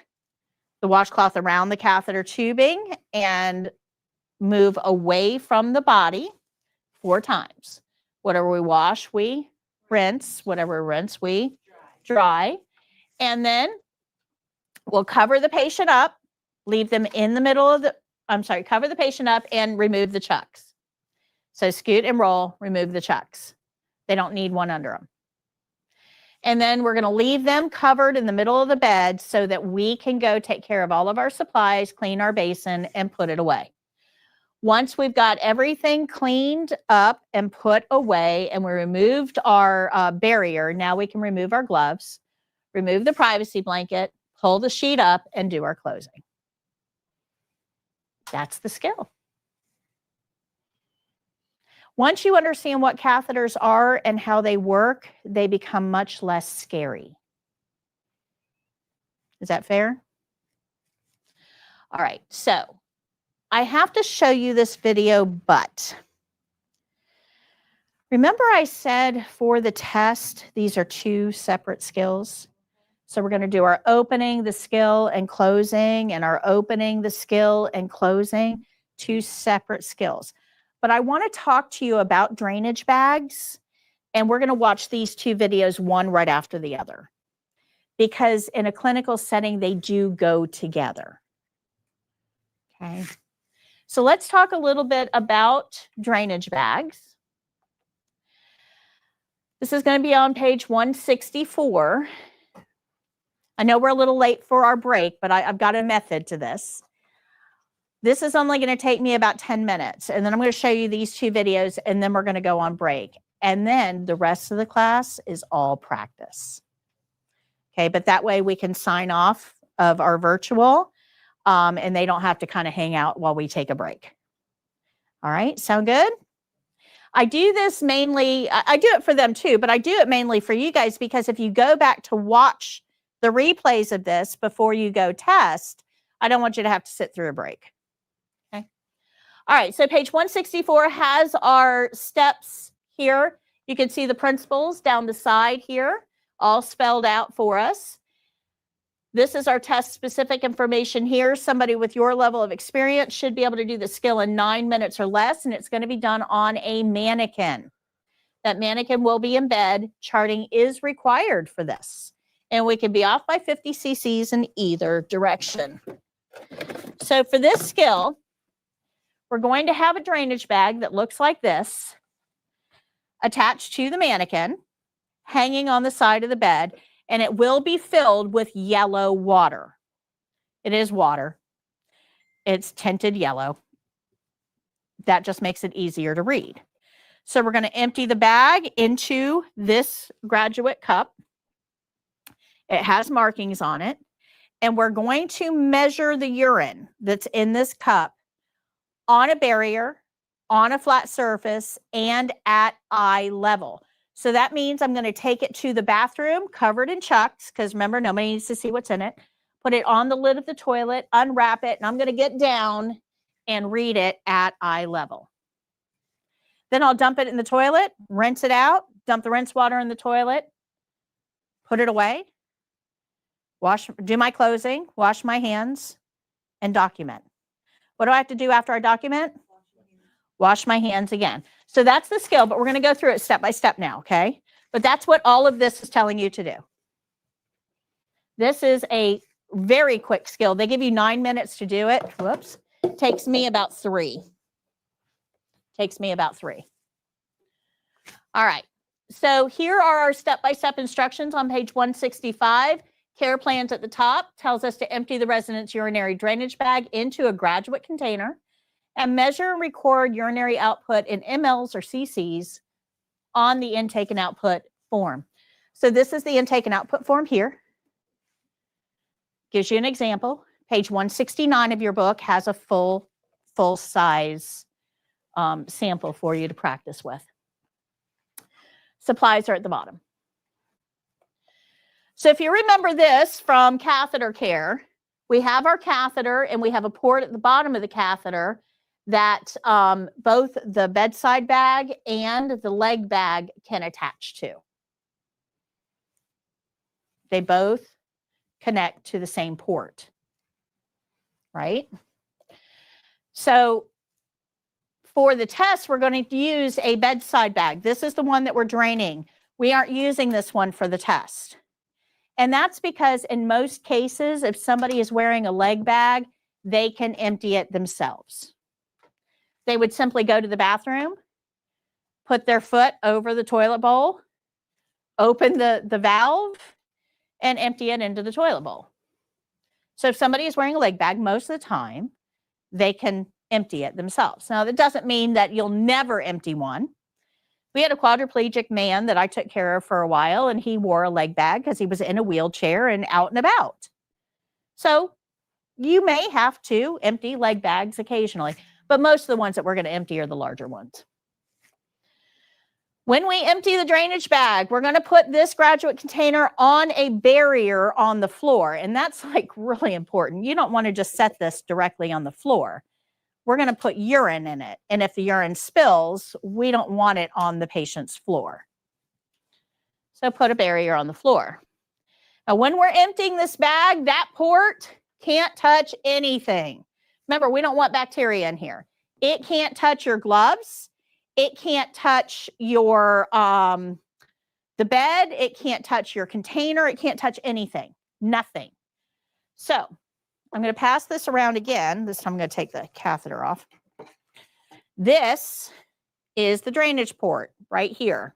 the washcloth around the catheter tubing and move away from the body 4 times. Whatever we wash, we rinse. Whatever we rinse, we dry. And then we'll cover the patient up, leave them in the middle of cover the patient up and remove the chucks. So scoot and roll, remove the chucks. They don't need one under them. And then we're going to leave them covered in the middle of the bed so that we can go take care of all of our supplies, clean our basin, and put it away. Once we've got everything cleaned up and put away and we removed our barrier, now we can remove our gloves, remove the privacy blanket, pull the sheet up, and do our closing. That's the skill. Once you understand what catheters are and how they work, they become much less scary. Is that fair? All right, so I have to show you this video, but remember I said for the test, these are 2 separate skills. So we're going to do our opening, the skill, and closing, and our opening, the skill, and closing, 2 separate skills. But I want to talk to you about drainage bags, and we're going to watch these 2 videos, one right after the other, because in a clinical setting, they do go together. Okay. So let's talk a little bit about drainage bags. This is going to be on page 164. I know we're a little late for our break, but I've got a method to this. This is only going to take me about 10 minutes, and then I'm going to show you these 2 videos, and then we're going to go on break. And then the rest of the class is all practice. Okay, but that way we can sign off of our virtual, and they don't have to kind of hang out while we take a break. All right, sound good? I do this mainly, I do it for them too, but I do it mainly for you guys because if you go back to watch the replays of this before you go test, I don't want you to have to sit through a break. Okay. All right. So page 164 has our steps here. You can see the principles down the side here, all spelled out for us. This is our test specific information here. Somebody with your level of experience should be able to do the skill in 9 minutes or less, and it's going to be done on a mannequin. That mannequin will be in bed. Charting is required for this. And we can be off by 50 cc's in either direction. So for this skill, we're going to have a drainage bag that looks like this, attached to the mannequin, hanging on the side of the bed, and it will be filled with yellow water. It is water. It's tinted yellow. That just makes it easier to read. So we're going to empty the bag into this graduate cup. It has markings on it. And we're going to measure the urine that's in this cup on a barrier, on a flat surface, and at eye level. So that means I'm going to take it to the bathroom covered in chucks, because remember, nobody needs to see what's in it. Put it on the lid of the toilet, unwrap it, and I'm going to get down and read it at eye level. Then I'll dump it in the toilet, rinse it out, dump the rinse water in the toilet, put it away, do my closing, wash my hands, and document. What do I have to do after I document? Wash my hands again. So that's the skill, but we're going to go through it step by step now, okay? But that's what all of this is telling you to do. This is a very quick skill. They give you 9 minutes to do it. Whoops. Takes me about 3. Takes me about 3. All right. So here are our step-by-step instructions on page 165. Care plans at the top tells us to empty the resident's urinary drainage bag into a graduate container and measure and record urinary output in mLs or cc's on the intake and output form. So this is the intake and output form here. Gives you an example. Page 169 of your book has a full size sample for you to practice with. Supplies are at the bottom. So if you remember this from catheter care, we have our catheter and we have a port at the bottom of the catheter that both the bedside bag and the leg bag can attach to. They both connect to the same port, right? So for the test, we're going to use a bedside bag. This is the one that we're draining. We aren't using this one for the test. And that's because in most cases, if somebody is wearing a leg bag, they can empty it themselves. They would simply go to the bathroom, put their foot over the toilet bowl, open the valve, and empty it into the toilet bowl. So if somebody is wearing a leg bag, most of the time, they can empty it themselves. Now, that doesn't mean that you'll never empty one. We had a quadriplegic man that I took care of for a while, and he wore a leg bag because he was in a wheelchair and out and about. So you may have to empty leg bags occasionally, but most of the ones that we're going to empty are the larger ones. When we empty the drainage bag, we're going to put this graduate container on a barrier on the floor, and that's like really important. You don't want to just set this directly on the floor. We're going to put urine in it. And if the urine spills, we don't want it on the patient's floor. So put a barrier on the floor. Now, when we're emptying this bag, that port can't touch anything. Remember, we don't want bacteria in here. It can't touch your gloves. It can't touch your the bed. It can't touch your container. It can't touch anything. Nothing. So I'm going to pass this around again. This time I'm going to take the catheter off. This is the drainage port right here.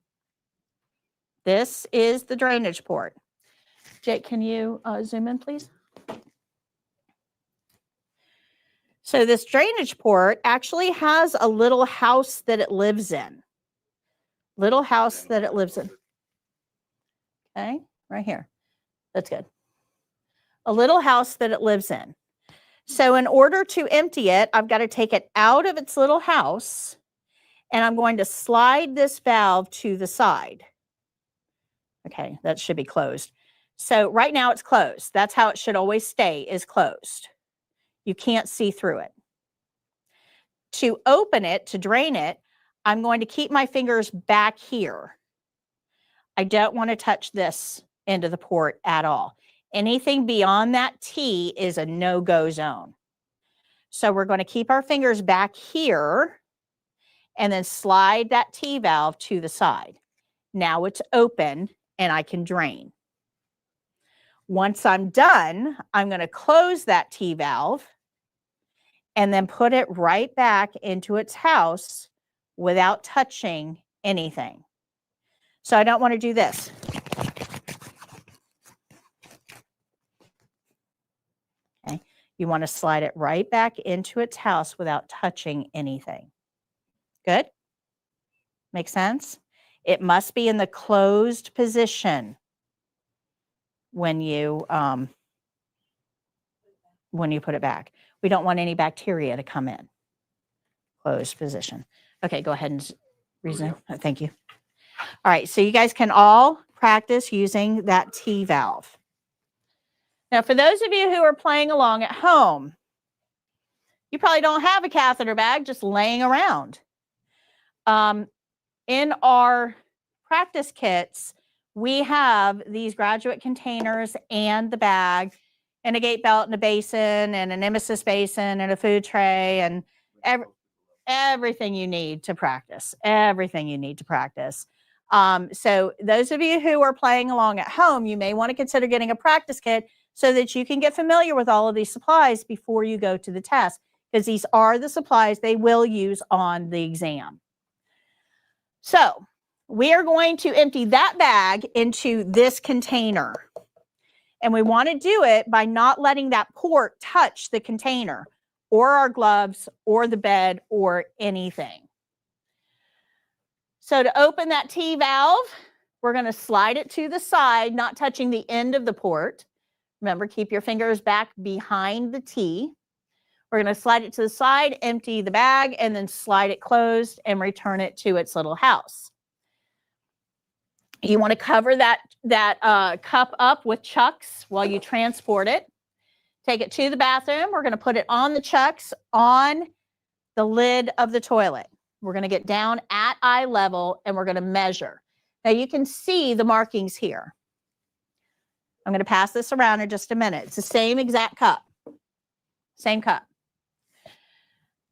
This is the drainage port. Jake, can you zoom in, please? So this drainage port actually has a little house that it lives in. Little house that it lives in. Okay, right here. That's good. A little house that it lives in. So in order to empty it, I've got to take it out of its little house, and I'm going to slide this valve to the side. Okay, that should be closed. So right now it's closed. That's how it should always stay, is closed. You can't see through it. To open it, to drain it, I'm going to keep my fingers back here. I don't want to touch this end of the port at all. Anything beyond that T is a no-go zone. So we're going to keep our fingers back here and then slide that T valve to the side. Now it's open and I can drain. Once I'm done, I'm going to close that T valve and then put it right back into its house without touching anything. So I don't want to do this. Okay. You want to slide it right back into its house without touching anything. Good? Make sense? It must be in the closed position when you put it back. We don't want any bacteria to come in. Closed position. Okay, go ahead and resume. Oh, thank you. All right, so you guys can all practice using that T valve. Now, for those of you who are playing along at home, you probably don't have a catheter bag just laying around. In our practice kits, we have these graduate containers and the bag and a gate belt and a basin and an emesis basin and a food tray and everything you need to practice. Everything you need to practice. So those of you who are playing along at home, you may want to consider getting a practice kit so that you can get familiar with all of these supplies before you go to the test, because these are the supplies they will use on the exam. So we are going to empty that bag into this container. And we want to do it by not letting that port touch the container or our gloves or the bed or anything. So to open that T valve, we're going to slide it to the side, not touching the end of the port. Remember, keep your fingers back behind the T. We're going to slide it to the side, empty the bag, and then slide it closed and return it to its little house. You want to cover that cup up with chucks while you transport it. Take it to the bathroom. We're going to put it on the chucks on the lid of the toilet. We're going to get down at eye level and we're going to measure. Now you can see the markings here. I'm going to pass this around in just a minute. It's the same exact cup. Same cup.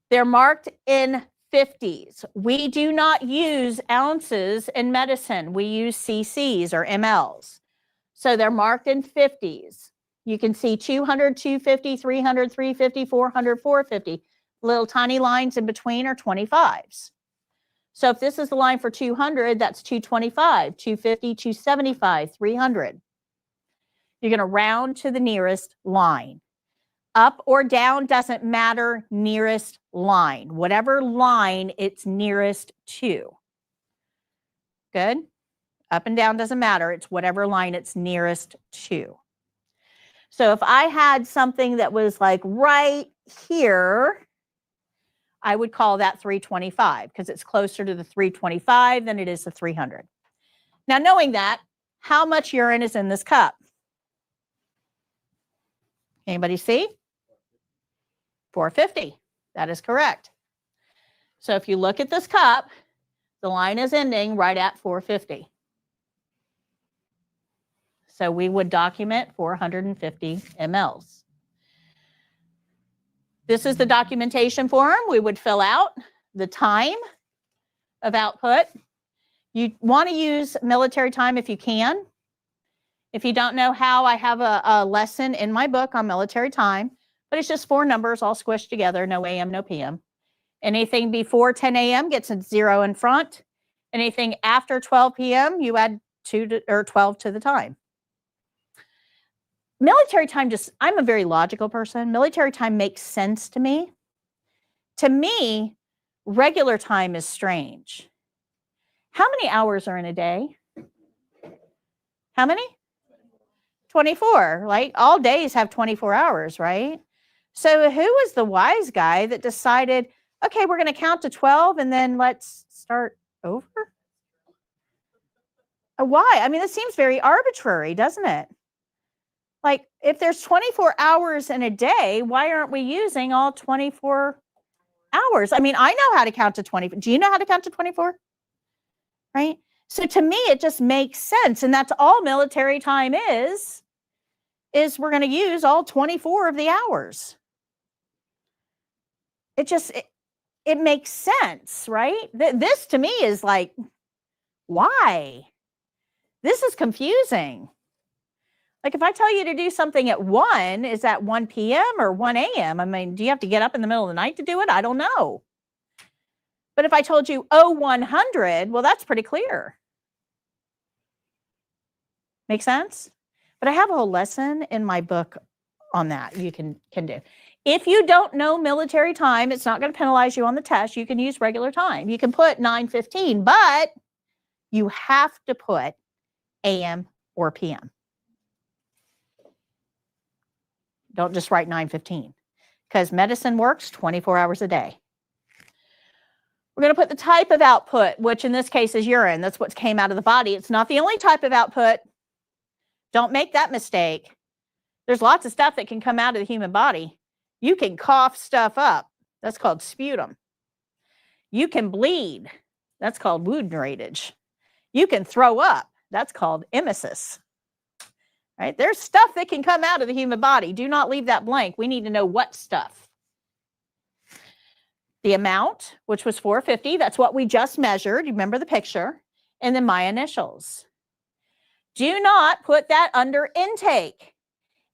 They're marked in 50s. We do not use ounces in medicine. We use cc's or mLs. So they're marked in 50s. You can see 200, 250, 300, 350, 400, 450. Little tiny lines in between are 25s. So if this is the line for 200, that's 225, 250, 275, 300. You're going to round to the nearest line. Up or down doesn't matter, nearest line. Whatever line it's nearest to. Good? Up and down doesn't matter. It's whatever line it's nearest to. So if I had something that was like right here, I would call that 325 because it's closer to the 325 than it is the 300. Now, knowing that, how much urine is in this cup? Anybody see? 450. That is correct. So if you look at this cup, the line is ending right at 450. So we would document 450 mLs. This is the documentation form. We would fill out the time of output. You want to use military time if you can. If you don't know how, I have a lesson in my book on military time, but it's just 4 numbers all squished together, no AM, no PM. Anything before 10 a.m. gets a 0 in front. Anything after 12 p.m., you add 12 to the time. Military time I'm a very logical person. Military time makes sense to me. To me, regular time is strange. How many hours are in a day? How many? 24, right? All days have 24 hours, right? So who was the wise guy that decided, okay, we're going to count to 12 and then let's start over? Why? I mean, it seems very arbitrary, doesn't it? Like, if there's 24 hours in a day, why aren't we using all 24 hours? I mean, I know how to count to 20. Do you know how to count to 24? Right? So to me, it just makes sense. And that's all military time is we're going to use all 24 of the hours. It makes sense, right? This to me is like, why? This is confusing. Like, if I tell you to do something at 1, is that 1 p.m. or 1 a.m.? I mean, do you have to get up in the middle of the night to do it? I don't know. But if I told you 0100, well, that's pretty clear. Make sense? But I have a whole lesson in my book on that you can do. If you don't know military time, it's not going to penalize you on the test. You can use regular time. You can put 9:15, but you have to put AM or PM. Don't just write 9:15, because medicine works 24 hours a day. We're going to put the type of output, which in this case is urine. That's what came out of the body. It's not the only type of output. Don't make that mistake. There's lots of stuff that can come out of the human body. You can cough stuff up. That's called sputum. You can bleed. That's called wound drainage. You can throw up. That's called emesis. Right? There's stuff that can come out of the human body. Do not leave that blank. We need to know what stuff. The amount, which was 450, that's what we just measured. You remember the picture? And then my initials. Do not put that under intake.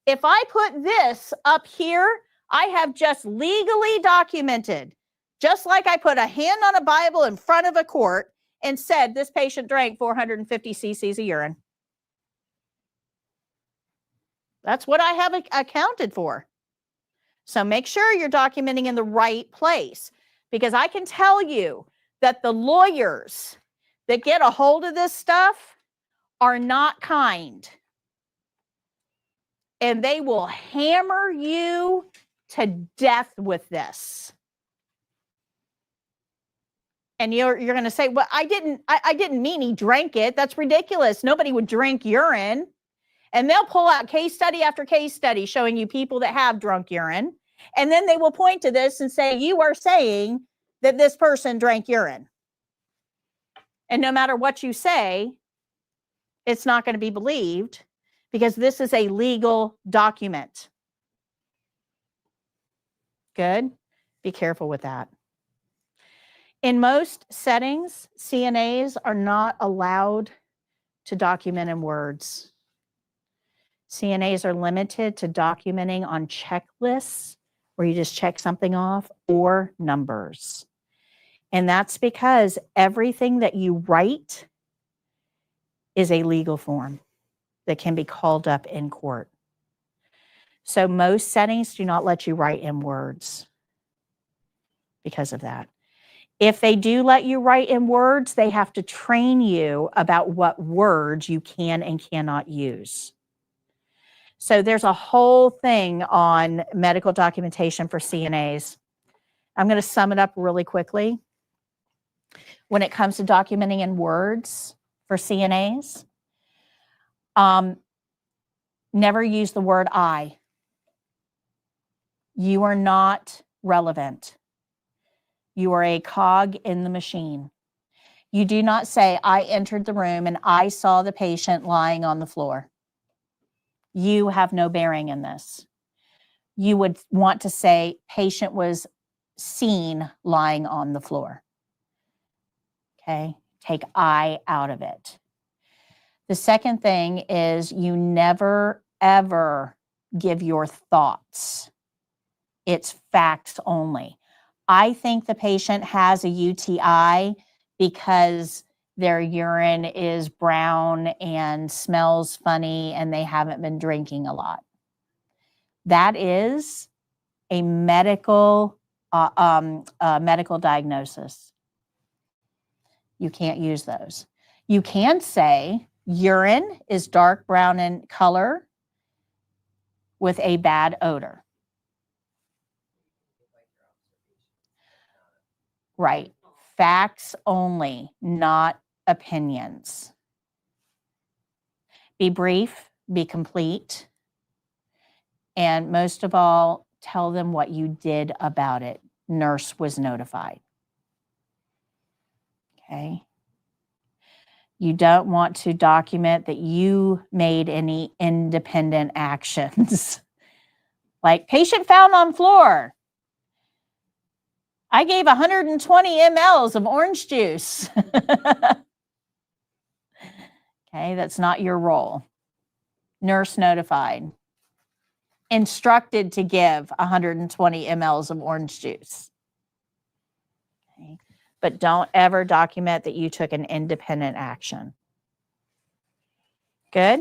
If I put this up here, I have just legally documented, just like I put a hand on a Bible in front of a court and said this patient drank 450 cc's of urine. That's what I have accounted for. So make sure you're documenting in the right place, because I can tell you that the lawyers that get a hold of this stuff are not kind. And they will hammer you to death with this. And you're going to say, well, I didn't mean he drank it. That's ridiculous. Nobody would drink urine. And they'll pull out case study after case study showing you people that have drunk urine. And then they will point to this and say, you are saying that this person drank urine. And no matter what you say, it's not going to be believed, because this is a legal document. Good? Be careful with that. In most settings, CNAs are not allowed to document in words. CNAs are limited to documenting on checklists where you just check something off, or numbers. And that's because everything that you write is a legal form that can be called up in court. So most settings do not let you write in words because of that. If they do let you write in words, they have to train you about what words you can and cannot use. So there's a whole thing on medical documentation for CNAs. I'm going to sum it up really quickly. When it comes to documenting in words for CNAs, never use the word I. You are not relevant. You are a cog in the machine. You do not say, I entered the room and I saw the patient lying on the floor. You have no bearing in this. You would want to say, patient was seen lying on the floor. Okay, take I out of it. The second thing is, you never, ever give your thoughts. It's facts only. I think the patient has a UTI because their urine is brown and smells funny and they haven't been drinking a lot. That is a medical diagnosis. You can't use those. You can say urine is dark brown in color with a bad odor. Right. Facts only, not opinions. Be brief, be complete. And most of all, tell them what you did about it. Nurse was notified. Okay. You don't want to document that you made any independent actions. Like patient found on floor. I gave 120 mLs of orange juice. Okay, that's not your role. Nurse notified. Instructed to give 120 mLs of orange juice. Okay. But don't ever document that you took an independent action. Good?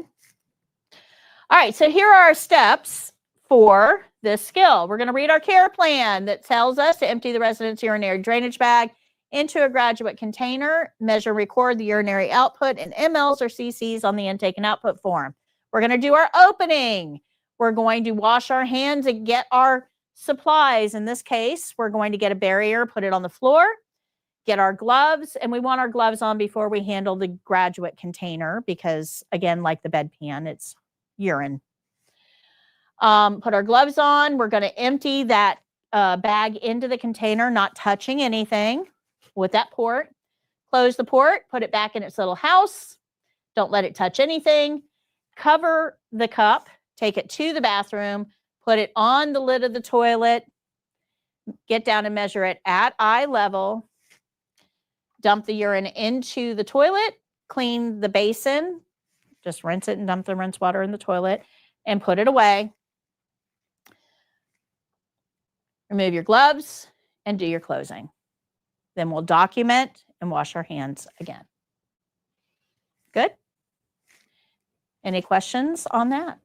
All right, so here are our steps for this skill. We're going to read our care plan that tells us to empty the resident's urinary drainage bag into a graduate container, measure and record the urinary output in mLs or cc's on the intake and output form. We're going to do our opening. We're going to wash our hands and get our supplies. In this case, we're going to get a barrier, put it on the floor, get our gloves, and we want our gloves on before we handle the graduate container because, again, like the bedpan, it's urine. Put our gloves on. We're going to empty that bag into the container, not touching anything with that port. Close the port, put it back in its little house. Don't let it touch anything. Cover the cup, take it to the bathroom, put it on the lid of the toilet, get down and measure it at eye level, dump the urine into the toilet, clean the basin, just rinse it and dump the rinse water in the toilet and put it away. Remove your gloves and do your closing. Then we'll document and wash our hands again. Good? Any questions on that?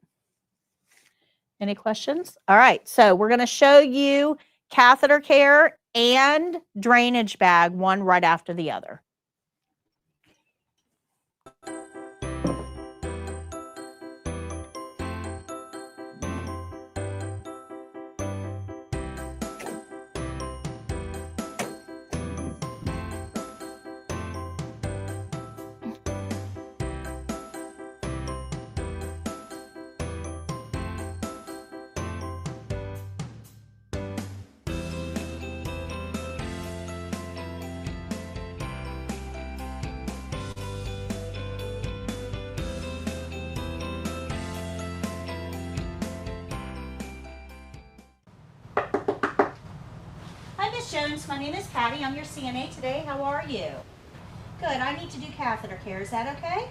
Any questions? All right, so we're going to show you catheter care and drainage bag, one right after the other. Jones, my name is Patty. I'm your CNA today. How are you? Good. I need to do catheter care. Is that okay?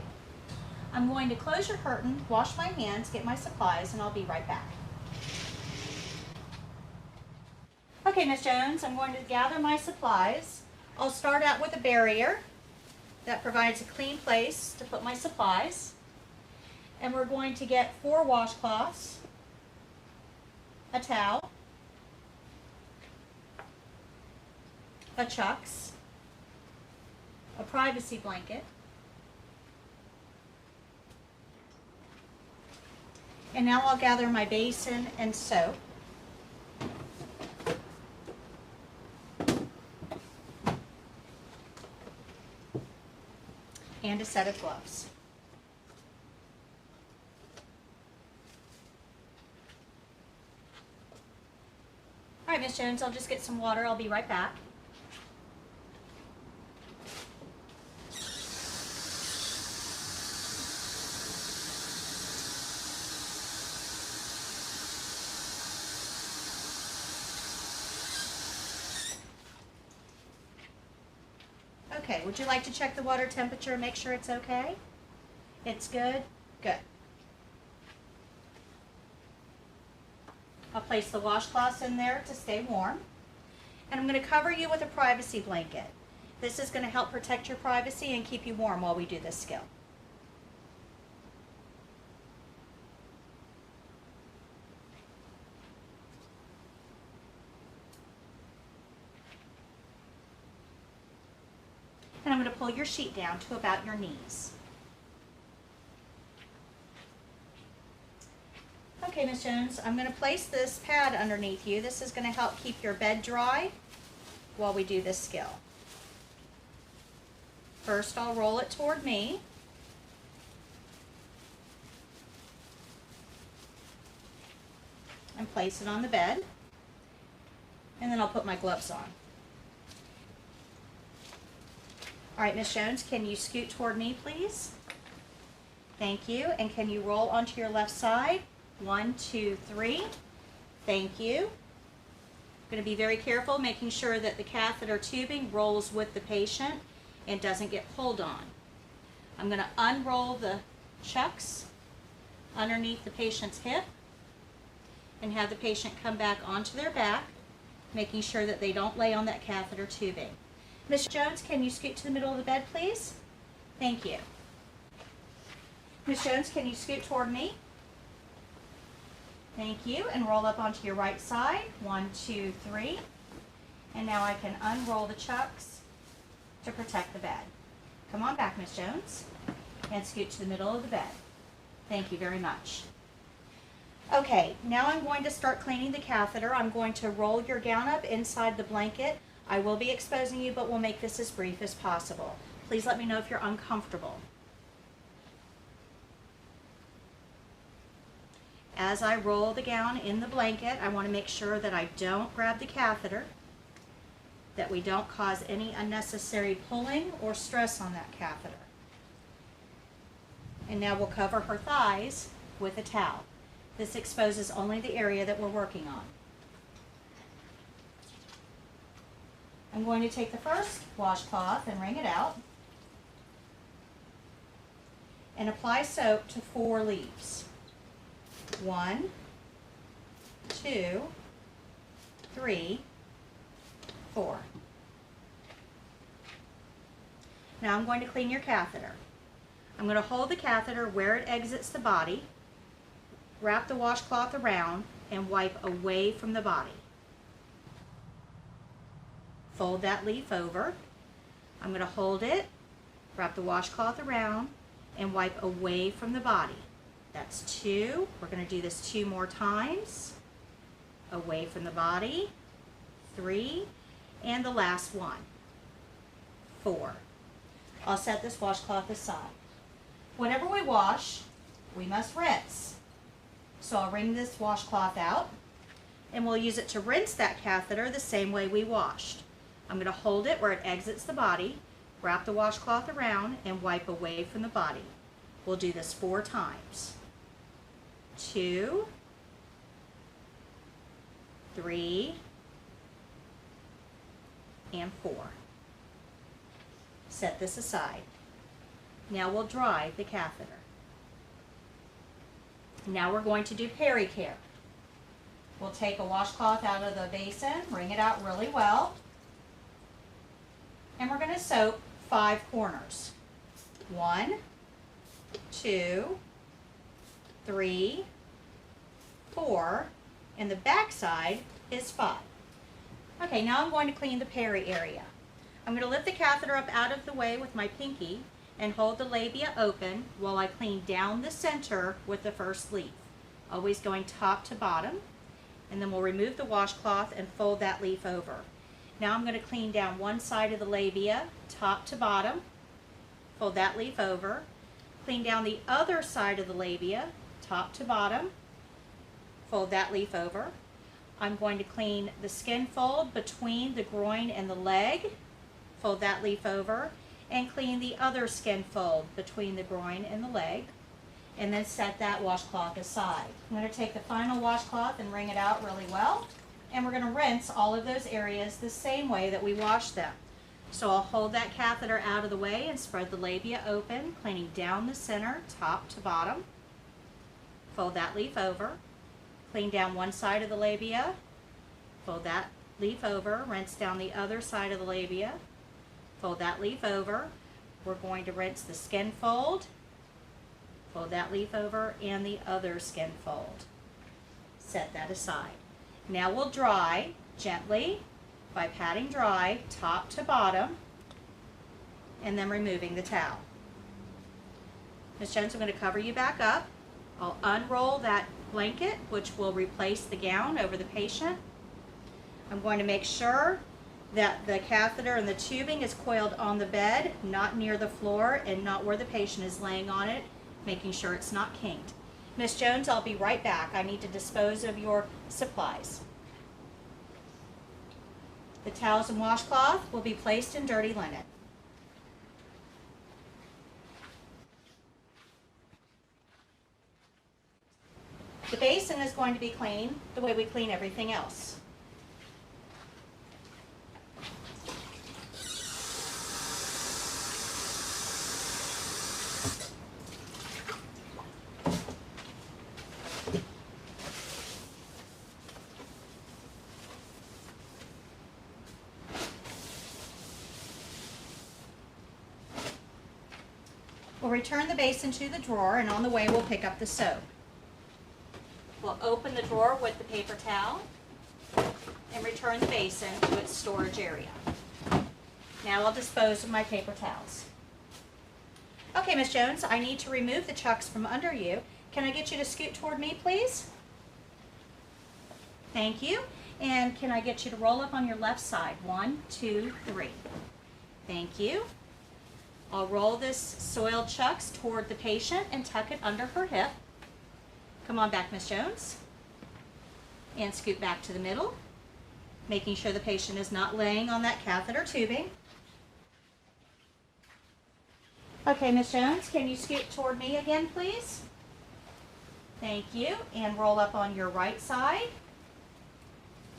I'm going to close your curtain, wash my hands, get my supplies, and I'll be right back. Okay, Miss Jones, I'm going to gather my supplies. I'll start out with a barrier that provides a clean place to put my supplies. And we're going to get 4 washcloths, a towel, a chucks, a privacy blanket, and now I'll gather my basin and soap. And a set of gloves. All right, Miss Jones, I'll just get some water. I'll be right back. Okay, would you like to check the water temperature and make sure it's okay? It's good? Good. I'll place the washcloths in there to stay warm. And I'm going to cover you with a privacy blanket. This is going to help protect your privacy and keep you warm while we do this skill. And I'm going to pull your sheet down to about your knees. Okay, Ms. Jones, I'm going to place this pad underneath you. This is going to help keep your bed dry while we do this skill. First, I'll roll it toward me. and place it on the bed. And then I'll put my gloves on. All right, Miss Jones, can you scoot toward me, please? Thank you. And can you roll onto your left side? 1, 2, 3. Thank you. I'm going to be very careful, making sure that the catheter tubing rolls with the patient and doesn't get pulled on. I'm going to unroll the chucks underneath the patient's hip and have the patient come back onto their back, making sure that they don't lay on that catheter tubing. Ms. Jones, can you scoot to the middle of the bed, please? Thank you. Ms. Jones, can you scoot toward me? Thank you, and roll up onto your right side. 1, 2, 3. And now I can unroll the chucks to protect the bed. Come on back, Ms. Jones, and scoot to the middle of the bed. Thank you very much. Okay, now I'm going to start cleaning the catheter. I'm going to roll your gown up inside the blanket. I will be exposing you, but we'll make this as brief as possible. Please let me know if you're uncomfortable. As I roll the gown in the blanket, I want to make sure that I don't grab the catheter, that we don't cause any unnecessary pulling or stress on that catheter. And now we'll cover her thighs with a towel. This exposes only the area that we're working on. I'm going to take the first washcloth and wring it out and apply soap to 4 leaves. 1, 2, 3, 4. Now I'm going to clean your catheter. I'm going to hold the catheter where it exits the body, wrap the washcloth around, and wipe away from the body. Fold that leaf over. I'm going to hold it, wrap the washcloth around, and wipe away from the body. That's 2. We're going to do this 2 more times. Away from the body. 3. And the last one. 4. I'll set this washcloth aside. Whenever we wash, we must rinse. So I'll wring this washcloth out, and we'll use it to rinse that catheter the same way we washed. I'm going to hold it where it exits the body, wrap the washcloth around, and wipe away from the body. We'll do this 4 times. 2, 3, and 4. Set this aside. Now we'll dry the catheter. Now we're going to do peri-care. We'll take a washcloth out of the basin, wring it out really well, and we're going to soap 5 corners. 1, 2, 3, 4, and the back side is 5. Okay, now I'm going to clean the peri area. I'm going to lift the catheter up out of the way with my pinky and hold the labia open while I clean down the center with the first leaf, always going top to bottom, and then we'll remove the washcloth and fold that leaf over. Now I'm going to clean down one side of the labia, top to bottom, fold that leaf over, clean down the other side of the labia, top to bottom, fold that leaf over. I'm going to clean the skin fold between the groin and the leg, fold that leaf over, and clean the other skin fold between the groin and the leg, and then set that washcloth aside. I'm going to take the final washcloth and wring it out really well, and we're going to rinse all of those areas the same way that we washed them. So I'll hold that catheter out of the way and spread the labia open, cleaning down the center, top to bottom. Fold that leaf over, clean down one side of the labia, fold that leaf over, rinse down the other side of the labia, fold that leaf over. We're going to rinse the skin fold, fold that leaf over, and the other skin fold. Set that aside. Now we'll dry gently by patting dry top to bottom and then removing the towel. Ms. Jones, I'm going to cover you back up. I'll unroll that blanket, which will replace the gown over the patient. I'm going to make sure that the catheter and the tubing is coiled on the bed, not near the floor and not where the patient is laying on it, making sure it's not kinked. Ms. Jones, I'll be right back. I need to dispose of your supplies. The towels and washcloth will be placed in dirty linen. The basin is going to be clean the way we clean everything else. We'll return the basin to the drawer, and on the way we'll pick up the soap. We'll open the drawer with the paper towel and return the basin to its storage area. Now I'll dispose of my paper towels. Okay, Miss Jones, I need to remove the chucks from under you. Can I get you to scoot toward me, please? Thank you. And can I get you to roll up on your left side? 1, 2, 3. Thank you. I'll roll this soiled chucks toward the patient and tuck it under her hip. Come on back, Miss Jones. And scoot back to the middle, making sure the patient is not laying on that catheter tubing. Okay, Miss Jones, can you scoot toward me again, please? Thank you. And roll up on your right side.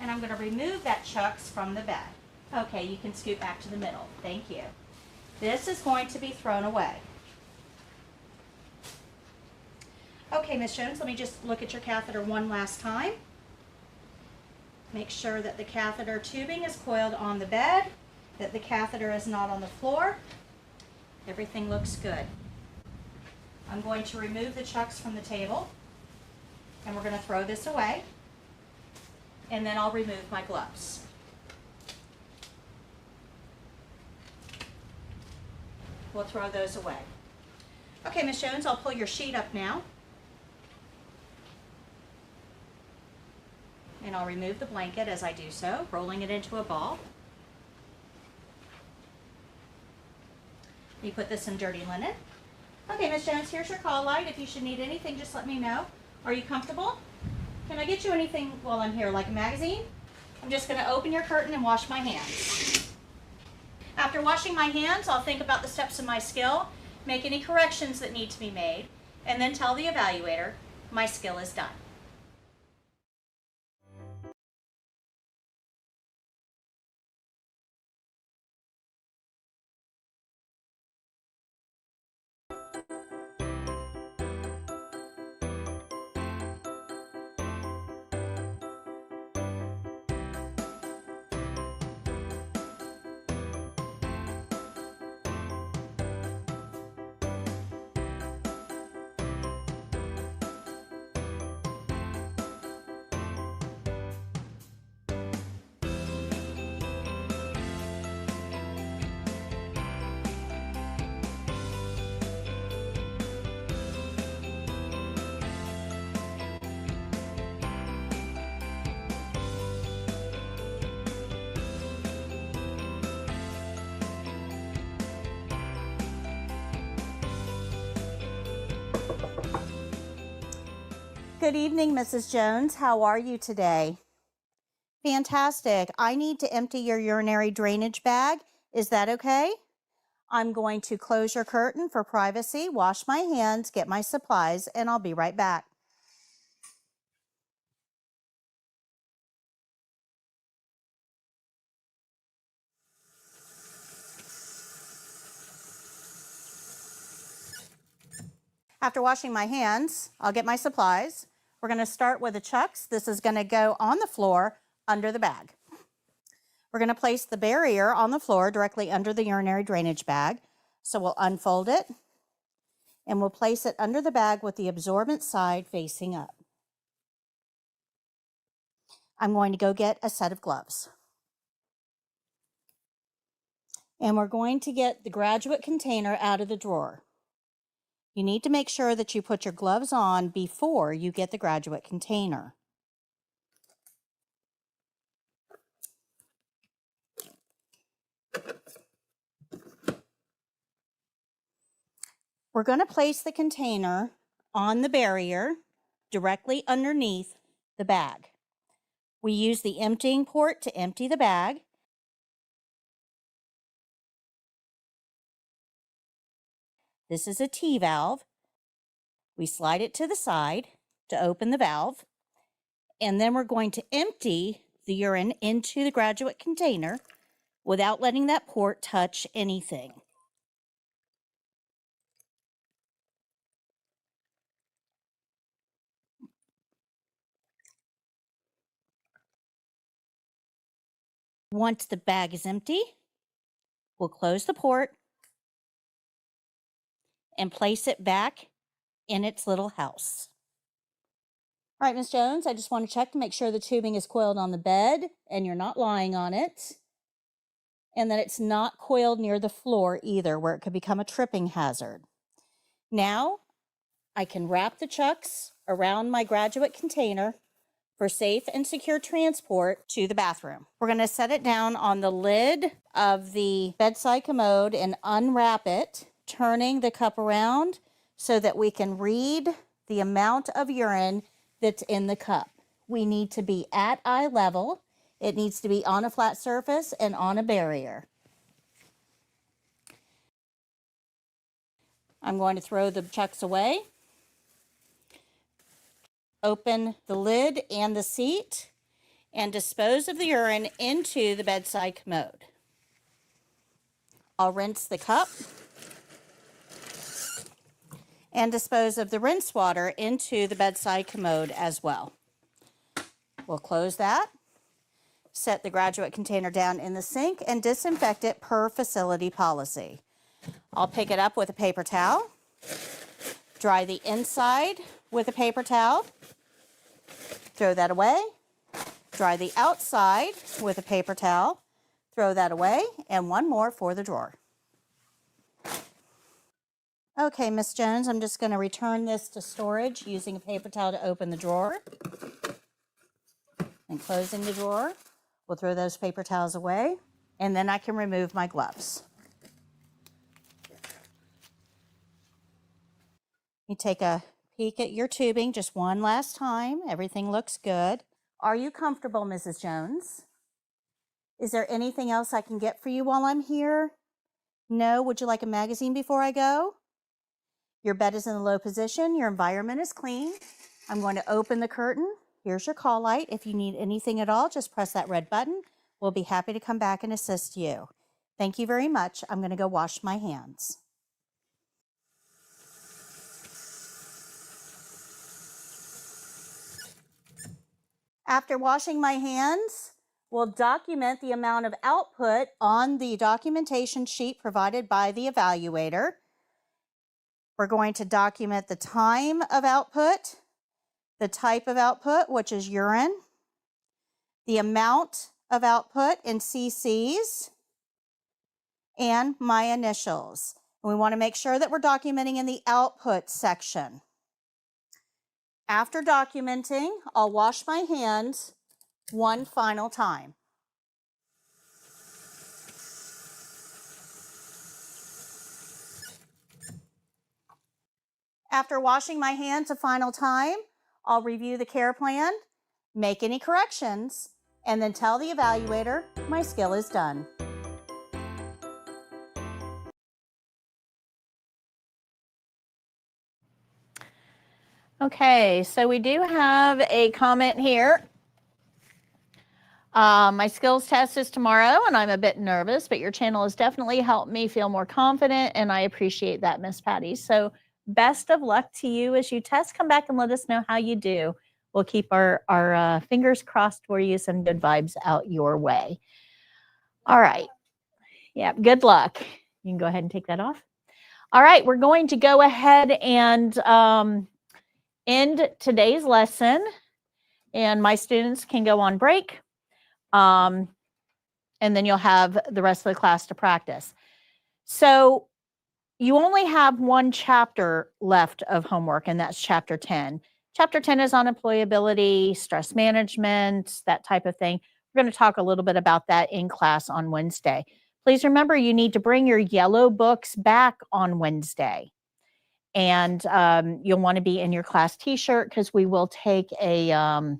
And I'm going to remove that chucks from the bed. Okay, you can scoot back to the middle. Thank you. This is going to be thrown away. Okay, Miss Jones, let me just look at your catheter one last time. Make sure that the catheter tubing is coiled on the bed, that the catheter is not on the floor. Everything looks good. I'm going to remove the chucks from the table, and we're going to throw this away, and then I'll remove my gloves. We'll throw those away. Okay, Miss Jones, I'll pull your sheet up now. And I'll remove the blanket as I do so, rolling it into a ball. You put this in dirty linen. Okay, Miss Jones, here's your call light. If you should need anything, just let me know. Are you comfortable? Can I get you anything while I'm here, like a magazine? I'm just going to open your curtain and wash my hands. After washing my hands, I'll think about the steps in my skill, make any corrections that need to be made, and then tell the evaluator my skill is done. Good evening, Mrs. Jones. How are you today? Fantastic. I need to empty your urinary drainage bag. Is that okay? I'm going to close your curtain for privacy, wash my hands, get my supplies, and I'll be right back. After washing my hands, I'll get my supplies. We're going to start with the chucks. This is going to go on the floor under the bag. We're going to place the barrier on the floor directly under the urinary drainage bag. So we'll unfold it and we'll place it under the bag with the absorbent side facing up. I'm going to go get a set of gloves. And we're going to get the graduate container out of the drawer. You need to make sure that you put your gloves on before you get the graduate container. We're going to place the container on the barrier directly underneath the bag. We use the emptying port to empty the bag. This is a T valve. We slide it to the side to open the valve, and then we're going to empty the urine into the graduate container without letting that port touch anything. Once the bag is empty, we'll close the port and place it back in its little house. All right, Ms. Jones, I just want to check to make sure the tubing is coiled on the bed and you're not lying on it, and that it's not coiled near the floor either, where it could become a tripping hazard. Now, I can wrap the chucks around my graduate container for safe and secure transport to the bathroom. We're going to set it down on the lid of the bedside commode and unwrap it, turning the cup around so that we can read the amount of urine that's in the cup. We need to be at eye level. It needs to be on a flat surface and on a barrier. I'm going to throw the chucks away. Open the lid and the seat and dispose of the urine into the bedside commode. I'll rinse the cup and dispose of the rinse water into the bedside commode as well. We'll close that, set the graduate container down in the sink, and disinfect it per facility policy. I'll pick it up with a paper towel, dry the inside with a paper towel, throw that away, dry the outside with a paper towel, throw that away, and one more for the drawer. Okay, Miss Jones, I'm just going to return this to storage using a paper towel to open the drawer. And closing the drawer, we'll throw those paper towels away, and then I can remove my gloves. You take a peek at your tubing just one last time. Everything looks good. Are you comfortable, Mrs. Jones? Is there anything else I can get for you while I'm here? No? Would you like a magazine before I go? Your bed is in a low position. Your environment is clean. I'm going to open the curtain. Here's your call light. If you need anything at all, just press that red button. We'll be happy to come back and assist you. Thank you very much. I'm going to go wash my hands. After washing my hands, we'll document the amount of output on the documentation sheet provided by the evaluator. We're going to document the time of output, the type of output, which is urine, the amount of output in cc's, and my initials. We want to make sure that we're documenting in the output section. After documenting, I'll wash my hands one final time. After washing my hands a final time, I'll review the care plan, make any corrections, and then tell the evaluator my skill is done. Okay, so we do have a comment here. My skills test is tomorrow, and I'm a bit nervous, but your channel has definitely helped me feel more confident, and I appreciate that, Miss Patty. So best of luck to you as you test. Come back and let us know how you do. We'll keep our fingers crossed for you, some good vibes out your way. All right. Yeah, good luck. You can go ahead and take that off. All right, we're going to go ahead and end today's lesson, and my students can go on break. And then you'll have the rest of the class to practice. So you only have one chapter left of homework, and that's chapter 10. Chapter 10 is on employability, stress management, that type of thing. We're going to talk a little bit about that in class on Wednesday. Please remember, you need to bring your yellow books back on Wednesday. And you'll want to be in your class t-shirt, because we will take a,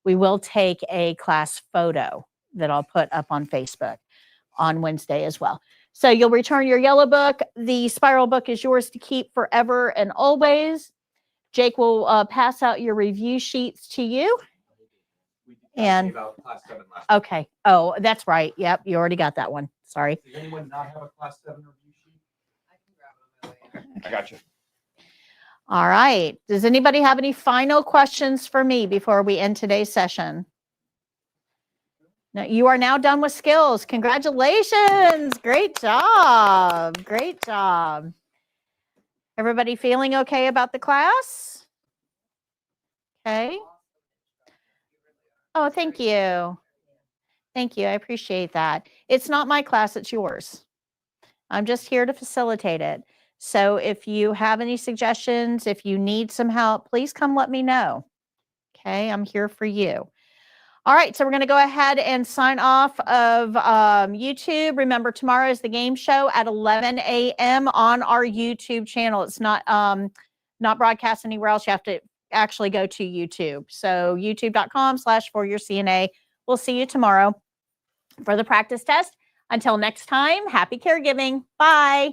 we will take a class photo that I'll put up on Facebook on Wednesday as well. So you'll return your yellow book. The spiral book is yours to keep forever and always. Jake will pass out your review sheets to you. And
About class 7 last
okay. Oh, that's right. Yep. You already got that one. Sorry.
Does anyone not have a class 7 review sheet?
I can grab it on my way in.
I got you.
All right. Does anybody have any final questions for me before we end today's session? No, you are now done with skills. Congratulations. Great job. Great job. Everybody feeling okay about the class? Okay. Oh, thank you. Thank you. I appreciate that. It's not my class, it's yours. I'm just here to facilitate it. So if you have any suggestions, if you need some help, please come let me know. Okay, I'm here for you. All right, so we're going to go ahead and sign off of YouTube. Remember, tomorrow is the game show at 11 a.m. on our YouTube channel. It's not broadcast anywhere else. You have to actually go to YouTube. So youtube.com/4YourCNA. We'll see you tomorrow for the practice test. Until next time, happy caregiving. Bye.